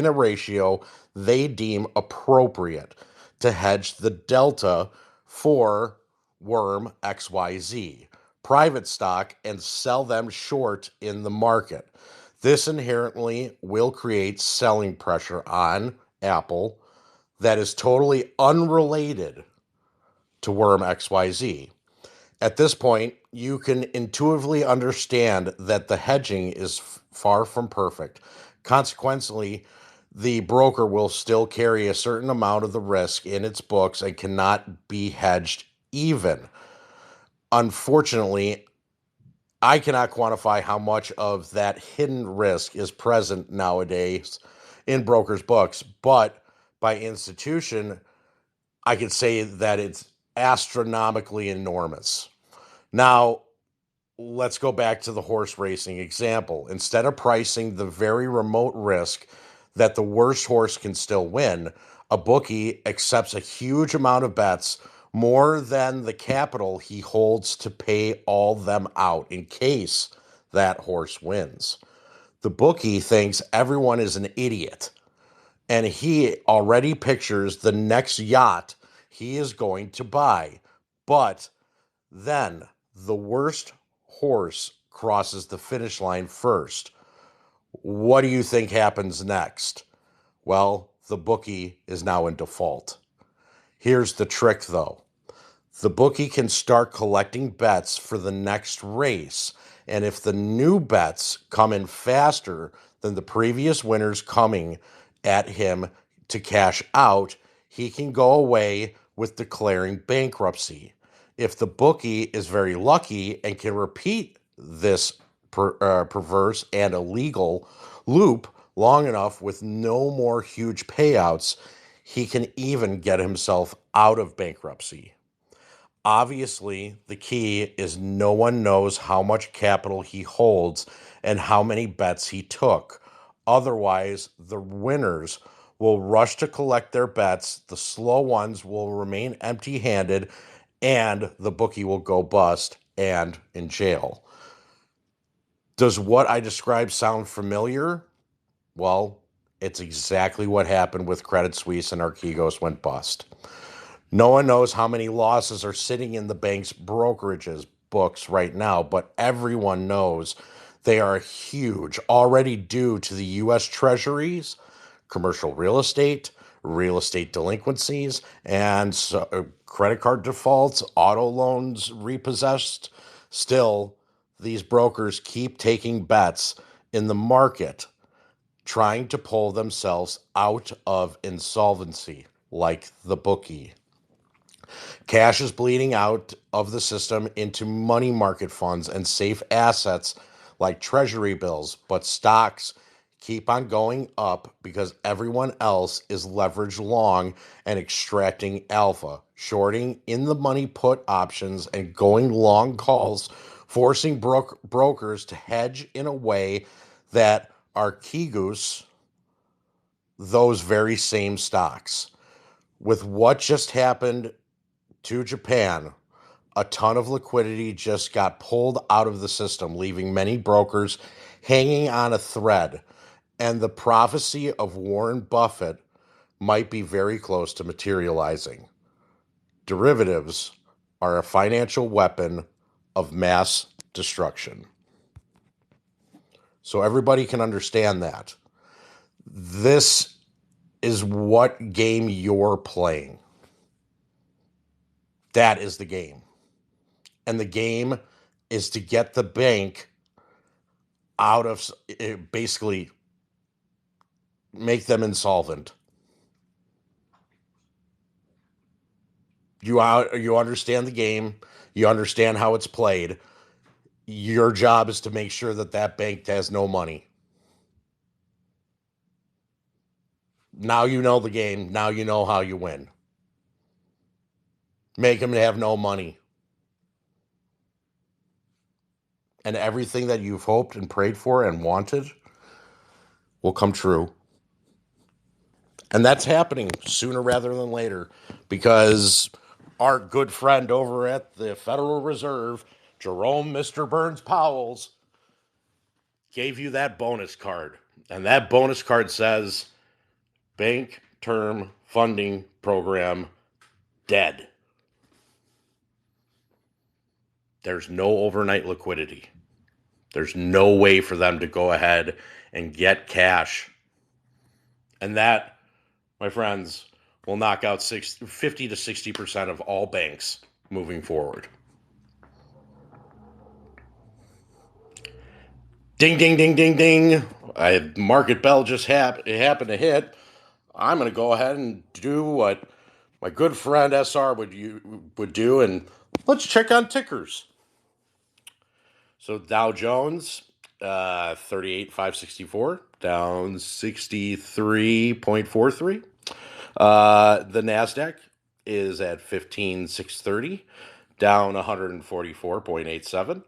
a ratio they deem appropriate to hedge the delta for Worm XYZ private stock and sell them short in the market. This inherently will create selling pressure on Apple that is totally unrelated to Worm XYZ. At this point, you can intuitively understand that the hedging is far from perfect. Consequently, the broker will still carry a certain amount of the risk in its books and cannot be hedged even. Unfortunately, I cannot quantify how much of that hidden risk is present nowadays in brokers' books, but by institution, I could say that it's astronomically enormous. Now, let's go back to the horse racing example. Instead of pricing the very remote risk that the worst horse can still win, a bookie accepts a huge amount of bets, more than the capital he holds to pay all them out in case that horse wins. The bookie thinks everyone is an idiot, and he already pictures the next yacht he is going to buy. But then the worst horse crosses the finish line first. What do you think happens next? Well, the bookie is now in default. Here's the trick, though. The bookie can start collecting bets for the next race, and if the new bets come in faster than the previous winners coming at him to cash out, he can go away with declaring bankruptcy. If the bookie is very lucky and can repeat this perverse and illegal loop long enough with no more huge payouts, he can even get himself out of bankruptcy. Obviously, the key is no one knows how much capital he holds and how many bets he took. Otherwise, the winners will rush to collect their bets, the slow ones will remain empty handed, and the bookie will go bust and in jail. Does what I described sound familiar? Well, it's exactly what happened with Credit Suisse and Archegos went bust. No one knows how many losses are sitting in the bank's brokerages books right now, but everyone knows they are huge, already due to the U.S. Treasuries, commercial real estate delinquencies, and credit card defaults, auto loans repossessed. Still, these brokers keep taking bets in the market, trying to pull themselves out of insolvency, like the bookie. Cash is bleeding out of the system into money market funds and safe assets like treasury bills, but stocks keep on going up because everyone else is leveraged long and extracting alpha, shorting in the money put options and going long calls, forcing brokers to hedge in a way that Archegos those very same stocks. With what just happened to Japan, a ton of liquidity just got pulled out of the system, leaving many brokers hanging on a thread. And the prophecy of Warren Buffett might be very close to materializing. Derivatives are a financial weapon of mass destruction. So everybody can understand that. This is what game you're playing. That is the game. And the game is to get the bank out of, basically make them insolvent. You understand the game. You understand how it's played. Your job is to make sure that that bank has no money. Now you know the game. Now you know how you win. Make them have no money. And everything that you've hoped and prayed for and wanted will come true. And that's happening sooner rather than later because our good friend over at the Federal Reserve, Jerome Mr. Burns Powell's, gave you that bonus card. And that bonus card says Bank Term Funding Program dead. There's no overnight liquidity. There's no way for them to go ahead and get cash. And that, my friends, will knock out 50 to 60% of all banks moving forward. Ding, ding, ding, ding, ding. Market bell just happened to hit. I'm going to go ahead and do what my good friend SR would do, and let's check on tickers. So Dow Jones, 38,564, down 63.43. The NASDAQ is at 15,630, down 144.87.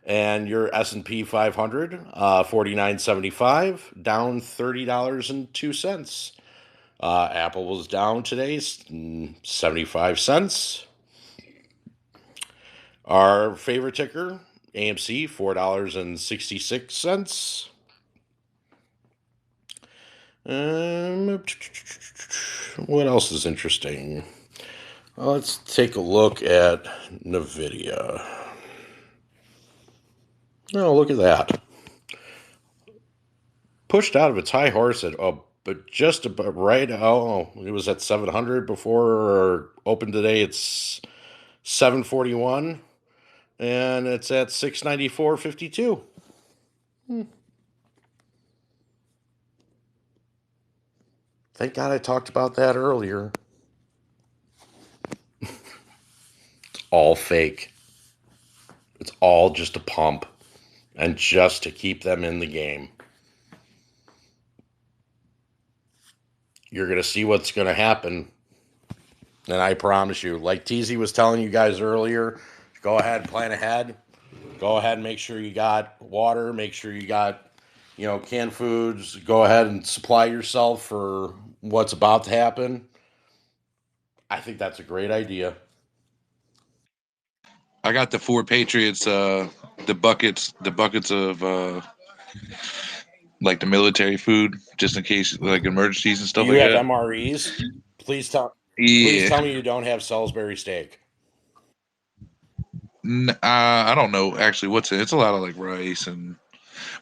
And your S&P 500, 49.75, down $30.02. Apple was down today, 75 cents. Our favorite ticker, AMC, $4.66. What else is interesting? Well, let's take a look at Nvidia. Oh, look at that. Pushed out of its high horse but just about right. Oh, it was at 700 before open today. It's 741, and it's at 694.52. Thank God I talked about that earlier. It's all fake. It's all just a pump, and just to keep them in the game. You're going to see what's going to happen. And I promise you, like TZ was telling you guys earlier, go ahead, plan ahead. Go ahead and make sure you got water. Make sure you got, canned foods. Go ahead and supply yourself for what's about to happen. I think that's a great idea. I got the 4 Patriots, the buckets of like the military food, just in case like emergencies and stuff You like have that. MREs. Please tell Yeah. me you don't have Salisbury steak. I don't know actually what's it. It's a lot of like rice, and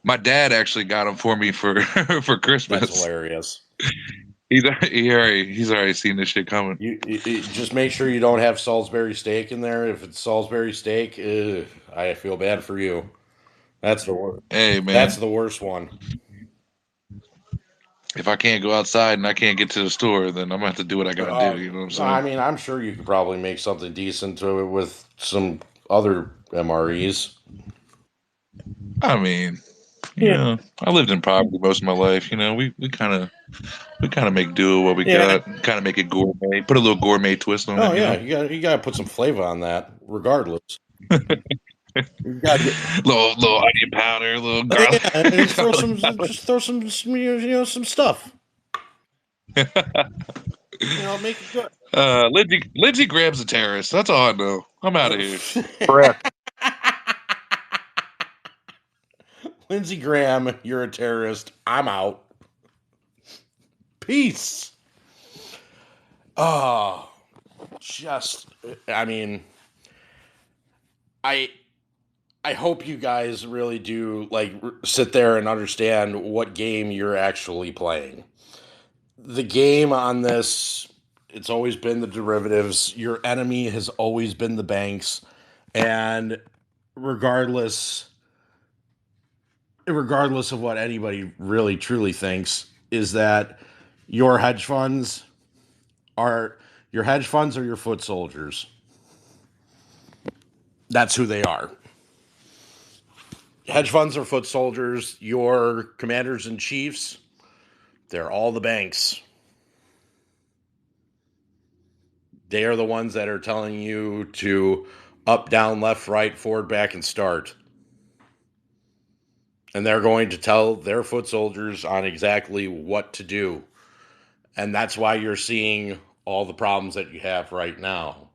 my dad actually got them for me for for Christmas. That's hilarious. He's already seen this shit coming. You just make sure you don't have Salisbury steak in there. If it's Salisbury steak, I feel bad for you. That's the worst. Hey man, that's the worst one. If I can't go outside and I can't get to the store, then I'm gonna have to do what I gotta do. You know what I'm saying? I mean, I'm sure you could probably make something decent to it with some other MREs. I mean, I lived in poverty most of my life. We kind of make do with what we got. Kind of make it gourmet. Put a little gourmet twist on it. Oh yeah, you got to put some flavor on that, regardless. You got little onion powder, little garlic. Just throw some some stuff. Make it good. Lindsey Graham's a terrorist. That's all I know. I'm out of here. Correct. Lindsey Graham, you're a terrorist. I'm out. Peace. Oh, I mean, I hope you guys really do sit there and understand what game you're actually playing. The game on this, it's always been the derivatives. Your enemy has always been the banks, and regardless of what anybody really truly thinks, is that your hedge funds are your foot soldiers. That's who they are. Hedge funds are foot soldiers. Your commanders and chiefs, they're all the banks. They are the ones that are telling you to up, down, left, right, forward, back, and start. And they're going to tell their foot soldiers on exactly what to do. And that's why you're seeing all the problems that you have right now.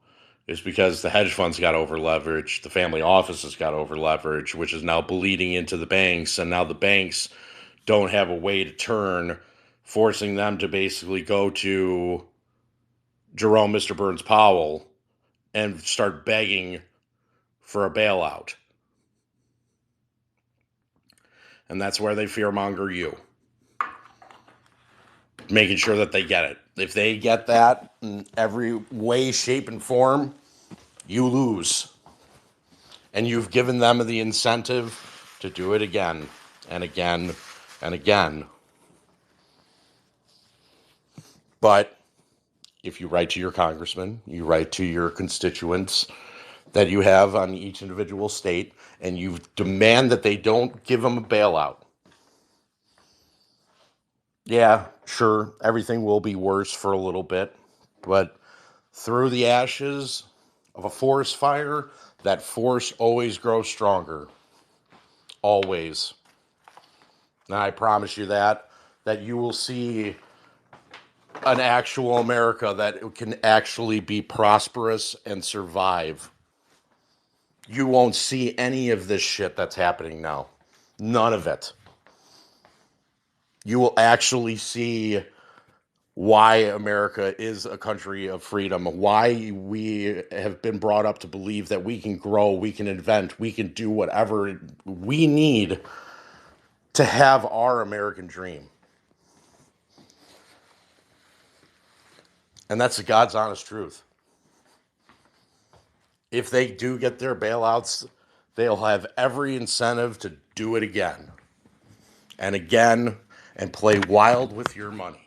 Is because the hedge funds got over leveraged, the family offices got over leveraged, which is now bleeding into the banks. And now the banks don't have a way to turn, forcing them to basically go to Jerome Mr. Burns Powell and start begging for a bailout. And that's where they fearmonger you. Making sure that they get it. If they get that in every way, shape, and form, you lose. And you've given them the incentive to do it again. and again and again. But if you write to your congressman, you write to your constituents that you have on each individual state, and you demand that they don't give them a bailout. Yeah, sure, everything will be worse for a little bit, but through the ashes of a forest fire, that force always grows stronger. Always. Now, I promise you that you will see an actual America that can actually be prosperous and survive. You won't see any of this shit that's happening now. None of it. You will actually see why America is a country of freedom, why we have been brought up to believe that we can grow, we can invent, we can do whatever we need to have our American dream. And that's the God's honest truth. If they do get their bailouts, they'll have every incentive to do it again and again and play wild with your money.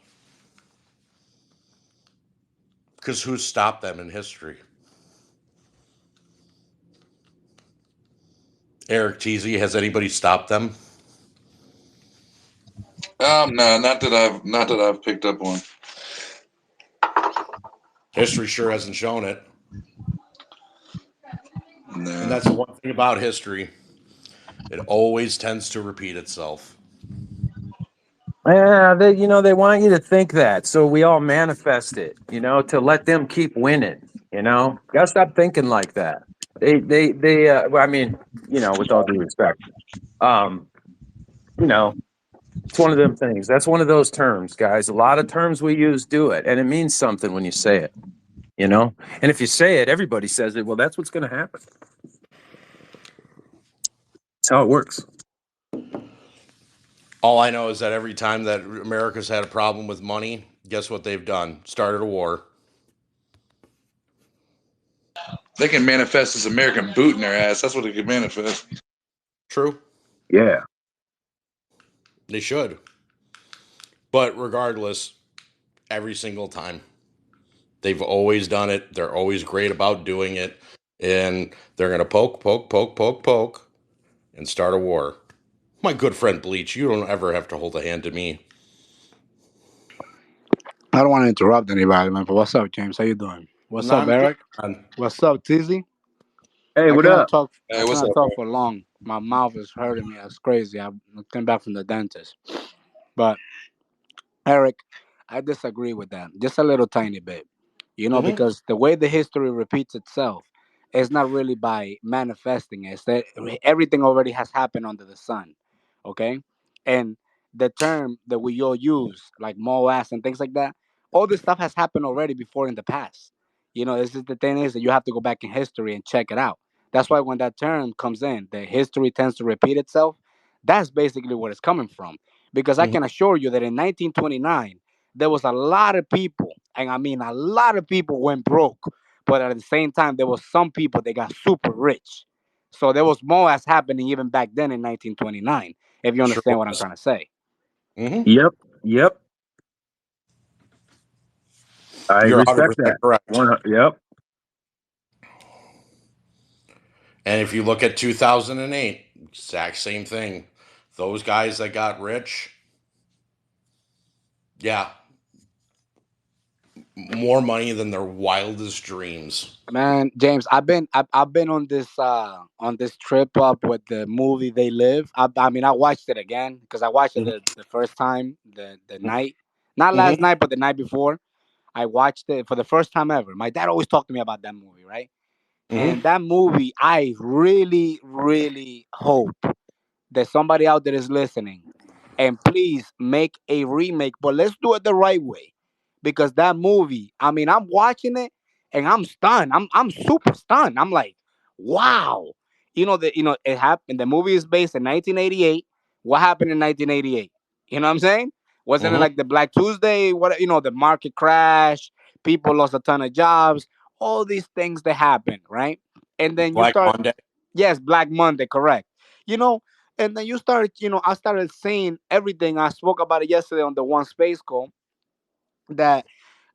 Because who stopped them in history? Eric Teasy, has anybody stopped them? No, not that I've picked up on. History sure hasn't shown it. No. And that's the one thing about history. It always tends to repeat itself. Yeah, they want you to think that, so we all manifest it, to let them keep winning. Gotta stop thinking like that. Well, I mean, with all due respect, it's one of them things. That's one of those terms, guys. A lot of terms we use do it, and it means something when you say it. And if you say it, everybody says it. Well, that's what's going to happen. That's how it works. All I know is that every time that America's had a problem with money, guess what they've done? Started a war. They can manifest this American boot in their ass. That's what they can manifest. True. Yeah. They should. But regardless, every single time, they've always done it. They're always great about doing it. And they're going to poke, and start a war. My good friend Bleach, you don't ever have to hold a hand to me. I don't want to interrupt anybody, man. But what's up, James? How you doing? What's up, Eric? What's up, Tizzy? Hey, what up? Hey, what's cannot up, talk bro? for long. My mouth is hurting me. That's crazy. I came back from the dentist. But Eric, I disagree with that. Just a little tiny bit. Because the way the history repeats itself is not really by manifesting it. It's that everything already has happened under the sun. Okay? And the term that we all use, like MOAS and things like that, all this stuff has happened already before in the past. This is the thing is that you have to go back in history and check it out. That's why when that term comes in, the history tends to repeat itself. That's basically where it's coming from. Because I can assure you that in 1929, there was a lot of people, and I mean a lot of people went broke, but at the same time, there was some people that got super rich. So there was more as happening even back then in 1929, if you understand what I'm trying to say. Yep. I You're respect 100% that. correct. Yep. And if you look at 2008, exact same thing. Those guys that got rich, yeah, more money than their wildest dreams. Man, James, I've been on this trip up with the movie They Live. I mean, I watched it again because I watched it the first time the night, not last night, but the night before. I watched it for the first time ever. My dad always talked to me about that movie, right? And that movie, I really, really hope that somebody out there is listening and please make a remake, but let's do it the right way. Because that movie, I mean, I'm watching it and I'm stunned. I'm super stunned. I'm like, wow. It happened. The movie is based in 1988. What happened in 1988? You know what I'm saying? Wasn't it like the Black Tuesday? The market crash, people lost a ton of jobs, all these things that happened, right? And then you Black start, Monday. yes, Black Monday, correct. You know, And then you started, I started seeing everything. I spoke about it yesterday on the One Space call, that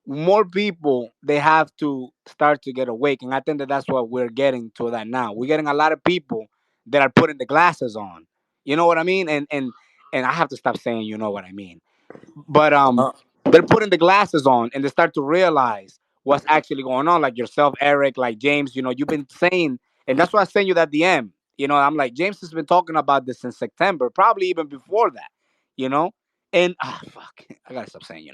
more people, they have to start to get awake, and I think that that's what we're getting to that now. We're getting a lot of people that are putting the glasses on. You know what I mean? And I have to stop saying you know what I mean. But they're putting the glasses on and they start to realize what's actually going on. Like yourself, Eric, like James, you've been saying, and that's why I sent you that DM. I'm like, James has been talking about this since September, probably even before that, you know? And fuck, I gotta stop saying,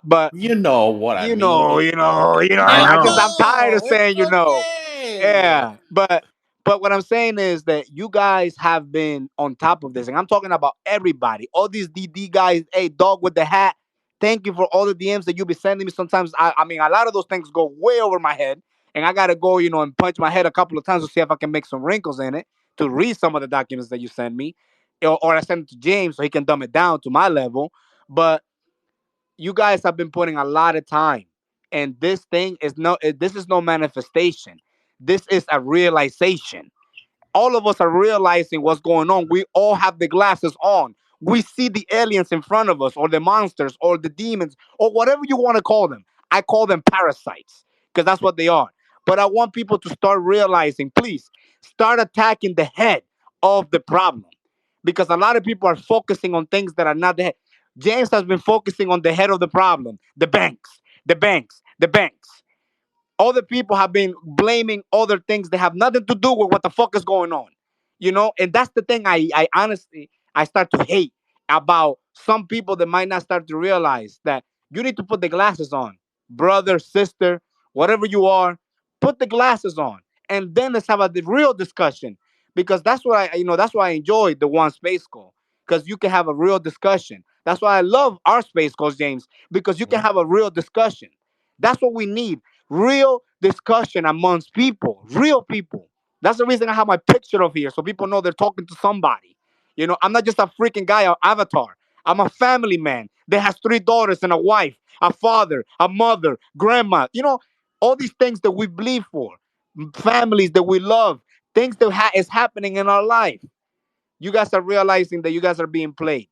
but You know what I mean. and I know. I'm tired of It's saying, okay. yeah. But what I'm saying is that you guys have been on top of this, and I'm talking about everybody, all these DD guys. Hey, dog with the hat. Thank you for all the DMs that you be sending me. Sometimes I mean, a lot of those things go way over my head, and I gotta go, and punch my head a couple of times to see if I can make some wrinkles in it to read some of the documents that you send me, or I send it to James so he can dumb it down to my level. But you guys have been putting a lot of time, and this thing is this is no manifestation. This is a realization. All of us are realizing what's going on. We all have the glasses on. We see the aliens in front of us, or the monsters, or the demons, or whatever you want to call them. I call them parasites because that's what they are. But I want people to start realizing, please, start attacking the head of the problem, because a lot of people are focusing on things that are not the head. James has been focusing on the head of the problem, the banks, the banks, the banks. Other people have been blaming other things that have nothing to do with what the fuck is going on. And that's the thing I honestly I start to hate about some people that might not start to realize that you need to put the glasses on. Brother, sister, whatever you are, put the glasses on. And then let's have a real discussion. Because that's what that's why I enjoy the One Space Call. Because you can have a real discussion. That's why I love our Space Calls, James, because you can have a real discussion. That's what we need. Real discussion amongst people, real people. That's the reason I have my picture of here, so people know they're talking to somebody. I'm not just a freaking guy, or avatar. I'm a family man that has 3 daughters and a wife, a father, a mother, grandma. All these things that we bleed for, families that we love, things that is happening in our life. You guys are realizing that you guys are being played.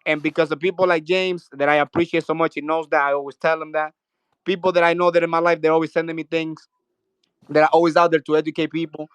And because of people like James, that I appreciate so much, he knows that. I always tell him that. People that I know that in my life, they're always sending me things, that are always out there to educate people.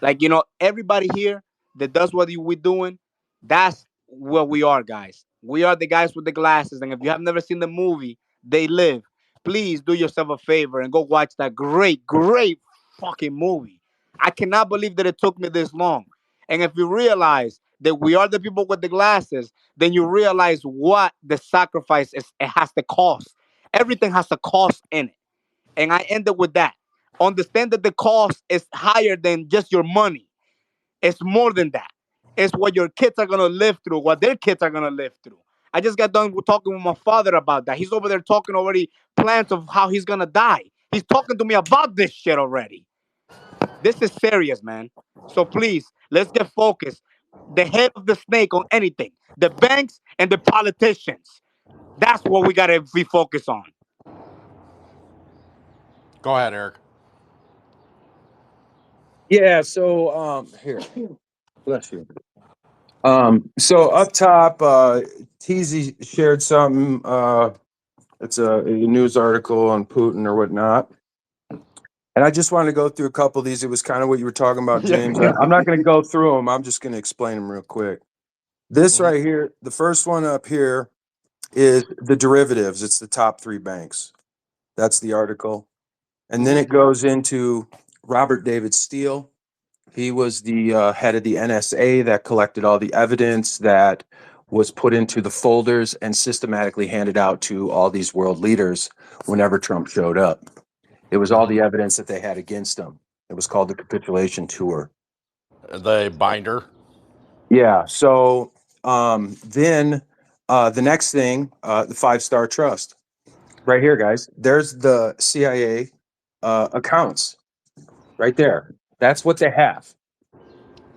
Like, everybody here that does what we're doing, that's what we are, guys. We are the guys with the glasses. And if you have never seen the movie, They Live, please do yourself a favor and go watch that great, great fucking movie. I cannot believe that it took me this long. And if you realize that we are the people with the glasses, then you realize what the sacrifice is. It has to cost. Everything has a cost in it. And I ended with that. Understand that the cost is higher than just your money. It's more than that. It's what your kids are gonna live through, what their kids are gonna live through. I just got done with talking with my father about that. He's over there talking already plans of how he's gonna die. He's talking to me about this shit already. This is serious, man. So please, let's get focused. The head of the snake on anything. The banks and the politicians. That's what we gotta be focused on. Go ahead, Eric. Yeah. So here, bless you. So up top, TZ shared something. It's a news article on Putin or whatnot. And I just wanted to go through a couple of these. It was kind of what you were talking about, James. I'm not going to go through them. I'm just going to explain them real quick. This right here, the first one up here is the derivatives. It's the top 3 banks. That's the article. And then it goes into Robert David Steele. He was the head of the NSA that collected all the evidence that was put into the folders and systematically handed out to all these world leaders whenever Trump showed up. It was all the evidence that they had against him. It was called the capitulation tour. The binder. Yeah. So then the next thing, the 5-star trust. Right here, guys. There's the CIA accounts right there. That's what they have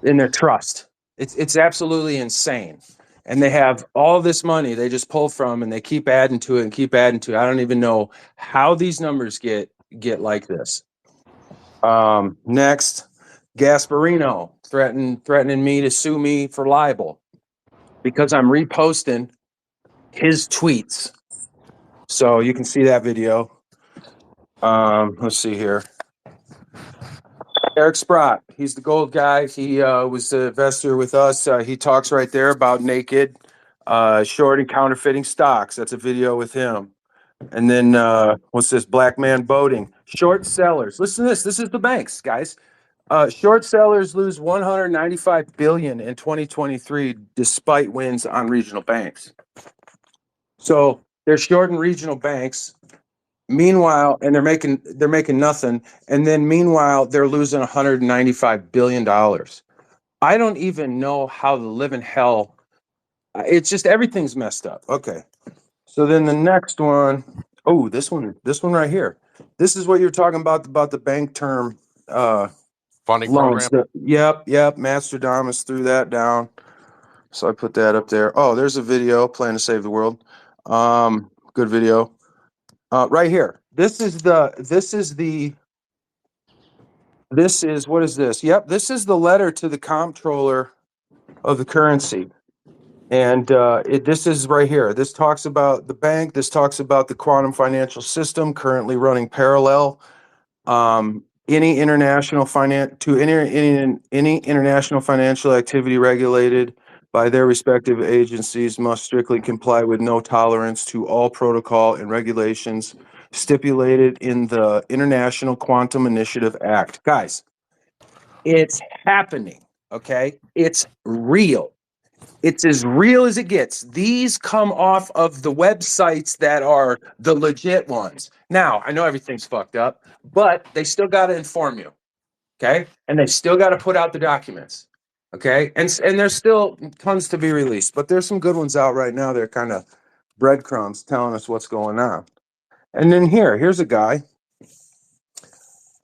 in their trust. It's absolutely insane. And they have all this money they just pull from, and they keep adding to it and keep adding to it. I don't even know how these numbers get like this. Next, Gasparino. threatening me to sue me for libel because I'm reposting his tweets. So you can see that video. Let's see here. Eric Sprott, he's the gold guy. He was the investor with us. He talks right there about naked, short and counterfeiting stocks. That's a video with him. And then what's this? Black man boating. Short sellers. Listen to this. This is the banks, guys. Short sellers lose 195 billion in 2023 despite wins on regional banks. So they're shorting regional banks. Meanwhile, and they're making nothing. And then meanwhile, they're losing $195 billion. I don't even know how the living hell. It's just everything's messed up. Okay. So then the next one, oh, this one right here. This is what you're talking about the bank term funding loans. program. Yep. Mastradamus threw that down. So I put that up there. Oh, there's a video, Plan to Save the World. Good video. Right here. This is what is this? Yep, this is the letter to the comptroller of the currency. And this is right here. This talks about the bank. This talks about the quantum financial system currently running parallel. Any international international financial activity regulated by their respective agencies must strictly comply with no tolerance to all protocol and regulations stipulated in the International Quantum Initiative Act. Guys, it's happening, okay? It's real. It's as real as it gets. These come off of the websites that are the legit ones. Now, I know everything's fucked up, but they still got to inform you, okay? And they still got to put out the documents, okay? And there's still tons to be released, but there's some good ones out right now. They're kind of breadcrumbs telling us what's going on. And then here's a guy.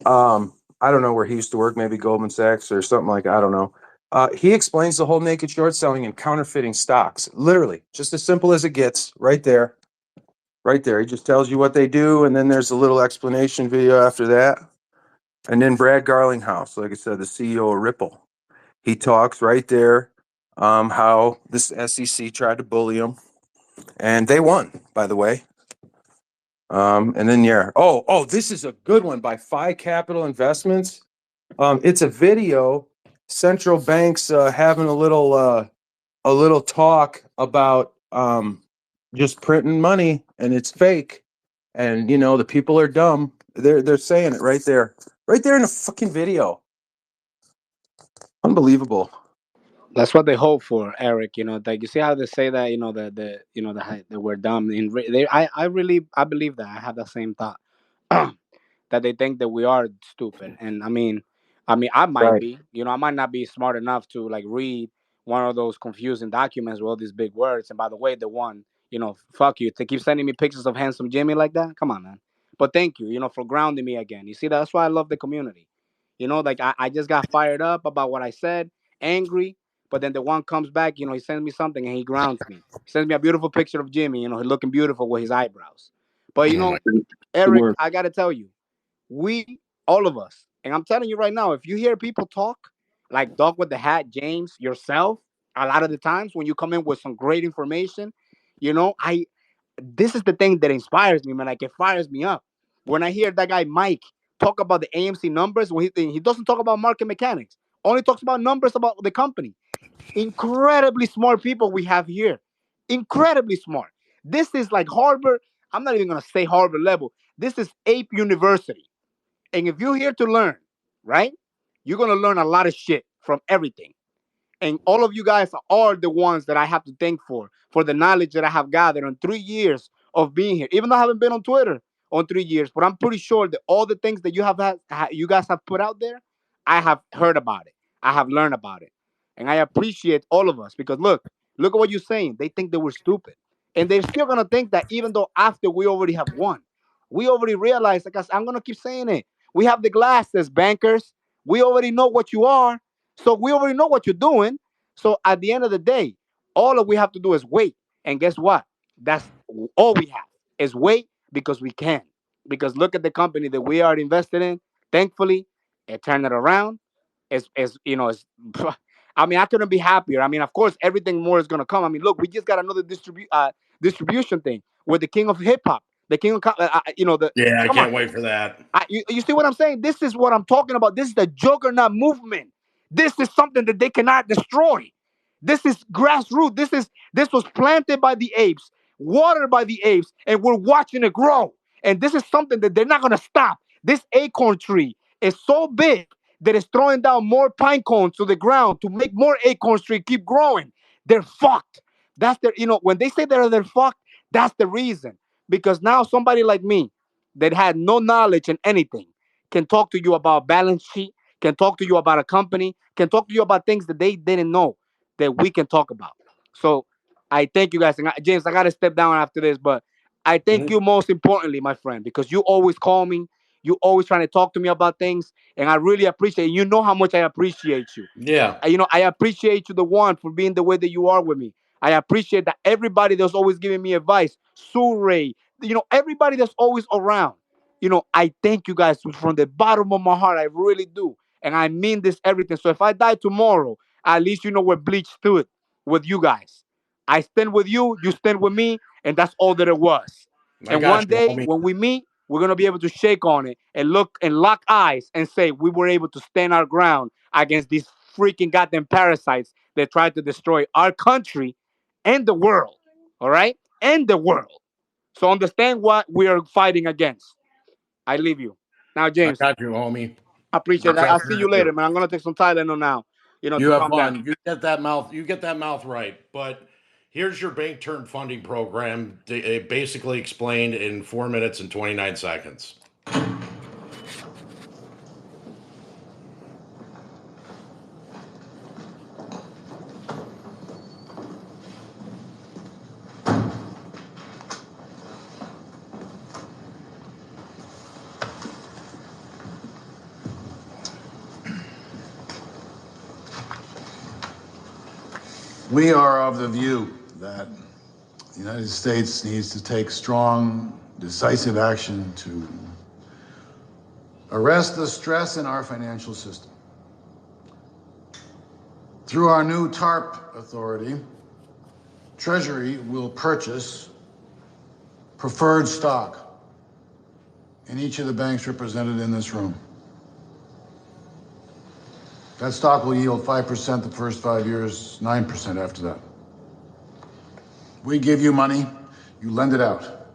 I don't know where he used to work, maybe Goldman Sachs or something like that. I don't know. He explains the whole naked short selling and counterfeiting stocks. Literally, just as simple as it gets, right there. Right there. He just tells you what they do, and then there's a little explanation video after that. And then Brad Garlinghouse, like I said, the CEO of Ripple. He talks right there how this SEC tried to bully him. And they won, by the way. And then, this is a good one by Phi Capital Investments. It's a video. Central banks having a little talk about just printing money, and it's fake, and the people are dumb. They're saying it right there in the fucking video. Unbelievable. That's what they hope for, Eric. Like you see how they say that, that we're dumb. I believe that. I have that same thought. That they think that we are stupid. And I might Right. be. I might not be smart enough to like read one of those confusing documents with all these big words. And by the way, the one, fuck you to keep sending me pictures of handsome Jimmy like that. Come on, man. But thank you, for grounding me again. You see, that's why I love the community. Like I just got fired up about what I said, angry. But then the one comes back, he sends me something and he grounds me. He sends me a beautiful picture of Jimmy, he looking beautiful with his eyebrows. But Eric, I gotta tell you, we, all of us, and I'm telling you right now, if you hear people talk like Dog with the Hat, James, yourself, a lot of the times when you come in with some great information, I this is the thing that inspires me, man. Like it fires me up when I hear that guy Mike talk about the AMC numbers. When he doesn't talk about market mechanics, only talks about numbers about the company. Incredibly smart people we have here, incredibly smart. This is like Harvard. I'm not even gonna say Harvard level. This is Ape University. And if you're here to learn, right, you're going to learn a lot of shit from everything. And all of you guys are the ones that I have to thank for the knowledge that I have gathered in 3 years of being here. Even though I haven't been on Twitter on 3 years, but I'm pretty sure that all the things that you guys have put out there, I have heard about it. I have learned about it. And I appreciate all of us because look at what you're saying. They think that we're stupid. And they're still going to think that even though after we already have won, we already realize, like I'm going to keep saying it. We have the glasses, bankers. We already know what you are. So we already know what you're doing. So at the end of the day, all that we have to do is wait. And guess what? That's all we have is wait because we can. Because look at the company that we are invested in. Thankfully, it turned it around. is you know, is, I mean, I couldn't be happier. I mean, of course, everything more is gonna come. I mean, look, we just got another distribution thing with the king of hip hop, the king of you know the. Yeah, I Come on, can't wait for that. you see what I'm saying? This is what I'm talking about. This is the juggernaut movement. This is something that they cannot destroy. This is grassroots. This was planted by the apes, watered by the apes, and we're watching it grow. And this is something that they're not gonna stop. This acorn tree is so big that it's throwing down more pine cones to the ground to make more acorn tree keep growing. They're fucked. That's their, when they say they're fucked, that's the reason. Because now somebody like me that had no knowledge in anything can talk to you about balance sheet, can talk to you about a company, can talk to you about things that they didn't know that we can talk about. So I thank you guys. And James, I got to step down after this, but I thank you most importantly, my friend, because you always call me. You always trying to talk to me about things, and I really appreciate it. You know how much I appreciate you. Yeah. I appreciate you, the one, for being the way that you are with me. I appreciate that everybody that's always giving me advice, Sue Ray, everybody that's always around. I thank you guys from the bottom of my heart. I really do. And I mean this everything. So if I die tomorrow, at least you know where Bleach stood with you guys. I stand with you, you stand with me, and that's all that it was. I And got one you, day homie. when we meet, we're gonna be able to shake on it and look and lock eyes and say we were able to stand our ground against these freaking goddamn parasites that tried to destroy our country and the world. All right? And the world. So understand what we are fighting against. I leave you. Now, I James, got you, homie. I appreciate that. Ciao I'll for see you you. later, man. I'm gonna take some Tylenol now, You to have calm down. fun. You get that mouth. You get that mouth right. But here's your bank term funding program. It basically explained in 4 minutes and 29 seconds. We are of the view that the United States needs to take strong, decisive action to arrest the stress in our financial system. Through our new TARP authority, Treasury will purchase preferred stock in each of the banks represented in this room. That stock will yield 5% the first 5 years, 9% after that. We give you money, you lend it out.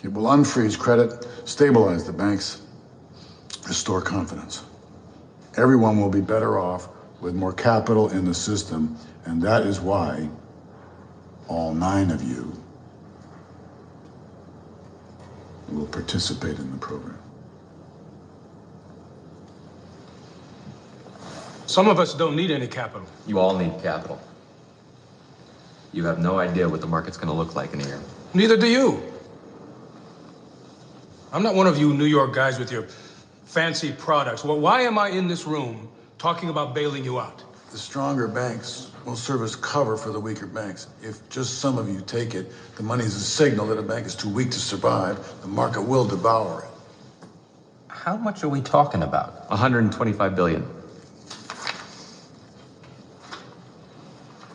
It will unfreeze credit, stabilize the banks, restore confidence. Everyone will be better off with more capital in the system, and that is why all 9 of you will participate in the program. Some of us don't need any capital. You all need capital. You have no idea what the market's going to look like in a year. Neither do you. I'm not one of you New York guys with your fancy products. Well, why am I in this room talking about bailing you out? The stronger banks will serve as cover for the weaker banks. If just some of you take it, the money is a signal that a bank is too weak to survive. The market will devour it. How much are we talking about? 125 billion.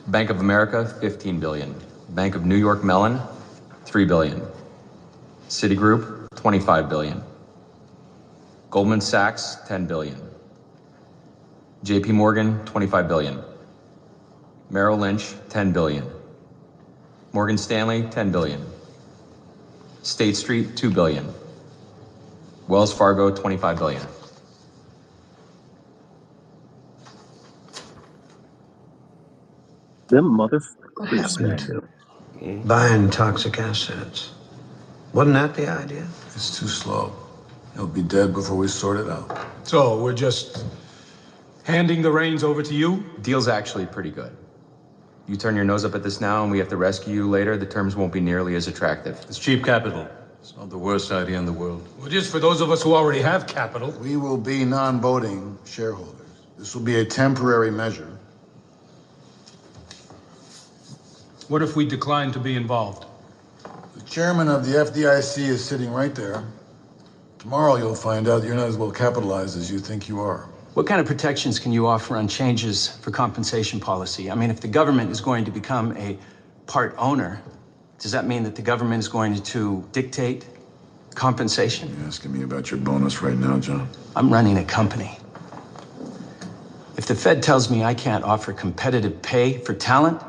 Bank of America, 15 billion. Bank of New York Mellon, 3 billion. Citigroup, 25 billion. Goldman Sachs, 10 billion. JP Morgan, 25 billion. Merrill Lynch, 10 billion. Morgan Stanley, 10 billion. State Street, 2 billion. Wells Fargo, 25 billion. Them motherfuckers. What happened to buying toxic assets? Wasn't that the idea? It's too slow. He'll be dead before we sort it out. So we're just handing the reins over to you? Deal's actually pretty good. You turn your nose up at this now and we have to rescue you later, the terms won't be nearly as attractive. It's cheap capital. It's not the worst idea in the world. Well, just for those of us who already have capital. We will be non-voting shareholders. This will be a temporary measure. What if we decline to be involved? The chairman of the FDIC is sitting right there. Tomorrow you'll find out you're not as well capitalized as you think you are. What kind of protections can you offer on changes for compensation policy? I mean, if the government is going to become a part owner, does that mean that the government is going to dictate compensation? You're asking me about your bonus right now, John? I'm running a company. If the Fed tells me I can't offer competitive pay for talent,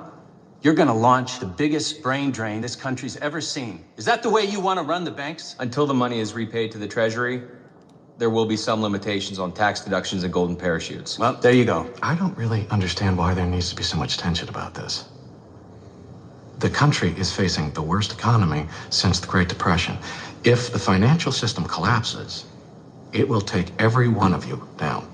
you're going to launch the biggest brain drain this country's ever seen. Is that the way you want to run the banks? Until the money is repaid to the Treasury, there will be some limitations on tax deductions and golden parachutes. Well, there you go. I don't really understand why there needs to be so much tension about this. The country is facing the worst economy since the Great Depression. If the financial system collapses, it will take every one of you down.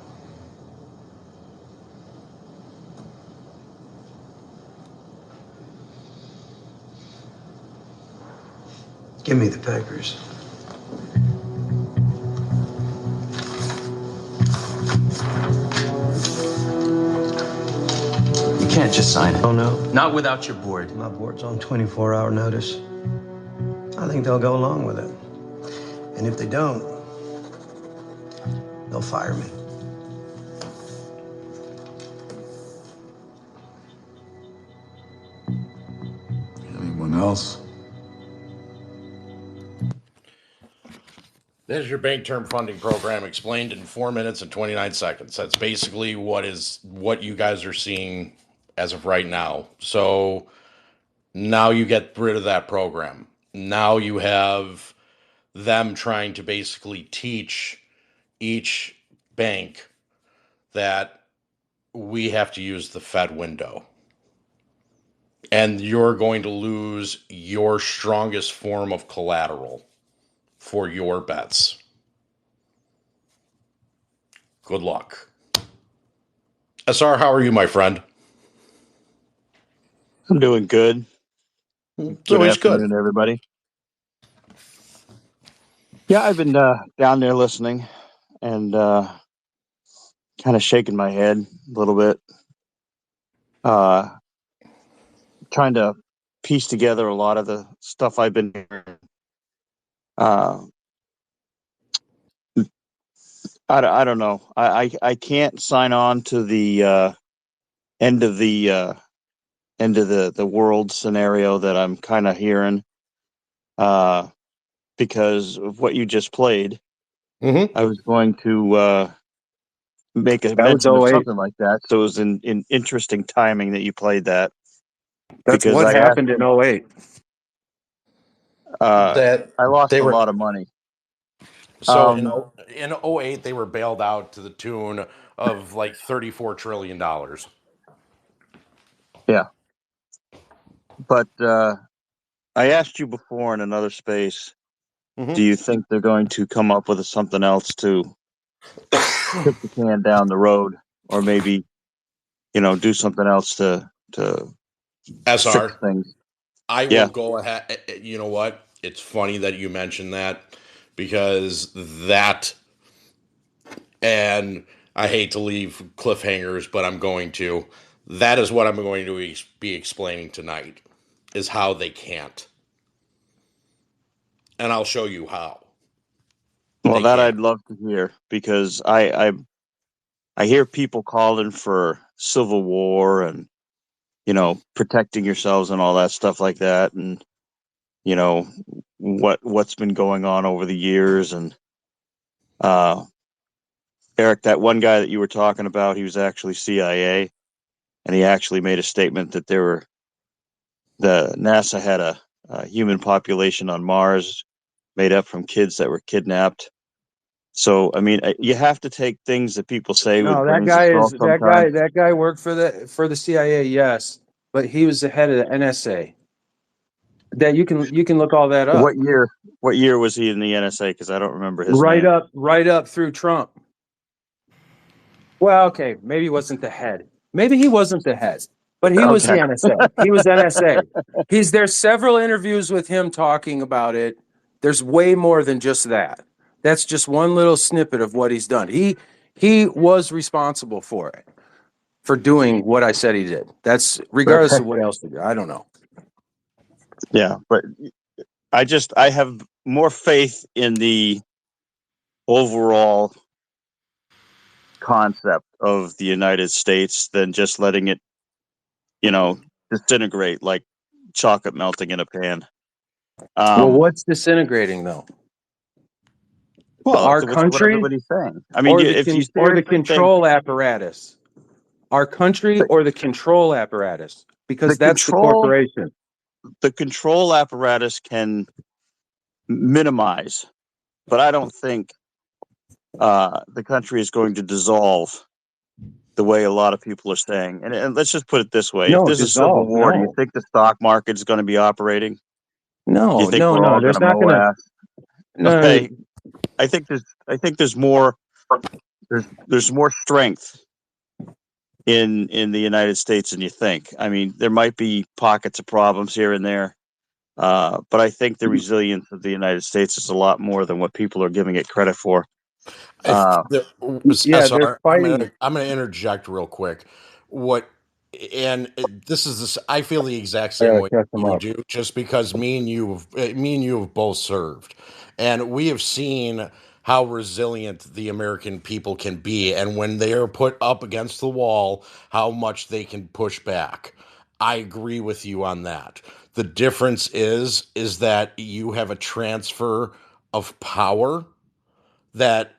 Give me the papers. You can't just sign it. Oh, no? Not without your board. My board's on 24-hour notice. I think they'll go along with it. And if they don't, they'll fire me. Anyone else? There's your bank term funding program explained in 4 minutes and 29 seconds. That's basically what you guys are seeing as of right now. So now you get rid of that program. Now you have them trying to basically teach each bank that we have to use the Fed window. And you're going to lose your strongest form of collateral for your bets. Good luck. SR, how are you, my friend? I'm doing good. Good afternoon, everybody. Yeah, I've been down there listening and kind of shaking my head a little bit. Trying to piece together a lot of the stuff I've been hearing. I don't know. I can't sign on to the end of the world scenario that I'm kind of hearing because of what you just played. Mm-hmm. I was going to make a That was mention of 08. something like that, so it was in interesting timing that you played that. That's Because what I asked happened in him, 08. That I lost they a were lot of money. so in 08 they were bailed out to the tune of like $34 trillion. Yeah, but I asked you before in another space. Mm-hmm. Do you think they're going to come up with something else to kick the can down the road, or maybe do something else to SR, fix things? I Yeah. will go ahead. You know what? It's funny that you mentioned that because that, and I hate to leave cliffhangers, but I'm going to. That is what I'm going to be explaining tonight, is how they can't. And I'll show you how. Well, that I'd love to hear, because I hear people calling for civil war and protecting yourselves and all that stuff like that, and what's been going on over the years. And Eric, that one guy that you were talking about, he was actually CIA, and he actually made a statement that NASA had a human population on Mars made up from kids that were kidnapped. So, I mean, you have to take things that people say with No, that grains of guy is salt sometimes. that guy worked for the CIA, yes, but he was the head of the NSA. That you can look all that up. What year was he in the NSA? Because I don't remember his name. Right up through Trump. Well, okay, maybe he wasn't the head. Maybe he wasn't the head, but he was the Okay. NSA. He was NSA. There's several interviews with him talking about it. There's way more than just that. That's just one little snippet of what he's done. He was responsible for it, for doing what I said he did. That's regardless of what else he did. I don't know. Yeah, but I have more faith in the overall concept of the United States than just letting it, disintegrate like chocolate melting in a pan. Well, what's disintegrating though? Well, Our what country, everybody's saying. I mean, if you or the seriously think control apparatus? Our country or the control apparatus? Because that's the corporation. The control apparatus can minimize, but I don't think the country is going to dissolve the way a lot of people are saying. And let's just put it this way: if there's a civil war, do you think the stock market is going to be operating? No, do you think we're all going to mow ass? No. Okay, I think there's more. There's more strength in the United States than you think. I mean, there might be pockets of problems here and there, but I think the resilience of the United States is a lot more than what people are giving it credit for. SR, I'm gonna interject real quick. I feel the exact same way you do, just because me and you have both served, and we have seen how resilient the American people can be, and when they are put up against the wall, how much they can push back. I agree with you on that. The difference is that you have a transfer of power that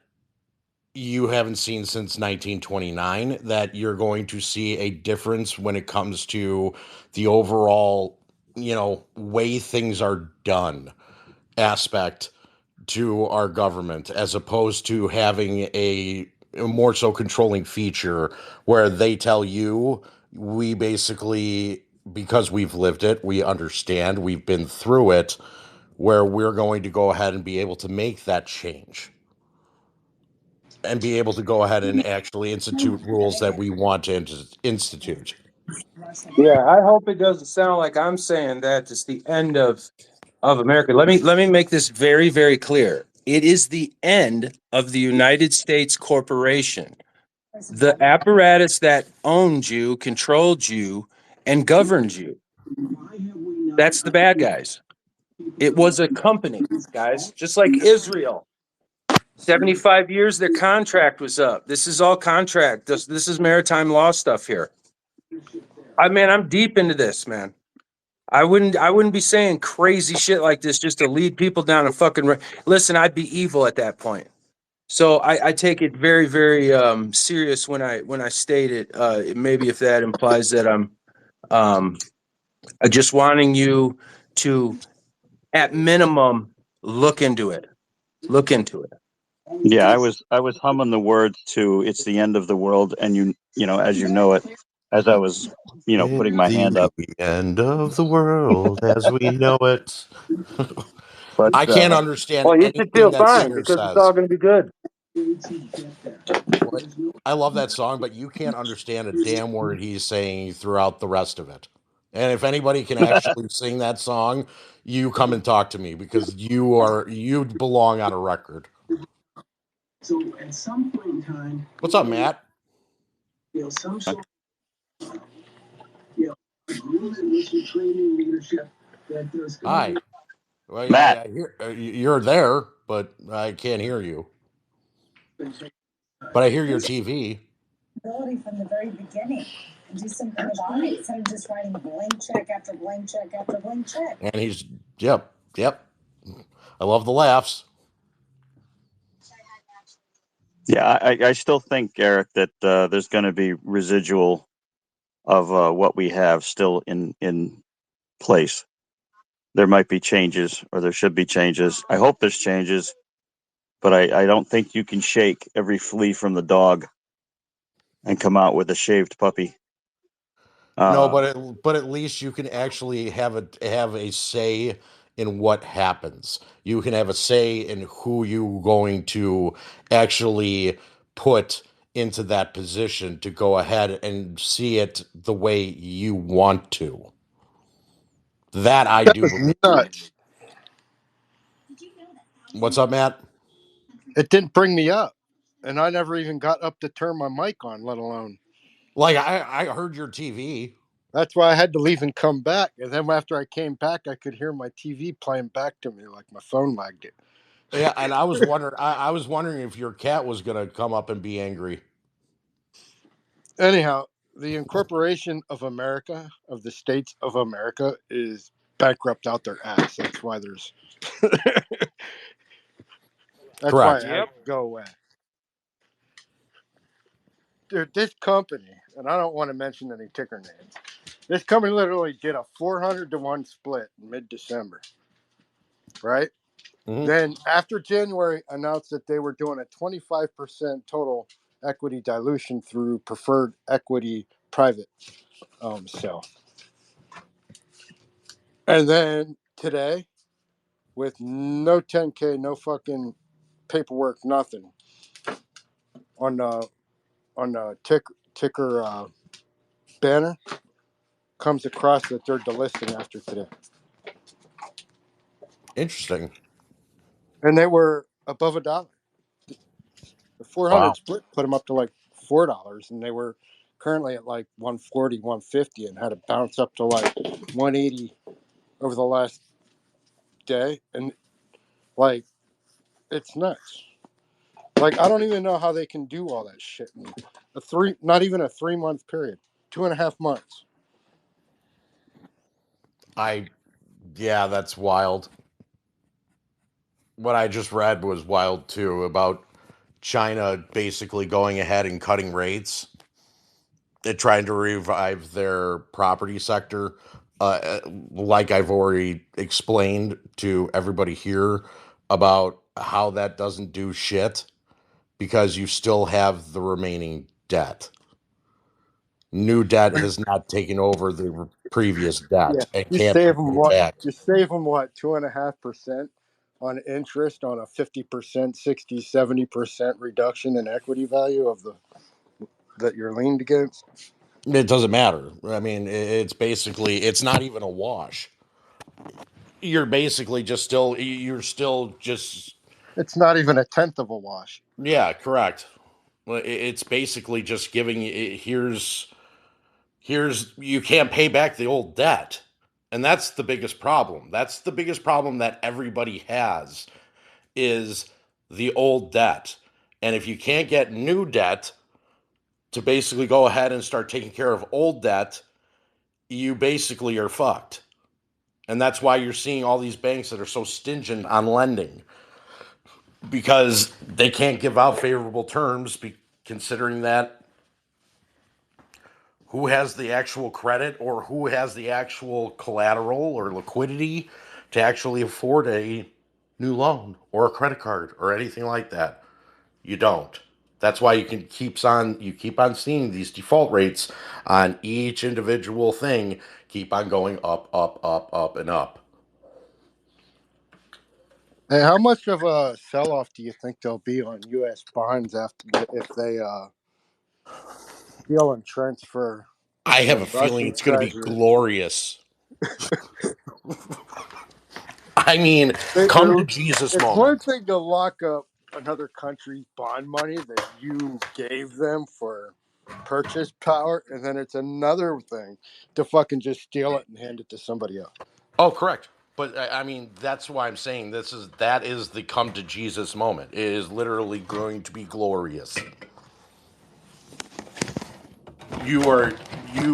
you haven't seen since 1929, that you're going to see a difference when it comes to the overall, way things are done aspect to our government, as opposed to having a more so controlling feature where they tell you, we basically, because we've lived it, we understand, we've been through it, where we're going to go ahead and be able to make that change and be able to go ahead and actually institute rules that we want to institute. Yeah, I hope it doesn't sound like I'm saying that it's the end of America. Let me make this very, very clear. It is the end of the United States corporation. The apparatus that owned you, controlled you, and governed you. That's the bad guys. It was a company, guys, just like Israel. 75 years, their contract was up. This is all contract. This is maritime law stuff here. I'm deep into this, man. I wouldn't be saying crazy shit like this just to lead people down a fucking. Listen, I'd be evil at that point. So I take it very, very serious when I state it. Maybe if that implies that I'm just wanting you to, at minimum, look into it. Look into it. Yeah, I was humming the words to "It's the End of the World," and as you know it, as I was putting my hand up. The end of the world as we know it. But I can't understand you should anything feel that fine singer because says. it's all going to be good. I love that song, but you can't understand a damn word he's saying throughout the rest of it. And if anybody can actually sing that song, you come and talk to me, because you belong on a record. So at some point in time, what's up, Matt? Some sort of agreement with your training leadership that there's going Hi. to be. Well, Matt, I hear you're there, but I can't hear you. But I hear your TV. From the very beginning and do something about it instead of just writing blank check after blank check after blank check. And he's yep. I love the laughs. Yeah, I still think, Eric, that there's going to be residual of what we have still in place. There might be changes, or there should be changes. I hope there's changes, but I don't think you can shake every flea from the dog and come out with a shaved puppy. No, but at least you can actually have a say in what happens. You can have a say in who you're going to actually put into that position to go ahead and see it the way you want to. That I do believe. Nuts. What's up, Matt? It didn't bring me up, and I never even got up to turn my mic on, let alone. Like, I heard your TV. That's why I had to leave and come back. And then after I came back, I could hear my TV playing back to me, like my phone lagged it. Yeah, and I was wondering if your cat was gonna come up and be angry. Anyhow, the incorporation of America, of the states of America, is bankrupt out their ass. That's why there's. That's why Correct. it has to go away. Dude, this company, and I don't want to mention any ticker names. This company literally did a 400-to-1 split in mid-December, right? Then after January, announced that they were doing a 25% total equity dilution through preferred equity private sale. And then today, with no 10K, no fucking paperwork, nothing on the ticker banner, comes across that they're delisting after today. Interesting. And they were above $1. The 400 Wow. split put them up to like $4, and they were currently at like 140, 150, and had to bounce up to like 180 over the last day. And like, it's nuts. Like, I don't even know how they can do all that shit in not even a 3-month period, 2.5 months. Yeah, that's wild. What I just read was wild too, about China basically going ahead and cutting rates. They're trying to revive their property sector. Like I've already explained to everybody here about how that doesn't do shit because you still have the remaining debt. New debt has not taken over the previous Yeah, debt and you can't be save them paid what? back. You save them what? 2.5% on interest on a 50%, 60, 70% reduction in equity value of the that you're leaned against. It doesn't matter. I mean, it's basically, it's not even a wash. You're basically you're still just, It's not even a tenth of a wash. yeah, correct. Well, it's basically just giving you, you can't pay back the old debt. And that's the biggest problem. That's the biggest problem that everybody has is the old debt. And if you can't get new debt to basically go ahead and start taking care of old debt, you basically are fucked. And that's why you're seeing all these banks that are so stingent on lending because they can't give out favorable terms, considering that who has the actual credit or who has the actual collateral or liquidity to actually afford a new loan or a credit card or anything like that. You don't. That's why you keep on seeing these default rates on each individual thing keep on going up, up, up, up, and up. Hey, how much of a sell-off do you think there'll be on U.S. bonds if they deal and transfer I have the a feeling Russian it's going to be treasury? glorious. I mean, come to Jesus It's one moment. thing to lock up another country's bond money that you gave them for purchase power, and then it's another thing to fucking just steal it and hand it to somebody else. Oh, correct. But I mean, that's why I'm saying that is the come to Jesus moment. It is literally going to be glorious. You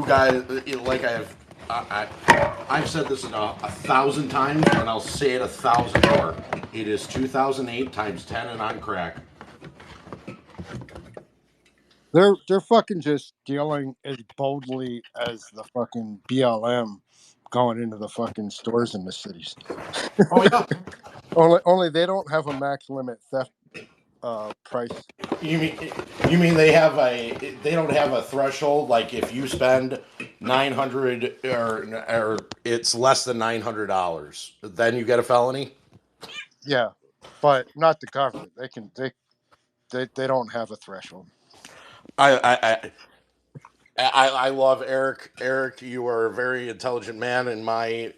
guys, like I've said this a thousand times, and I'll say it 1,000 more. It is 2008 times 10 and on crack. They're fucking just dealing as boldly as the fucking BLM going into the fucking stores in the cities. Oh yeah. only they don't have a max limit theft price. You mean they don't have a threshold, like if you spend 900 or it's less than $900, then you get a felony? Yeah, but not the government. They don't have a threshold. I love Eric. Eric, you are a very intelligent man in my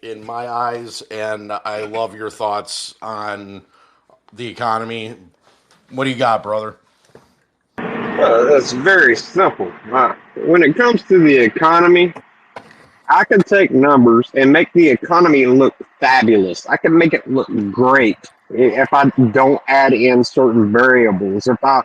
eyes, and I love your thoughts on the economy. What do you got, brother? That's very simple. When it comes to the economy, I can take numbers and make the economy look fabulous. I can make it look great if I don't add in certain variables, if I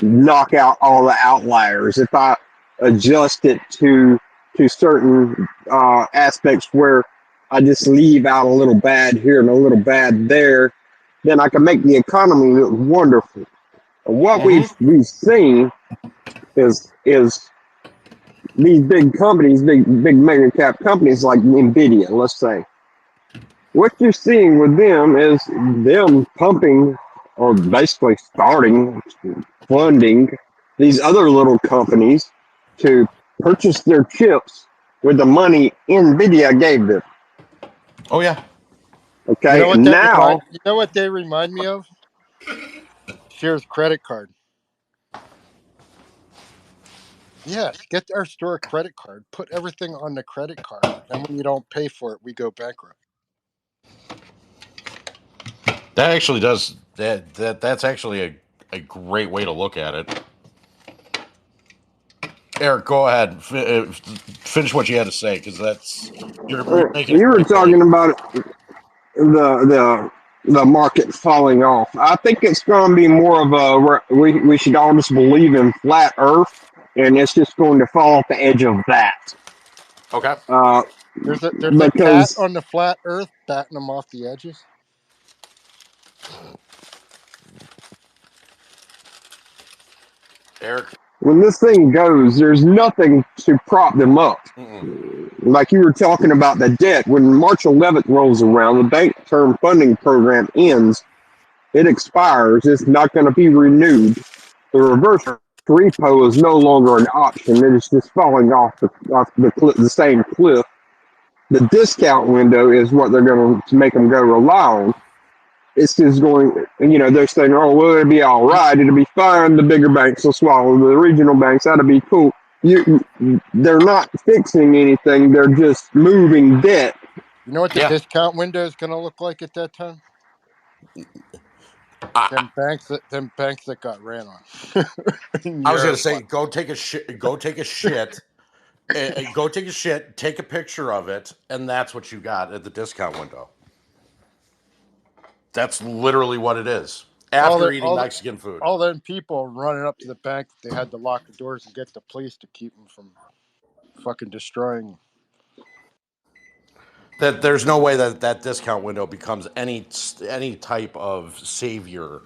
knock out all the outliers, if I adjust it to certain aspects where I just leave out a little bad here and a little bad there, then I can make the economy look wonderful. And what we've seen is these big companies, big mega cap companies like Nvidia, let's say. What you're seeing with them is them pumping or basically starting funding these other little companies to purchase their chips with the money Nvidia gave them. Oh yeah. Okay, and now You know what they remind me of? Sears credit card. Yes, get our store credit card. Put everything on the credit card, and when you don't pay for it, we go bankrupt. That actually does that's actually a great way to look at it. Eric, go ahead. Finish what you had to say, because you're making a you were great point. talking about the market falling off. I think it's going to be more of a we should all just believe in flat Earth, and it's just going to fall off the edge of that. Okay. There's a cat Because on the flat Earth batting them off the edges. Eric, when this thing goes, there's nothing to prop them up. Like you were talking about the debt, when March 11th rolls around, the bank term funding program ends, it expires, it's not going to be renewed. The reverse repo is no longer an option, it is just falling off the same cliff. The discount window is what they're going to make them go rely on. It's just going, they're saying, oh, well, it'll be all right, it'll be fine. The bigger banks will swallow the regional banks. That'll be cool. They're not fixing anything. They're just moving debt. You know what the discount window is going to look like at that time? Them banks that got ran on. I was going to say, go take a shit. Go take a shit. Go take a shit. Take a picture of it, and that's what you got at the discount window. That's literally what it is. After eating Mexican food. All them people running up to the bank, they had to lock the doors and get the police to keep them from fucking destroying. That there's no way that discount window becomes any type of savior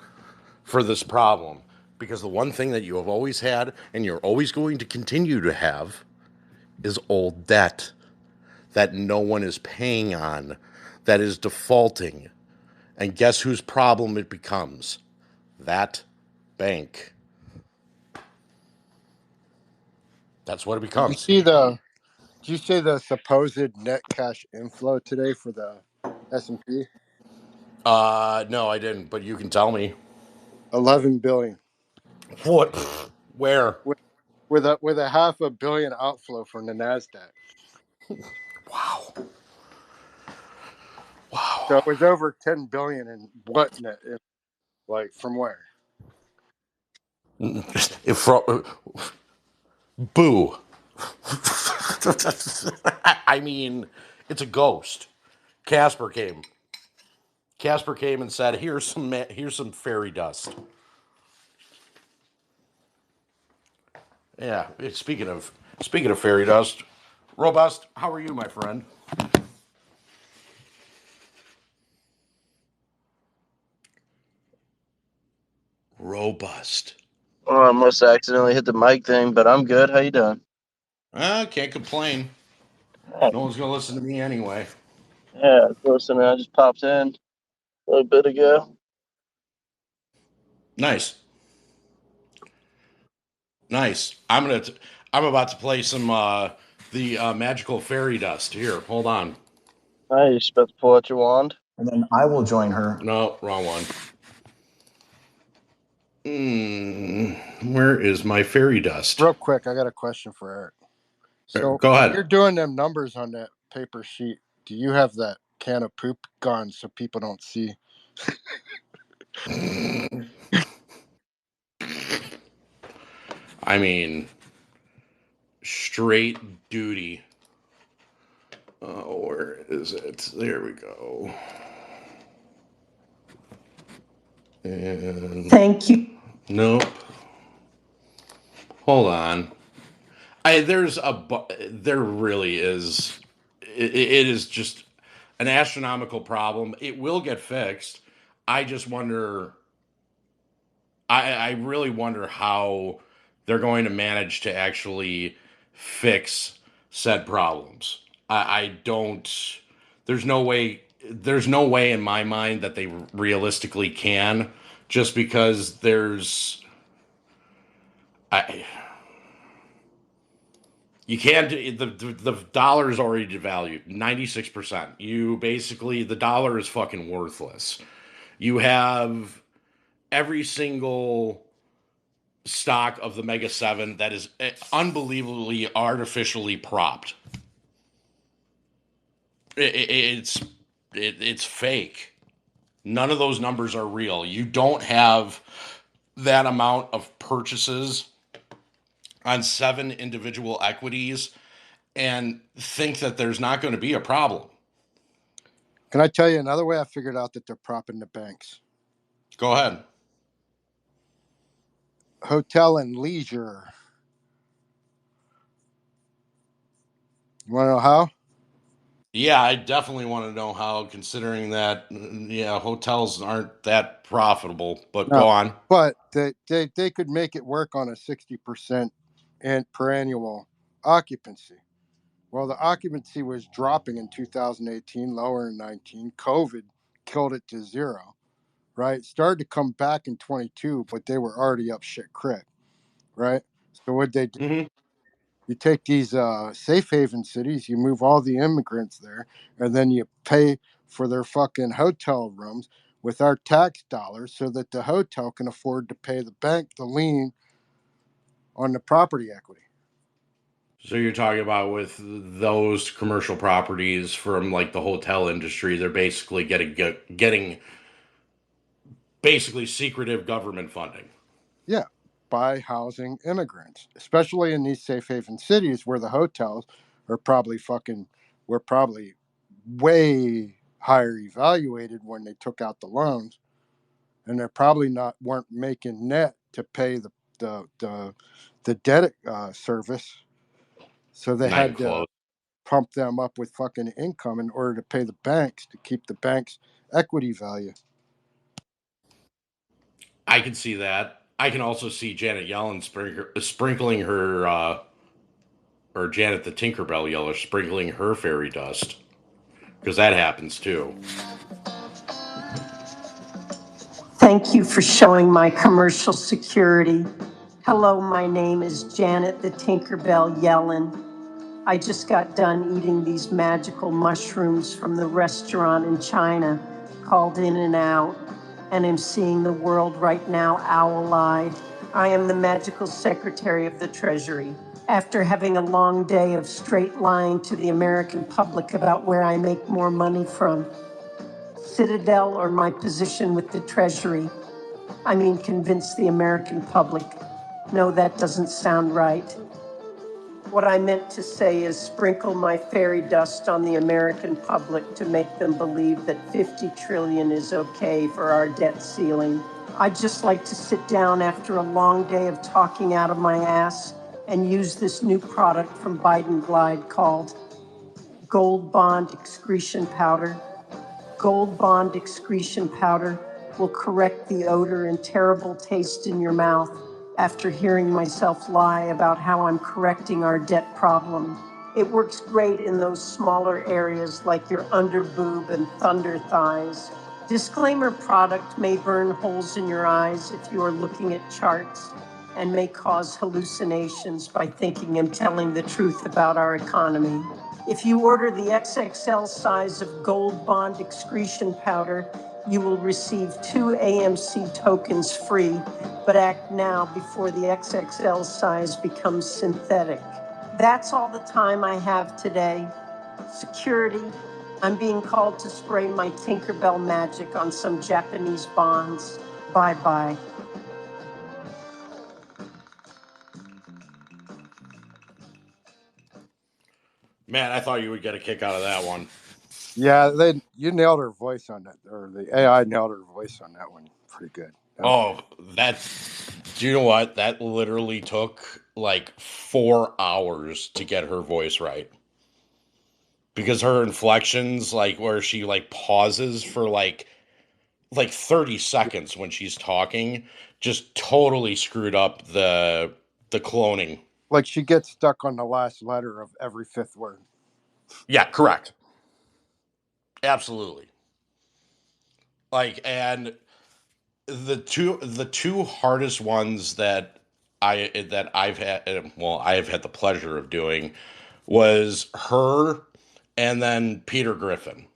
for this problem, because the one thing that you have always had and you're always going to continue to have is old debt that no one is paying on, that is defaulting. And guess whose problem it becomes? That bank. That's what it becomes. Did you see the supposed net cash inflow today for the S&P? No, I didn't, but you can tell me. 11 billion. What? Where? With a $500 million outflow from the Nasdaq. Wow. So it was over 10 billion in what net? Like from where? Boo. I mean, it's a ghost. Casper came and said, here's some fairy dust. Yeah, speaking of fairy dust, Robust, how are you, my friend? Robust. Oh, I must have accidentally hit the mic thing, but I'm good. How you doing? Can't complain. No one's gonna listen to me anyway. Yeah, listen, I just popped in a little bit ago. Nice. I'm about to play some the magical fairy dust. Here, hold on. Hi, you supposed to pull out your wand? And then I will join her. No, wrong one. Where is my fairy dust? Real quick, I got a question for Eric. So go ahead. You're doing them numbers on that paper sheet. Do you have that can of poop gone so people don't see? I mean, straight duty. Where is it? There we go. And thank you. Nope. Hold on. There really is. It is just an astronomical problem. It will get fixed. I just wonder. I really wonder how they're going to manage to actually fix said problems. I don't. There's no way. There's no way in my mind that they realistically can, just because there's. I. You can't. The dollar is already devalued 96%. You basically the dollar is fucking worthless. You have every single stock of the Mega 7 that is unbelievably artificially propped. It's fake. None of those numbers are real. You don't have that amount of purchases on 7 individual equities and think that there's not going to be a problem. Can I tell you another way I figured out that they're propping the banks? Go ahead. Hotel and leisure. You want to know how? Yeah, I definitely want to know how, considering that, hotels aren't that profitable, but No, go on. but they could make it work on a 60% and per annual occupancy. Well, the occupancy was dropping in 2018, lower in 19. COVID killed it to zero, right? Started to come back in 22, but they were already up shit creek, right? So what they do, you take these safe haven cities, you move all the immigrants there, and then you pay for their fucking hotel rooms with our tax dollars so that the hotel can afford to pay the bank the lien on the property equity. So you're talking about with those commercial properties from like the hotel industry, they're basically getting basically secretive government funding. Yeah, by housing immigrants, especially in these safe haven cities where the hotels are probably were probably way higher evaluated when they took out the loans, and they're probably weren't making net to pay the debt service, so they had to pump them up with fucking income in order to pay the banks to keep the bank's equity value. I can see that. I can also see Janet Yellen sprinkling her, or Janet the Tinkerbell Yeller sprinkling her fairy dust, because that happens too. Thank you for showing my commercial security. Hello, my name is Janet the Tinkerbell Yellen. I just got done eating these magical mushrooms from the restaurant in China called In and Out, and am seeing the world right now owl-eyed. I am the magical secretary of the Treasury. After having a long day of straight lying to the American public about where I make more money from, Citadel or my position with the Treasury, I mean convince the American public. No, that doesn't sound right. What I meant to say is sprinkle my fairy dust on the American public to make them believe that 50 trillion is okay for our debt ceiling. I'd just like to sit down after a long day of talking out of my ass and use this new product from Biden Glide called Gold Bond Excretion Powder. Gold Bond Excretion Powder will correct the odor and terrible taste in your mouth after hearing myself lie about how I'm correcting our debt problem. It works great in those smaller areas like your under boob and thunder thighs. Disclaimer: product may burn holes in your eyes if you are looking at charts and may cause hallucinations by thinking and telling the truth about our economy. If you order the XXL size of Gold Bond Excretion Powder, you will receive 2 AMC tokens free, but act now before the XXL size becomes synthetic. That's all the time I have today. Security, I'm being called to spray my Tinkerbell magic on some Japanese bonds. Bye-bye. Man, I thought you would get a kick out of that one. Yeah, you nailed her voice on that, or the AI nailed her voice on that one pretty good. Oh, do you know what? That literally took like 4 hours to get her voice right. Because her inflections, like where she like pauses for like 30 seconds when she's talking, just totally screwed up the cloning. Like she gets stuck on the last letter of every fifth word. Yeah, correct. Absolutely. Like, and the two hardest ones that I've had, well, I have had the pleasure of doing, was her and then Peter Griffin.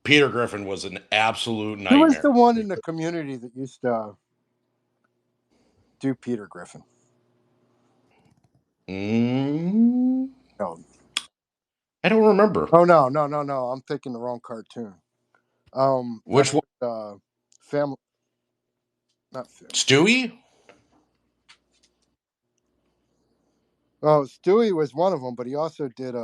Peter Griffin was an absolute nightmare. Who was the one in the community that used to do Peter Griffin? No. I don't remember. Oh no. I'm thinking the wrong cartoon. Which one? Family. Not Family. Stewie? Oh, Stewie was one of them, but he also did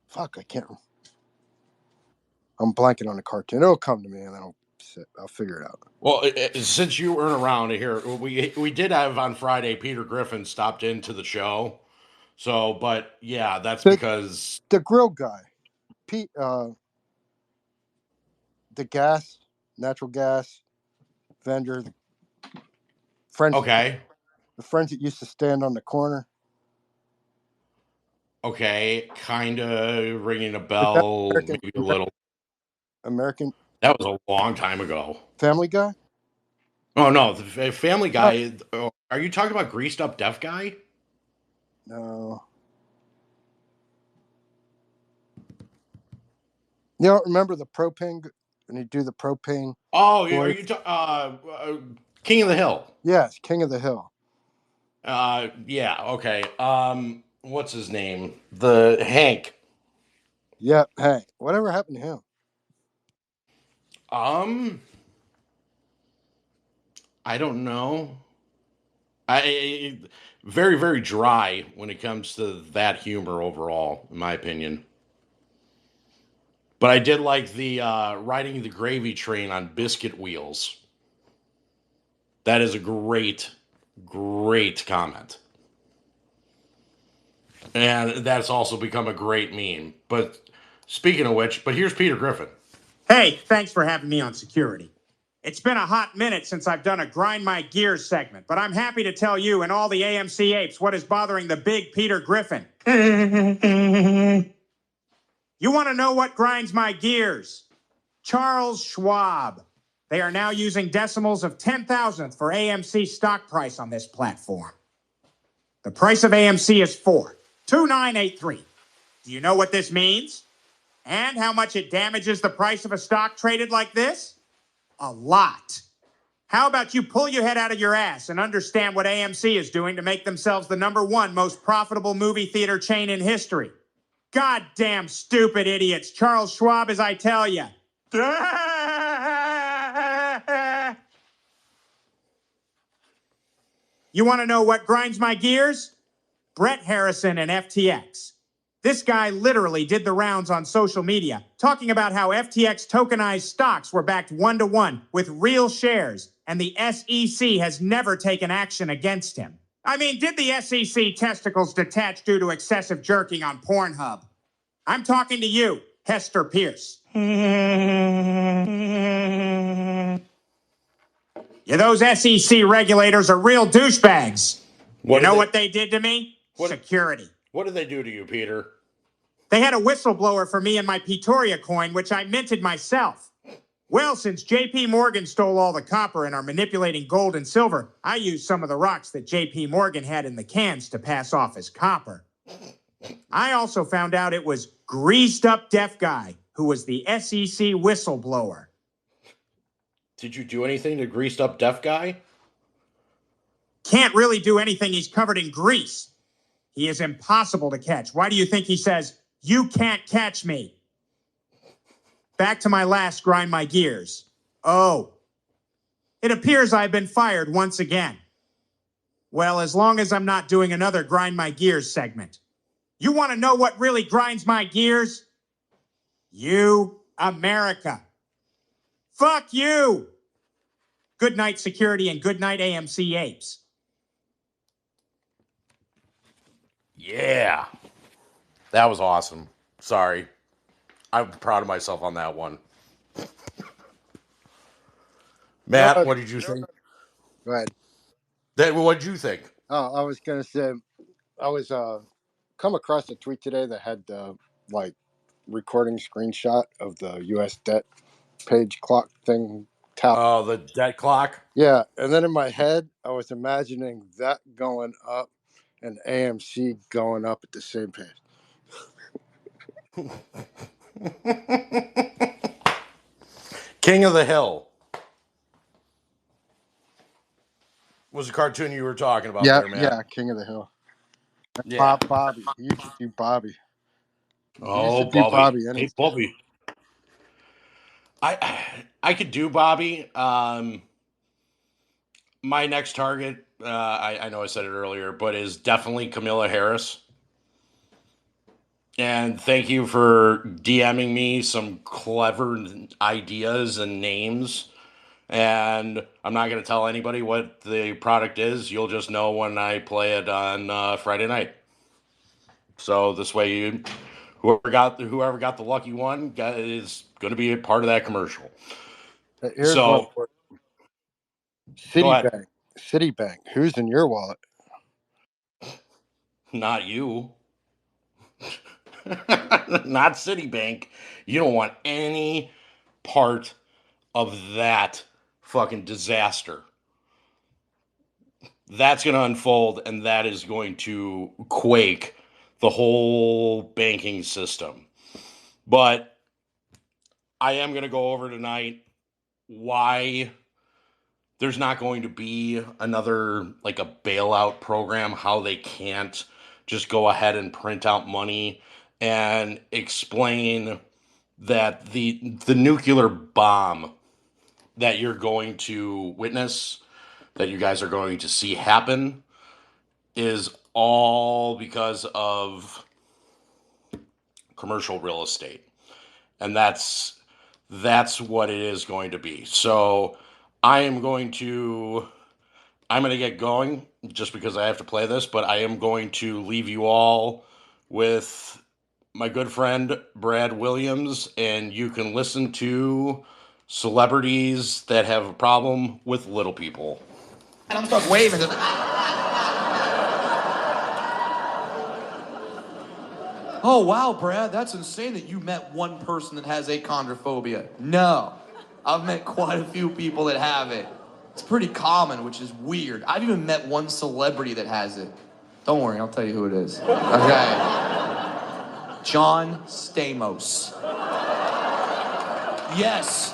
fuck, I can't. I'm blanking on the cartoon. It'll come to me, and then I'll figure it out. Well, since you weren't around here, we did have on Friday Peter Griffin stopped into the show. So, but yeah, that's because the grill guy, Pete, the natural gas vendor, the friends. Okay. The friends that used to stand on the corner. Okay, kind of ringing a bell, maybe a little. American. That was a long time ago. Family Guy? Oh no, the Family Guy. Are you talking about Greased Up Deaf Guy? No. You don't remember the propane? When you do the propane? Oh, are you King of the Hill? Yes, King of the Hill. Yeah. Okay. What's his name? The Hank. Yep, Hank. Whatever happened to him? I don't know. Very, very dry when it comes to that humor overall, in my opinion. But I did like the riding the gravy train on biscuit wheels. That is a great, great comment. And that's also become a great meme. But speaking of which, but here's Peter Griffin. Hey, thanks for having me on security. It's been a hot minute since I've done a Grind My Gears segment, but I'm happy to tell you and all the AMC apes what is bothering the big Peter Griffin. You want to know what grinds my gears? Charles Schwab. They are now using decimals of 10,000th for AMC stock price on this platform. The price of AMC is 4.2983. Do you know what this means? And how much it damages the price of a stock traded like this? A lot. How about you pull your head out of your ass and understand what AMC is doing to make themselves the #1 most profitable movie theater chain in history? Goddamn stupid idiots. Charles Schwab, as I tell you. You want to know what grinds my gears? Brett Harrison and FTX. This guy literally did the rounds on social media, talking about how FTX tokenized stocks were backed 1-to-1 with real shares, and the SEC has never taken action against him. I mean, did the SEC testicles detach due to excessive jerking on Pornhub? I'm talking to you, Hester Pierce. Yeah, those SEC regulators are real douchebags. You know what they did to me? Security. What did they do to you, Peter? They had a whistleblower for me and my Pretoria coin, which I minted myself. Well, since JP Morgan stole all the copper and are manipulating gold and silver, I used some of the rocks that JP Morgan had in the cans to pass off as copper. I also found out it was Greased Up Deaf Guy who was the SEC whistleblower. Did you do anything to Greased Up Deaf Guy? Can't really do anything. He's covered in grease. He is impossible to catch. Why do you think he says, "You can't catch me"? Back to my last grind my gears. Oh, it appears I've been fired once again. Well, as long as I'm not doing another grind my gears segment. You want to know what really grinds my gears? You, America. Fuck you. Good night, security, and good night, AMC Apes. Yeah. That was awesome. Sorry. I'm proud of myself on that one. No, Matt, what did you think? go ahead. What did you think? Oh, I was gonna say, I was come across a tweet today that had the like recording screenshot of the U.S. debt page clock thing. Oh, the debt clock? Yeah, and then in my head, I was imagining that going up and AMC going up at the same pace. King of the Hill was the cartoon you were talking about Yeah, there, Matt. yeah, King of the Hill. Yeah. Bobby. He used to do Bobby. He used to Oh, do Bobby. Bobby Hey, anytime. Bobby. I could do Bobby. My next target, I know I said it earlier, but is definitely Camilla Harris. And thank you for DMing me some clever ideas and names. And I'm not going to tell anybody what the product is. You'll just know when I play it on Friday night. So this way, whoever got the lucky one is going to be a part of that commercial. Here's one So for go ahead. Citibank. Citibank. Who's in your wallet? Not you. Not Citibank. You don't want any part of that fucking disaster. That's going to unfold, and that is going to quake the whole banking system. But I am going to go over tonight why there's not going to be another, like, a bailout program, how they can't just go ahead and print out money, and explain that the nuclear bomb that you're going to witness, that you guys are going to see happen, is all because of commercial real estate. And that's what it is going to be. So I'm going to get going just because I have to play this, but I am going to leave you all with my good friend Brad Williams, and you can listen to celebrities that have a problem with little people. And I'm stuck waving. Oh, wow, Brad, that's insane that you met one person that has achondrophobia. No, I've met quite a few people that have it. It's pretty common, which is weird. I've even met one celebrity that has it. Don't worry, I'll tell you who it is. Okay. John Stamos. Yes,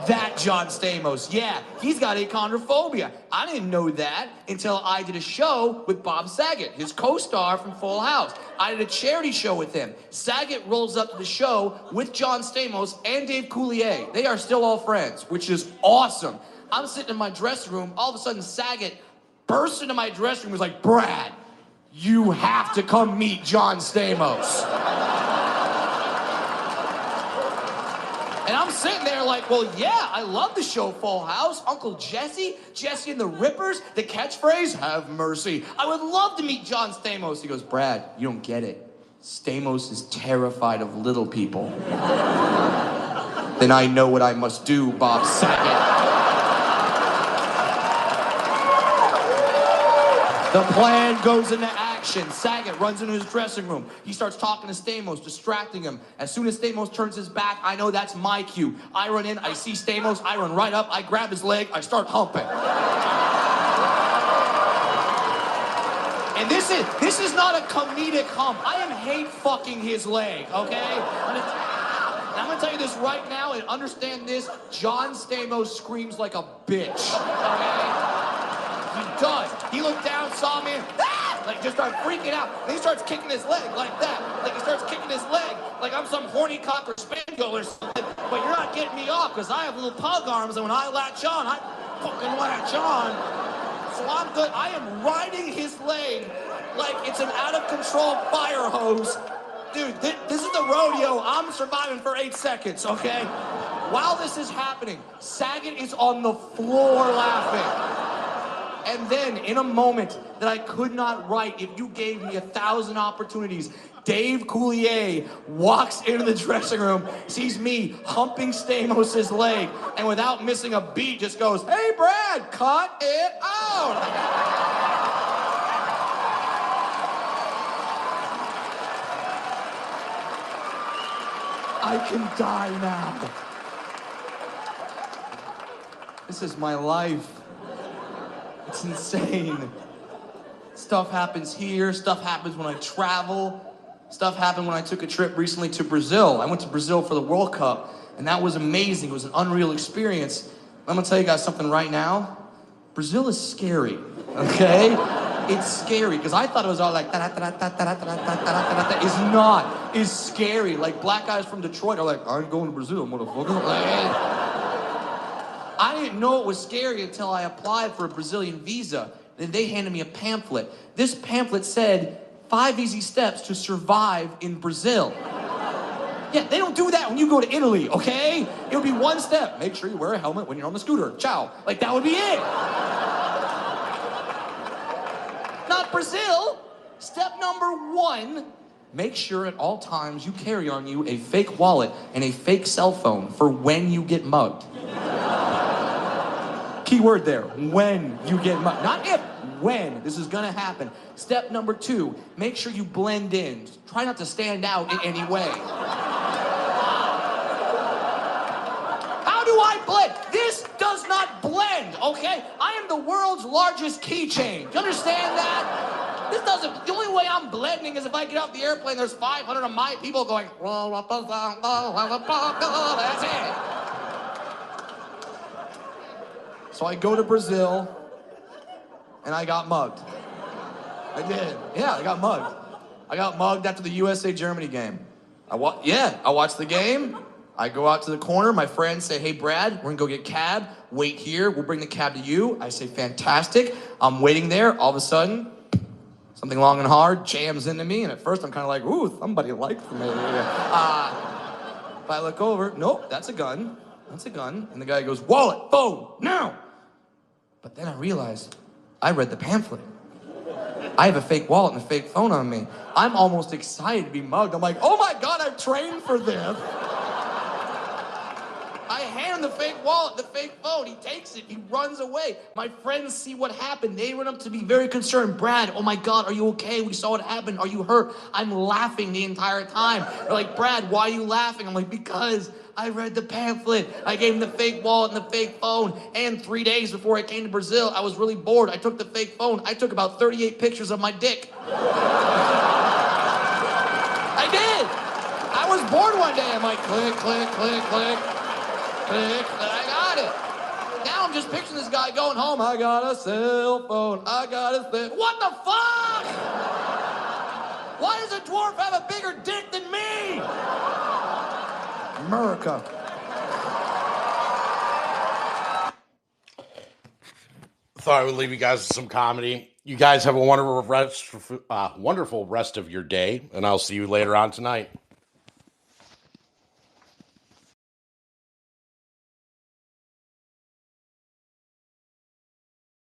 that John Stamos. Yeah, he's got achondrophobia. I didn't know that until I did a show with Bob Saget, his co-star from Full House. I did a charity show with him. Saget rolls up to the show with John Stamos and Dave Coulier. They are still all friends, which is awesome. I'm sitting in my dressing room. All of a sudden, Saget bursts into my dressing room and was like, Brad, you have to come meet John Stamos. And I'm sitting there like, well, yeah, I love the show Full House. Uncle Jesse, Jesse and the Rippers, the catchphrase, have mercy. I would love to meet John Stamos. He goes, Brad, you don't get it. Stamos is terrified of little people. Then I know what I must do, Bob Saget. The plan goes into action. Saget runs into his dressing room. He starts talking to Stamos, distracting him. As soon as Stamos turns his back, I know that's my cue. I run in, I see Stamos, I run right up, I grab his leg, I start humping. And this is not a comedic hump. I am hate fucking his leg, okay? I'm gonna tell you this right now, and understand this, John Stamos screams like a bitch, okay? He does. He looked down, saw me, like just started freaking out. Then he starts kicking his leg like that. Like he starts kicking his leg like I'm some horny cocker spaniel or something. But you're not getting me off because I have little pug arms, and when I latch on, I fucking latch on. So I'm good. I am riding his leg like it's an out of control fire hose. Dude, this is the rodeo. I'm surviving for 8 seconds, okay? While this is happening, Saget is on the floor laughing. And then, in a moment that I could not write if you gave me 1,000 opportunities, Dave Coulier walks into the dressing room, sees me humping Stamos' leg, and without missing a beat just goes, "Hey, Brad, cut it out." I can die now. This is my life. It's insane. Stuff happens here, stuff happens when I travel. Stuff happened when I took a trip recently to Brazil. I went to Brazil for the World Cup, and that was amazing. It was an unreal experience. I'm gonna tell you guys something right now. Brazil is scary, okay? It's scary, because I thought it was all like, it's not. It's scary. Like, black guys from Detroit are like, I ain't going to Brazil, motherfucker. I didn't know it was scary until I applied for a Brazilian visa. Then they handed me a pamphlet. This pamphlet said, 5 easy steps to survive in Brazil. Yeah, they don't do that when you go to Italy, okay? It would be 1 step. Make sure you wear a helmet when you're on the scooter. Ciao. Like, that would be it. Not Brazil. Step number 1, make sure at all times you carry on you a fake wallet and a fake cell phone for when you get mugged. Key word there, when you get mugged. Not if, when. This is gonna happen. Step number 2, make sure you blend in. Try not to stand out in any way. How do I blend? This does not blend, okay? I am the world's largest keychain. Do you understand that? This doesn't, the only way I'm blending is if I get off the airplane, there's 500 of my people going, that's it. So I go to Brazil, and I got mugged. I did. Yeah, I got mugged. I got mugged after the USA-Germany game. I watched the game. I go out to the corner. My friends say, hey, Brad, we're going to go get cab. Wait here. We'll bring the cab to you. I say, fantastic. I'm waiting there. All of a sudden, something long and hard jams into me. And at first, I'm kind of like, ooh, somebody likes me. If I look over, nope, that's a gun. That's a gun. And the guy goes, wallet, phone, now. But then I realized I read the pamphlet. I have a fake wallet and a fake phone on me. I'm almost excited to be mugged. I'm like, oh my God, I've trained for this. I hand him the fake wallet, the fake phone. He takes it, he runs away. My friends see what happened. They run up to me very concerned. Brad, oh my God, are you okay? We saw what happened. Are you hurt? I'm laughing the entire time. They're like, Brad, why are you laughing? I'm like, because I read the pamphlet. I gave him the fake wallet and the fake phone. And 3 days before I came to Brazil, I was really bored. I took the fake phone. I took about 38 pictures of my dick. I did. I was bored one day. I'm like, click, click, click, click, click. And I got it. Now I'm just picturing this guy going home. I got a cell phone. I got a thing. What the fuck? Why does a dwarf have a bigger dick than me? America. Thought I would leave you guys with some comedy. You guys have a wonderful rest of your day, and I'll see you later on tonight.